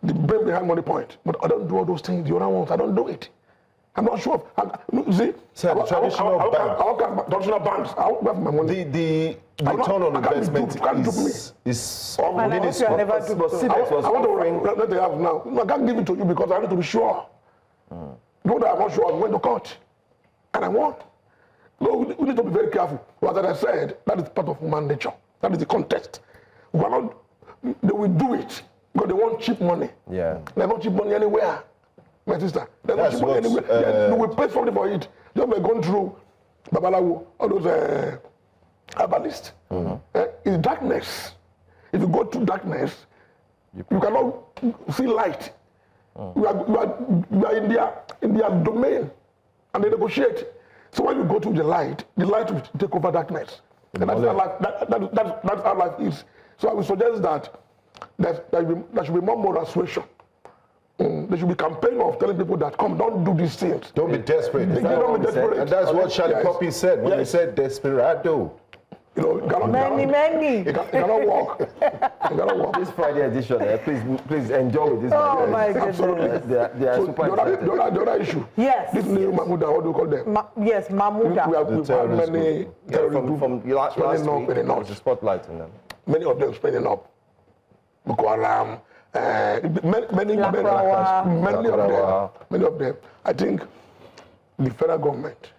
the brain behind Money Point. But I don't do all those things, the other ones, I don't do it. I'm not sure. See, traditional banks, I won't have my money. The return on investment is minuscule. I want to let they have now. I can't give it to you because I need to be sure. No, that I'm not sure, I'm going to court. And I won. No, we need to be very careful. But as I said, that is part of human nature. That is the context. They will do it because they want cheap money. Yeah. They want cheap money anywhere. My sister, they want cheap money anywhere. They will pay something for it. Just like going through Babalawo, all those herbalists. It's darkness. If you go through darkness, you cannot see light. You are are in their domain, and they negotiate. So when you go to the light will take over darkness. And that's how life is. So I would suggest that there should be more moral suasion. There should be campaign of telling people that, come, don't do these things. Don't be desperate. Don't be desperate. And that's what Charlie Poppy said when he said desperado. You know, it cannot walk. This Friday edition, please enjoy this. Oh my goodness. Absolutely. They are super excited. The other issue. Yes. This new Mamuda, what do you call them? Yes, Mamuda. We've had many terrorists from last week, in the north. The spotlight on them. Many of them spending up. Boko Haram, many of them. I think the federal government,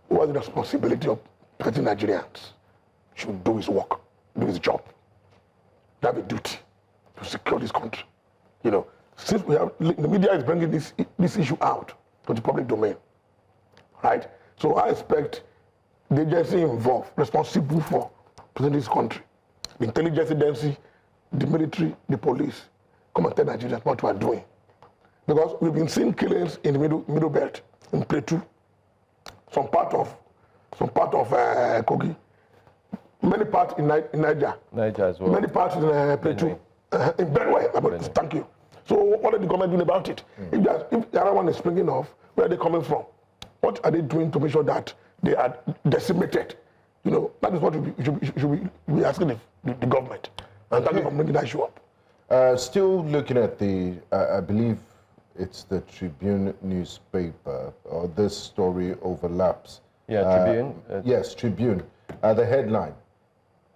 who has the responsibility of protecting Nigerians, should do his work, do his job. They have a duty to secure this country. You know, since the media is bringing this issue out to the public domain, right? So I expect the agency involved, responsible for protecting this country, the intelligence agency, the military, the police, come and tell Nigerians what we are doing. Because we've been seeing killings in the middle belt, in Plateau, some part of Kogi, many parts in Niger as well. Many parts in Plateau, in Benue. Thank you. So what are the government doing about it? If the other one is springing off, where are they coming from? What are they doing to make sure that they are decimated? You know, that is what we should be asking the government. And thank you for bringing that issue up. Still looking at I believe it's the Tribune newspaper, or this story overlaps. Yeah, Tribune. Yes, Tribune. The headline,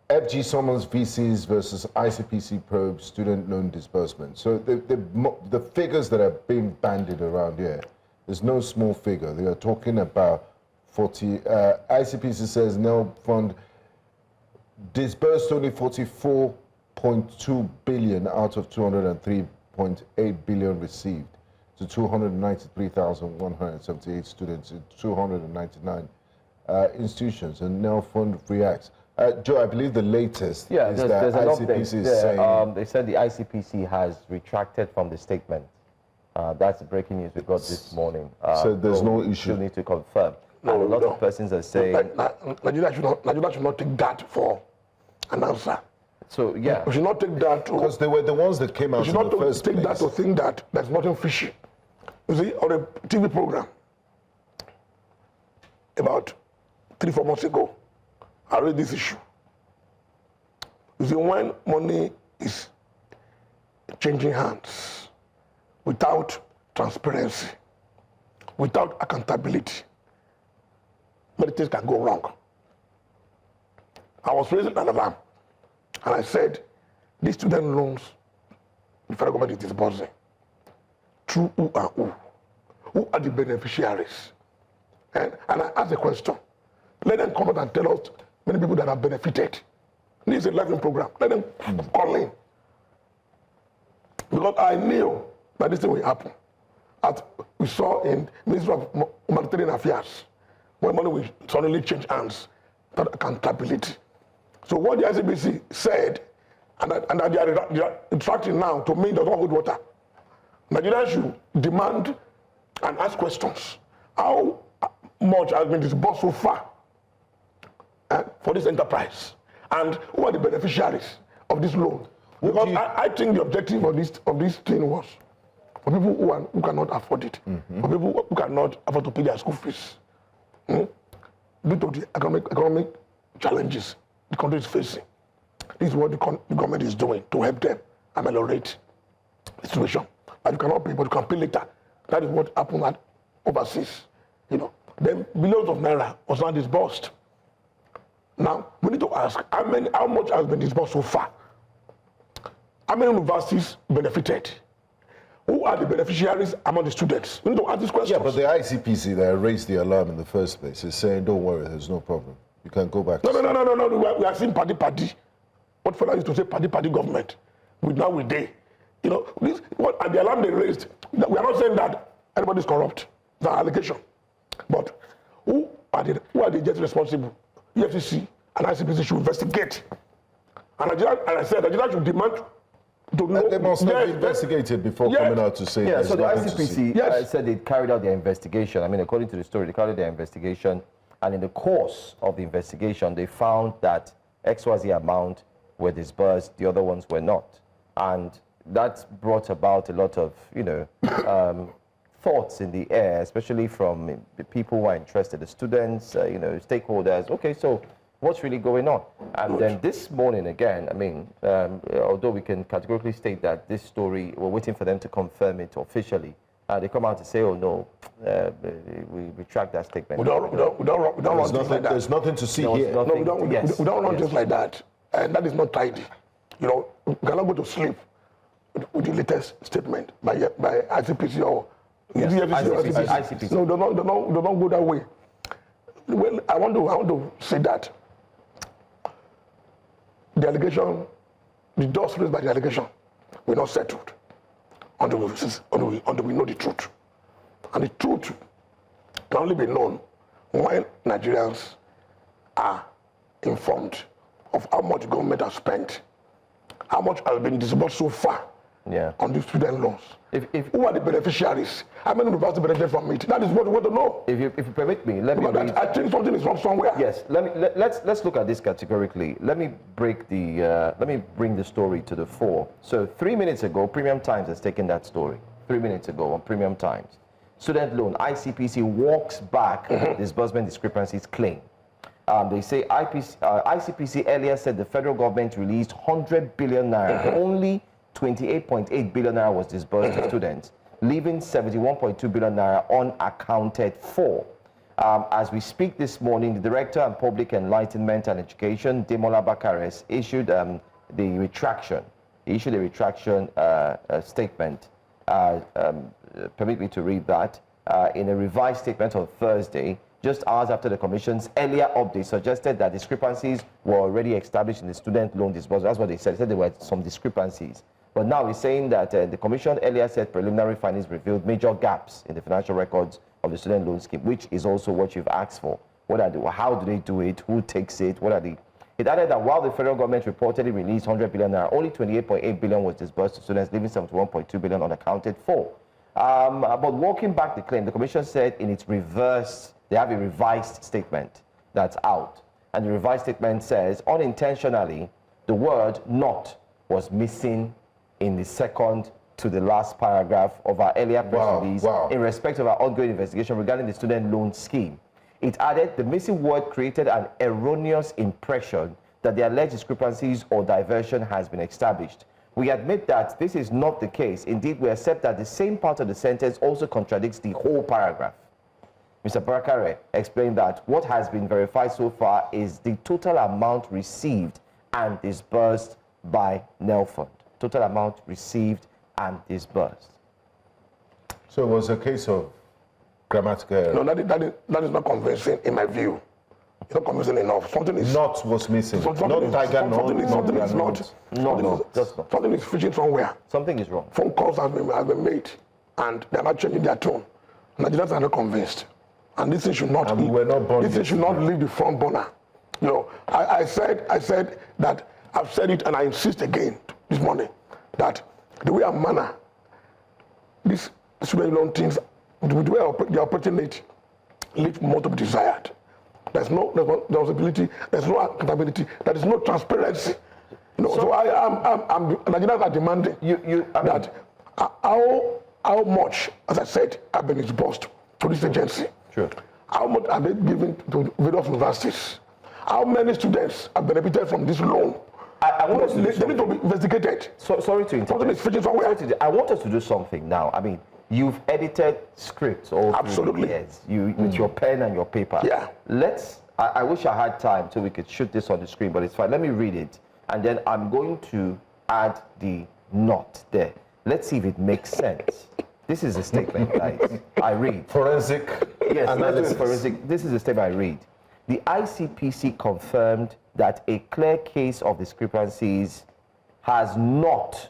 FG summons VCs versus ICPC probes student loan disbursement. So the figures that are being bandied around here, there's no small figure. They are talking about 40, ICPC says no fund disbursed only 44.2 billion out of 203.8 billion received to 293,178 students in 299 institutions, and now fund reacts. Joe, I believe the latest is that there's an ICPC is saying... they said the ICPC has retracted from the statement. That's the breaking news we got this morning. So there's no issue. Still need to confirm. And a lot of persons are saying... Nigeria should not take that for an answer. So, yeah. We should not take that to... Because they were the ones that came out in the first place. We should not take that to think that there's nothing fishy. You see, on a TV program, about 3-4 months ago, I read this issue. You see, when money is changing hands without transparency, without accountability, many things can go wrong. I was raising an alarm, and I said, these student loans, the federal government is disbursing. Through who and who? Who are the beneficiaries? And I asked the question. Let them come out and tell us many people that have benefited. This is a living program. Let them call in. Because I knew that this thing will happen. As we saw in Ministry of Humanitarian Affairs, when money will suddenly change hands, that accountability. So what the ICBC said, and that they are retracting now to me does not hold water. Nigeria should demand and ask questions. How much has been disbursed so far for this enterprise? And who are the beneficiaries of this loan? Because I think the objective of this thing was for people who cannot afford it, for people who cannot afford to pay their school fees, due to the economic challenges the country is facing. This is what the government is doing to help them ameliorate the situation. But you cannot pay, but you can pay later. That is what happened overseas. You know, then billions of naira was not disbursed. Now we need to ask how much has been disbursed so far? How many universities benefited? Who are the beneficiaries among the students? We need to ask these questions. Yeah, but the ICPC that raised the alarm in the first place is saying, don't worry, there's no problem. You can go back. No. We are seeing party. What fellow used to say party government. Now we day. You know, and the alarm they raised, we are not saying that anybody is corrupt. It's an allegation. But who are the just responsible? EFCC and ICPC should investigate. And I said Nigeria should demand to know. They must have investigated before coming out to say. Yeah, so the ICPC Yes. said they carried out their investigation. I mean, according to the story, they carried out their investigation, and in the course of the investigation, they found that XYZ amount were disbursed, the other ones were not. And that brought about a lot of, thoughts in the air, especially from the people who are interested, the students, stakeholders. Okay, so what's really going on? And then this morning again, I mean, although we can categorically state that this story, we're waiting for them to confirm it officially. They come out to say, oh no, we retract that statement. We don't run things like that. There's nothing to see here. No, we don't run things like that. And that is not tidy. We cannot go to sleep with the latest statement by ICPC or ICPC. No, they don't go that way. Well, I want to say that the allegation, the doors raised by the allegation, were not settled until we know the truth. And the truth can only be known when Nigerians are informed of how much the government has spent, how much has been disbursed so far on these student loans. Who are the beneficiaries? How many universities benefit from it? That is what we want to know. If you permit me, let me. I think something is wrong somewhere. Yes, let's look at this categorically. Let me bring the story to the fore. So 3 minutes ago, Premium Times has taken that story. 3 minutes ago on Premium Times, student loan ICPC walks back disbursement discrepancies claim. They say ICPC earlier said the federal government released 100 billion naira. Only 28.8 billion naira was disbursed to students, leaving 71.2 billion naira unaccounted for. As we speak this morning, the Director of Public Enlightenment and Education, Demola Bakares, issued the retraction. He issued a retraction statement. Permit me to read that. In a revised statement on Thursday, just hours after the Commission's earlier update suggested that discrepancies were already established in the student loan disbursement. That's what they said. They said there were some discrepancies. But now he's saying that the Commission earlier said preliminary findings revealed major gaps in the financial records of the student loan scheme, which is also what you've asked for. How do they do it? Who takes it? What are the... It added that while the federal government reportedly released 100 billion naira, only 28.8 billion was disbursed to students, leaving 71.2 billion unaccounted for. But walking back the claim, the Commission said in its they have a revised statement that's out. And the revised statement says, unintentionally, the word not was missing in the second to the last paragraph of our earlier press release in respect of our ongoing investigation regarding the student loan scheme. It added the missing word created an erroneous impression that the alleged discrepancies or diversion has been established. We admit that this is not the case. Indeed, we accept that the same part of the sentence also contradicts the whole paragraph. Mr. Barakare explained that what has been verified so far is the total amount received and disbursed by Nelfund. Total amount received and disbursed. So it was a case of grammatical error. No, that is not convincing in my view. It's not convincing enough. Something is... Not was missing. Something is fishing somewhere. Something is wrong. Phone calls have been made and they're not changing their tone. Nigerians are not convinced. And this thing should not leave the front burner. I said that I've said it and I insist again this morning that the way and manner these student loan things, the way they're operating it, leave more to be desired. There's no responsibility, there's no accountability, there is no transparency. So Nigerians are demanding that how much, as I said, have been disbursed to this agency. Sure. How much are they given to various universities? How many students have benefited from this loan? They need to be investigated. Sorry to interrupt. I want us to do something now. I mean, you've edited scripts all through the years. With your pen and your paper. Yeah. I wish I had time so we could shoot this on the screen, but it's fine. Let me read it. And then I'm going to add the not there. Let's see if it makes sense. This is a statement, guys. I read. Forensic analysis. Forensic. This is a statement I read. The ICPC confirmed that a clear case of discrepancies has not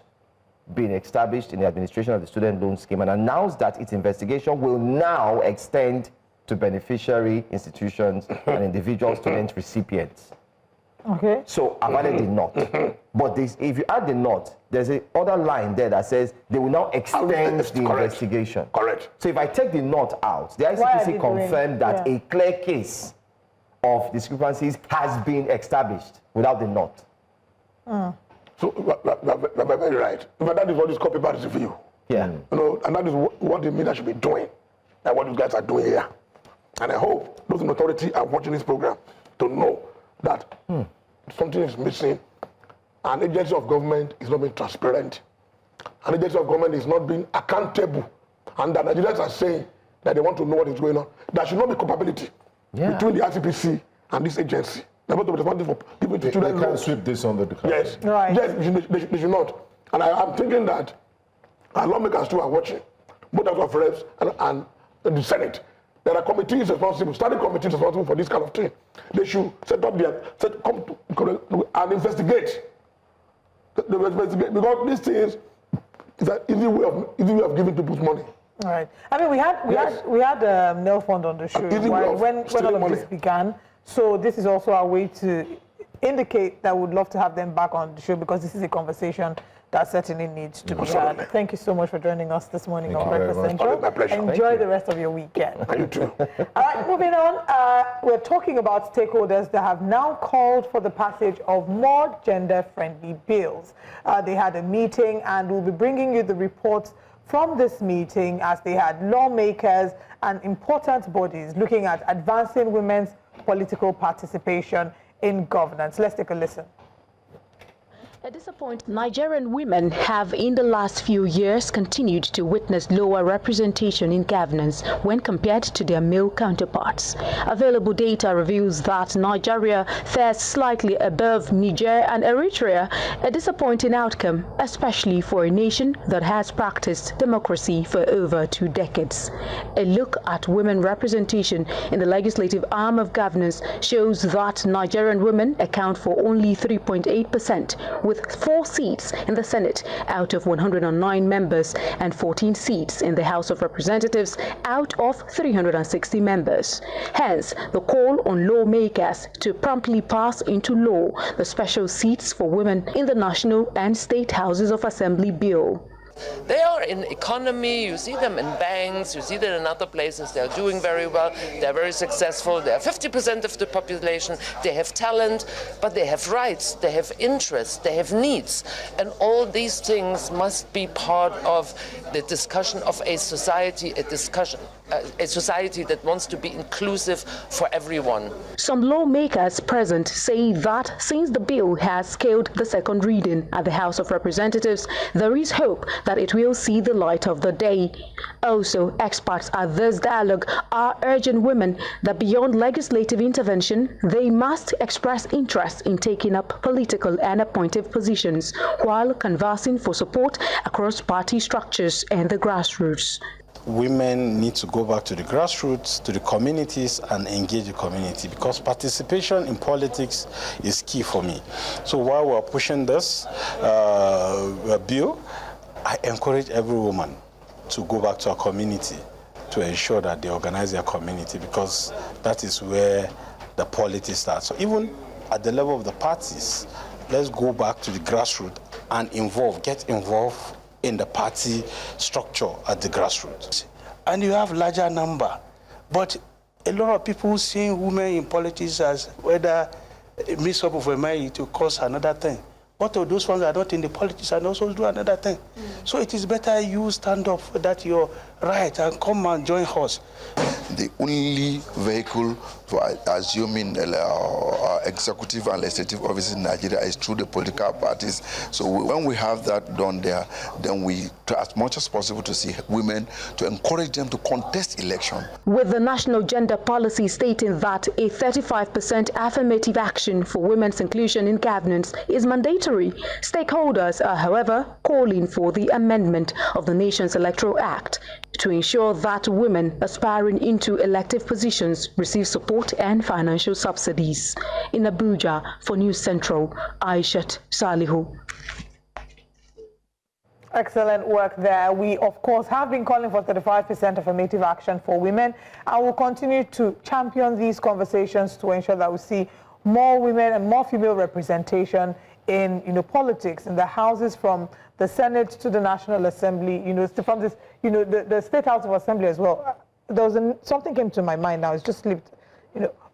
been established in the administration of the student loan scheme and announced that its investigation will now extend to beneficiary institutions and individual student recipients. Okay. So I've added the not. But this, if you add the not, there's a other line there that says they will now extend the investigation. Correct. So if I take the not out, the ICPC confirmed that a clear case of discrepancies has been established without the not. So you're very right. But that is what this copy part is for you. Yeah. You know, and that is what the media should be doing, and what you guys are doing here. And I hope those in authority are watching this program to know that something is missing. An agency of government is not being transparent. An agency of government is not being accountable. And the Nigerians are saying that they want to know what is going on. There should not be compatibility between the ICPC and this agency. They're not responsible for people to children. They can't sweep this under the carpet. Yes, yes, they should not. And I'm thinking that our lawmakers too are watching, both as of reps and the Senate. There are committees responsible, study committees responsible for this kind of thing. They should set up and investigate. Because these things is an easy way of giving people's money. All right. I mean, we had Nail Fund on the show when all of this began. So this is also our way to indicate that we'd love to have them back on the show, because this is a conversation that certainly needs to be had. Thank you so much for joining us this morning on Breakfast Central. My pleasure. Enjoy the rest of your weekend. You too. All right, moving on. We're talking about stakeholders that have now called for the passage of more gender-friendly bills. They had a meeting, and we'll be bringing you the reports from this meeting, as they had lawmakers and important bodies looking at advancing women's political participation in governance. Let's take a listen. A disappointing Nigerian women have in the last few years continued to witness lower representation in governance when compared to their male counterparts. Available data reveals that Nigeria fares slightly above Niger and Eritrea, a disappointing outcome, especially for a nation that has practiced democracy for over 2 decades. A look at women representation in the legislative arm of governance shows that Nigerian women account for only 3.8%, with 4 seats in the Senate out of 109 members and 14 seats in the House of Representatives out of 360 members. Hence, the call on lawmakers to promptly pass into law the special seats for women in the National and State Houses of Assembly bill. They are in economy, you see them in banks, you see them in other places, they're doing very well, they're very successful, they're 50% of the population, they have talent, but they have rights, they have interests, they have needs. And all these things must be part of the discussion of a society, a society that wants to be inclusive for everyone. Some lawmakers present say that since the bill has scaled the second reading at the House of Representatives, there is hope that it will see the light of the day. Also, experts at this dialogue are urging women that beyond legislative intervention, they must express interest in taking up political and appointive positions while canvassing for support across party structures and the grassroots. Women need to go back to the grassroots, to the communities, and engage the community, because participation in politics is key for me. So while we're pushing this bill, I encourage every woman to go back to her community to ensure that they organize their community, because that is where the politics starts. So even at the level of the parties, let's go back to the grassroots and get involved in the party structure at the grassroots. And you have larger number, but a lot of people seeing women in politics as whether a mix-up of a marriage to cause another thing. What of those ones are not in the politics and also do another thing? So it is better you stand up for that you're right and come and join us. The only vehicle for assuming executive and legislative offices in Nigeria is through the political parties. So when we have that done there, then we try as much as possible to see women, to encourage them to contest election. With the national gender policy stating that a 35% affirmative action for women's inclusion in governance is mandatory, stakeholders are, however, calling for the amendment of the nation's Electoral Act to ensure that women aspiring into elective positions receive support and financial subsidies. In Abuja, for News Central, Aishat Salihu. Excellent work there. We, of course, have been calling for 35% affirmative action for women, and will continue to champion these conversations to ensure that we see more women and more female representation in, politics, in the houses from the Senate to the National Assembly, from this, the State House of Assembly as well. There was something came to my mind now, it's just slipped.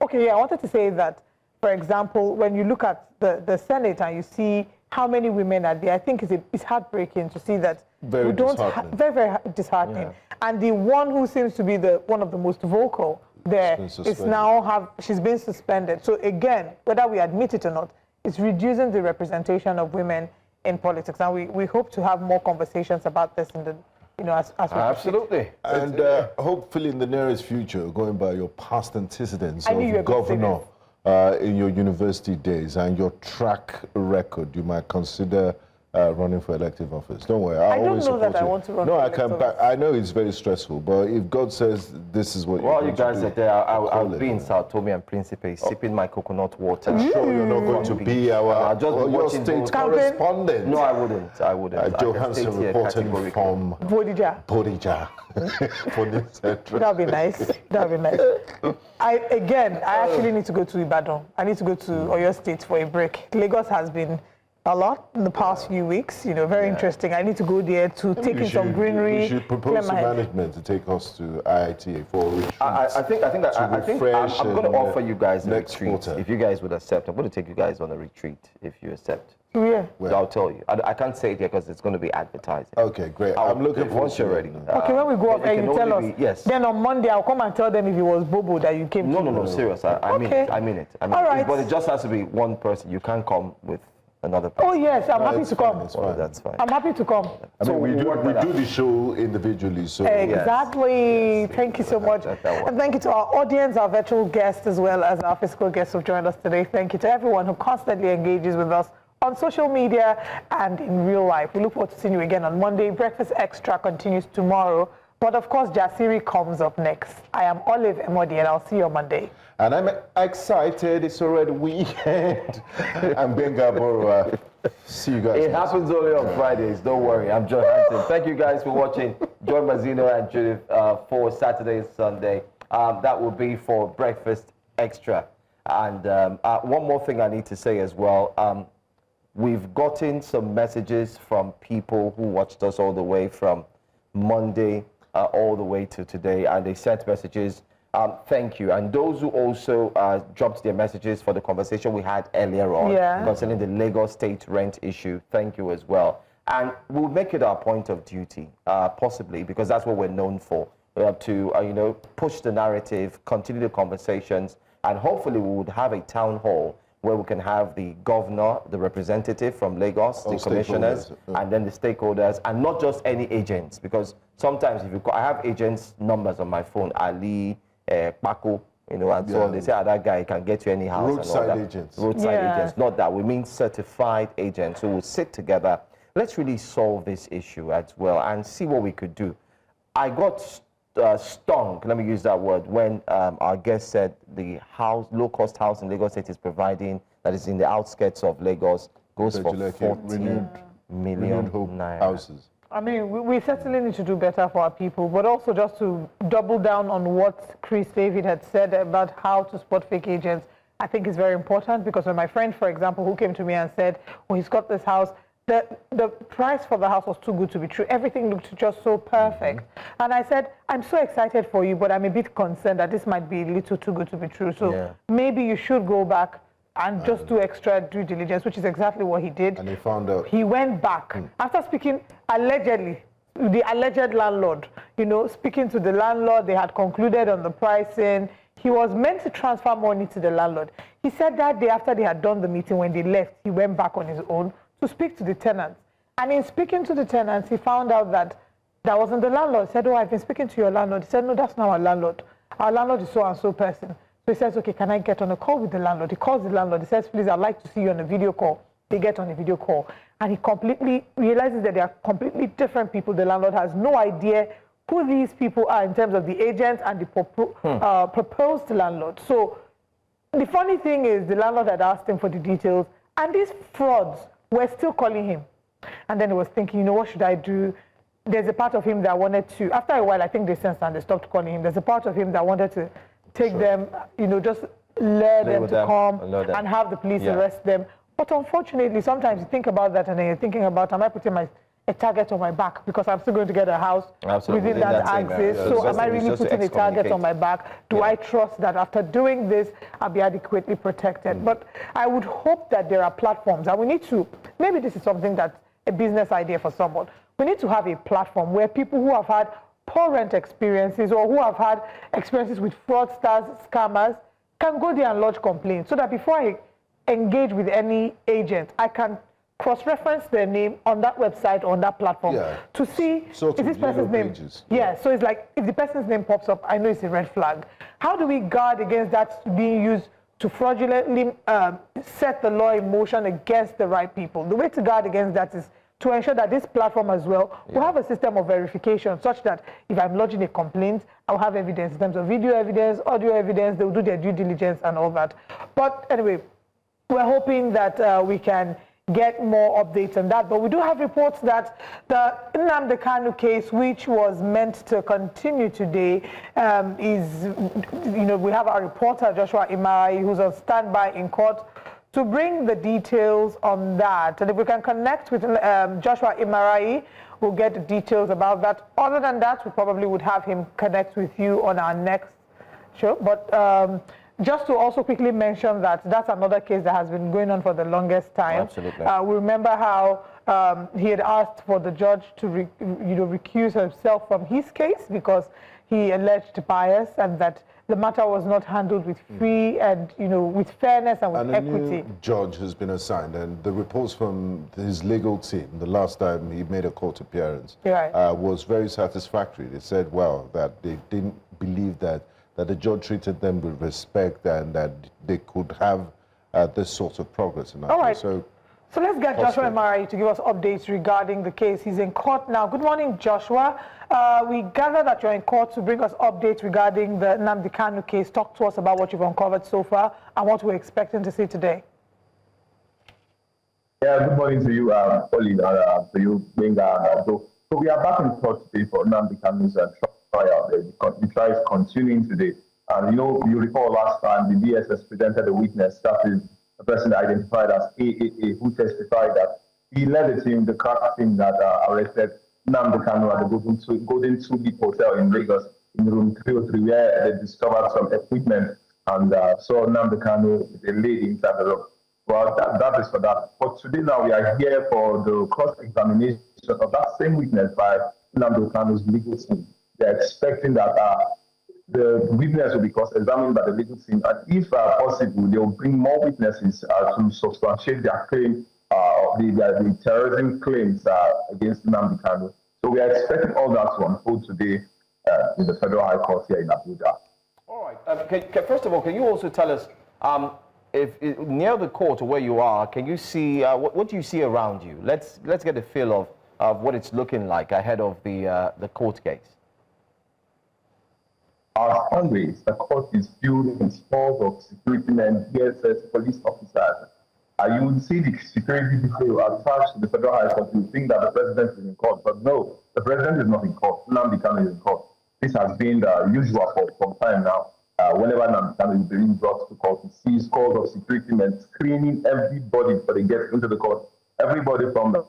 Okay, yeah, I wanted to say that, for example, when you look at the Senate and you see how many women are there, I think it's heartbreaking to see that very disheartening. Very disheartening. Yeah. And the one who seems to be one of the most vocal there is now she's been suspended. So again, whether we admit it or not, it's reducing the representation of women in politics. And we hope to have more conversations about this in the as absolutely. And hopefully in the nearest future, going by your past antecedents of governor in your university days and your track record, you might consider running for elective office. Don't worry, I don't know that I want to run for elective office. I know it's very stressful, but if God says this is what you guys are there, I'll be in Sao Tome and Principe, sipping my coconut water. I'm sure you're not going to be your state correspondent. No, I wouldn't. Johansson reporting from Bodija. For this That'd be nice. I actually need to go to Ibadan. I need to go to Oyo State for a break. Lagos has been a lot in the past few weeks, very interesting. I need to go there to take in some greenery. We should propose to management to take us to IITA for a retreat. I think I'm going to offer you guys a retreat. If you guys would accept, I'm going to take you guys on a retreat if you accept. Yeah. So I'll tell you. I can't say it here because it's going to be advertising. Okay, great. I'm looking forward once you're ready. Okay, when we go up there, you tell us. Yes. Then on Monday, I'll come and tell them if it was Bobo that you came to. No, serious. I mean it. All right. But it just has to be one person. You can't come with another person. Oh yes, I'm happy to come. That's fine. I'm happy to come. So we do the show individually. So exactly. Yes. Thank you so much, and thank you to our audience, our virtual guests, as well as our physical guests who've joined us today. Thank you to everyone who constantly engages with us on social media and in real life. We look forward to seeing you again on Monday. Breakfast Extra continues tomorrow. But of course, Jasiri comes up next. I am Olive Emodi, and I'll see you on Monday. And I'm excited. It's already weekend. I'm Benga Borua. See you guys. It happens only on Fridays. Don't worry. I'm John Hanson. Thank you guys for watching John Mazzino and Judith for Saturday and Sunday. That will be for Breakfast Extra. And one more thing I need to say as well. We've gotten some messages from people who watched us all the way from Monday all the way to today, and they sent messages. Thank you. And those who also dropped their messages for the conversation we had earlier on concerning the Lagos State rent issue, thank you as well. And we'll make it our point of duty, possibly, because that's what we're known for. We have to, push the narrative, continue the conversations, and hopefully we would have a town hall where we can have the governor, the representative from Lagos, the commissioners, and then the stakeholders, and not just any agents, because sometimes if you call, I have agents' numbers on my phone, Ali, Paco, and so on. They say, that guy can get you any house. Roadside agents. Roadside agents, not that. We mean certified agents who will sit together. Let's really solve this issue as well and see what we could do. I got stung, let me use that word, when our guest said the low-cost house in Lagos State is providing, that is in the outskirts of Lagos, goes for 40 million naira. Houses. I mean, we certainly need to do better for our people, but also just to double down on what Chris David had said about how to spot fake agents, I think is very important, because when my friend, for example, who came to me and said, oh, he's got this house, the price for the house was too good to be true. Everything looked just so perfect. And I said, I'm so excited for you, but I'm a bit concerned that this might be a little too good to be true. So maybe you should go back and just do extra due diligence, which is exactly what he did. And he found out. He went back. After speaking, allegedly, the alleged landlord, speaking to the landlord, they had concluded on the pricing. He was meant to transfer money to the landlord. He said that day after they had done the meeting, when they left, he went back on his own to speak to the tenants. And in speaking to the tenants, he found out that wasn't the landlord. He said, oh, I've been speaking to your landlord. He said, no, that's not our landlord. Our landlord is so-and-so person. So he says, okay, can I get on a call with the landlord? He calls the landlord. He says, please, I'd like to see you on a video call. They get on a video call. And he completely realizes that they are completely different people. The landlord has no idea who these people are in terms of the agent and the proposed landlord. So the funny thing is, the landlord had asked him for the details, and these frauds were still calling him. And then he was thinking, what should I do? There's a part of him that wanted to, after a while, I think they sensed and they stopped calling him. There's a part of him that wanted to take them, just lure them to come and have the police Yeah. arrest them. But unfortunately, sometimes you think about that and then you're thinking about, am I putting a target on my back because I'm still going to get a house within that axis? So am I really putting a target on my back? Do I trust that after doing this, I'll be adequately protected? But I would hope that there are platforms, and we need to, maybe this is something that's a business idea for someone. We need to have a platform where people who have had poor rent experiences or who have had experiences with fraudsters, scammers, can go there and lodge complaints, so that before I engage with any agent, I can cross-reference their name on that website or on that platform to see is this person's name. Yeah, so it's like if the person's name pops up, I know it's a red flag. How do we guard against that being used to fraudulently set the law in motion against the right people? The way to guard against that is to ensure that this platform as well will have a system of verification such that if I'm lodging a complaint, I'll have evidence in terms of video evidence, audio evidence, they'll do their due diligence and all that. But anyway, we're hoping that we can get more updates on that. But we do have reports that the Nnamdi Kanu case, which was meant to continue today, is, we have our reporter, Joshua Imarai, who's on standby in court to bring the details on that. And if we can connect with Joshua Imarai, we'll get the details about that. Other than that, we probably would have him connect with you on our next show. But just to also quickly mention that that's another case that has been going on for the longest time. Absolutely. We remember how he had asked for the judge to recuse himself from his case because he alleged bias and that the matter was not handled with free and with fairness and with equity. A new judge has been assigned, and the reports from his legal team the last time he made a court appearance was very satisfactory. They said, well, that they didn't believe that the judge treated them with respect and that they could have this sort of progress in that case. So let's get Joshua Imarai to give us updates regarding the case. He's in court now. Good morning, Joshua. We gather that you're in court to bring us updates regarding the Nnamdi Kanu case. Talk to us about what you've uncovered so far and what we're expecting to see today. Yeah, good morning to you, Pauline, to you, Benga. So we are back in court today for Nnamdi Kanu's trial. The trial is continuing today. And you recall last time the DSS presented a witness, that is a person identified as AAA, who testified that he led the team, the crack team that arrested Nnamdi Kanu at the Golden Tulip Hotel in Lagos in room 303, where they discovered some equipment and saw Nnamdi Kanu with a lady inside the room. Well, that is for that. But today now we are here for the cross-examination of that same witness by Nnamdi Kanu's legal team. They're expecting that the witness will be cross-examined by the legal team, and if possible, they will bring more witnesses to substantiate their claim, the terrorism claims against Nnamdi Kanu. So we are expecting all that to unfold today in the Federal High Court here in Abuja. All right. First of all, can you also tell us, if near the court where you are, can you see what do you see around you? Let's get a feel of what it's looking like ahead of the court case. As always, the court is filled with scores of security men, DSS, police officers. You would see the security detail attached to the Federal High Court. You think that the president is in court, but no, the president is not in court. Nnamdi Kanu is in court. This has been the usual for some time now. Whenever Nnamdi Kanu is being brought to court, you see scores of security men screening everybody before they get into the court. Everybody from the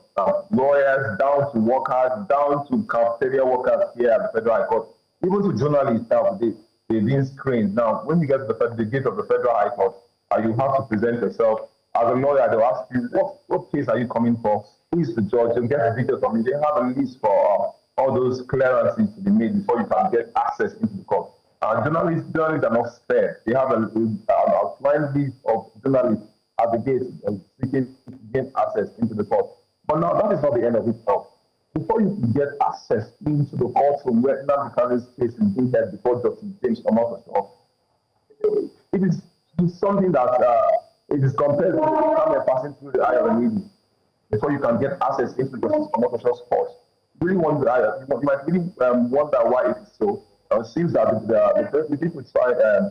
lawyers down to workers, down to cafeteria workers here at the Federal High Court. Even to journalists now, they've been screened. Now, when you get to the gate of the Federal High Court, you have to present yourself. As a lawyer, they'll ask you, what case are you coming for? Who is the judge? You'll get the details from you. They have a list for all those clearances to be made before you can get access into the court. Journalists are not spared. They have an outlined list of journalists at the gate seeking to get access into the court. But now, that is not the end of it all. Before you can get access into the courtroom where Nnamdi Kanu's case is being heard before Justice James Omotosho, it is something that it is compared to camera passing through the eye of a needle before you can get access into Justice Omotosho's court. You might really wonder why it is so. It seems that the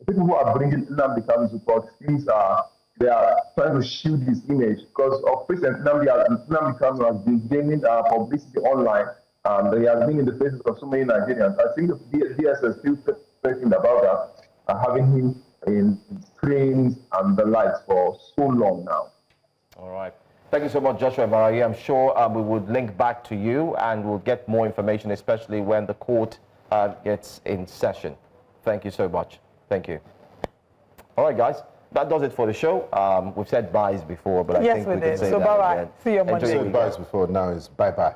people who are bringing Nnamdi Kanu to court seems they are trying to shield his image because of recent Nnamdi Kanu has been gaining publicity online and he has been in the faces of so many Nigerians. I think the DSS is still thinking about that, having him in cranes and the likes for so long now. All right. Thank you so much, Joshua Marayi. I'm sure we would link back to you and we'll get more information, especially when the court gets in session. Thank you so much. Thank you. All right, guys. That does it for the show. We've said byes before, but I think we can say that again. See you Monday. Said byes before, now is bye-bye.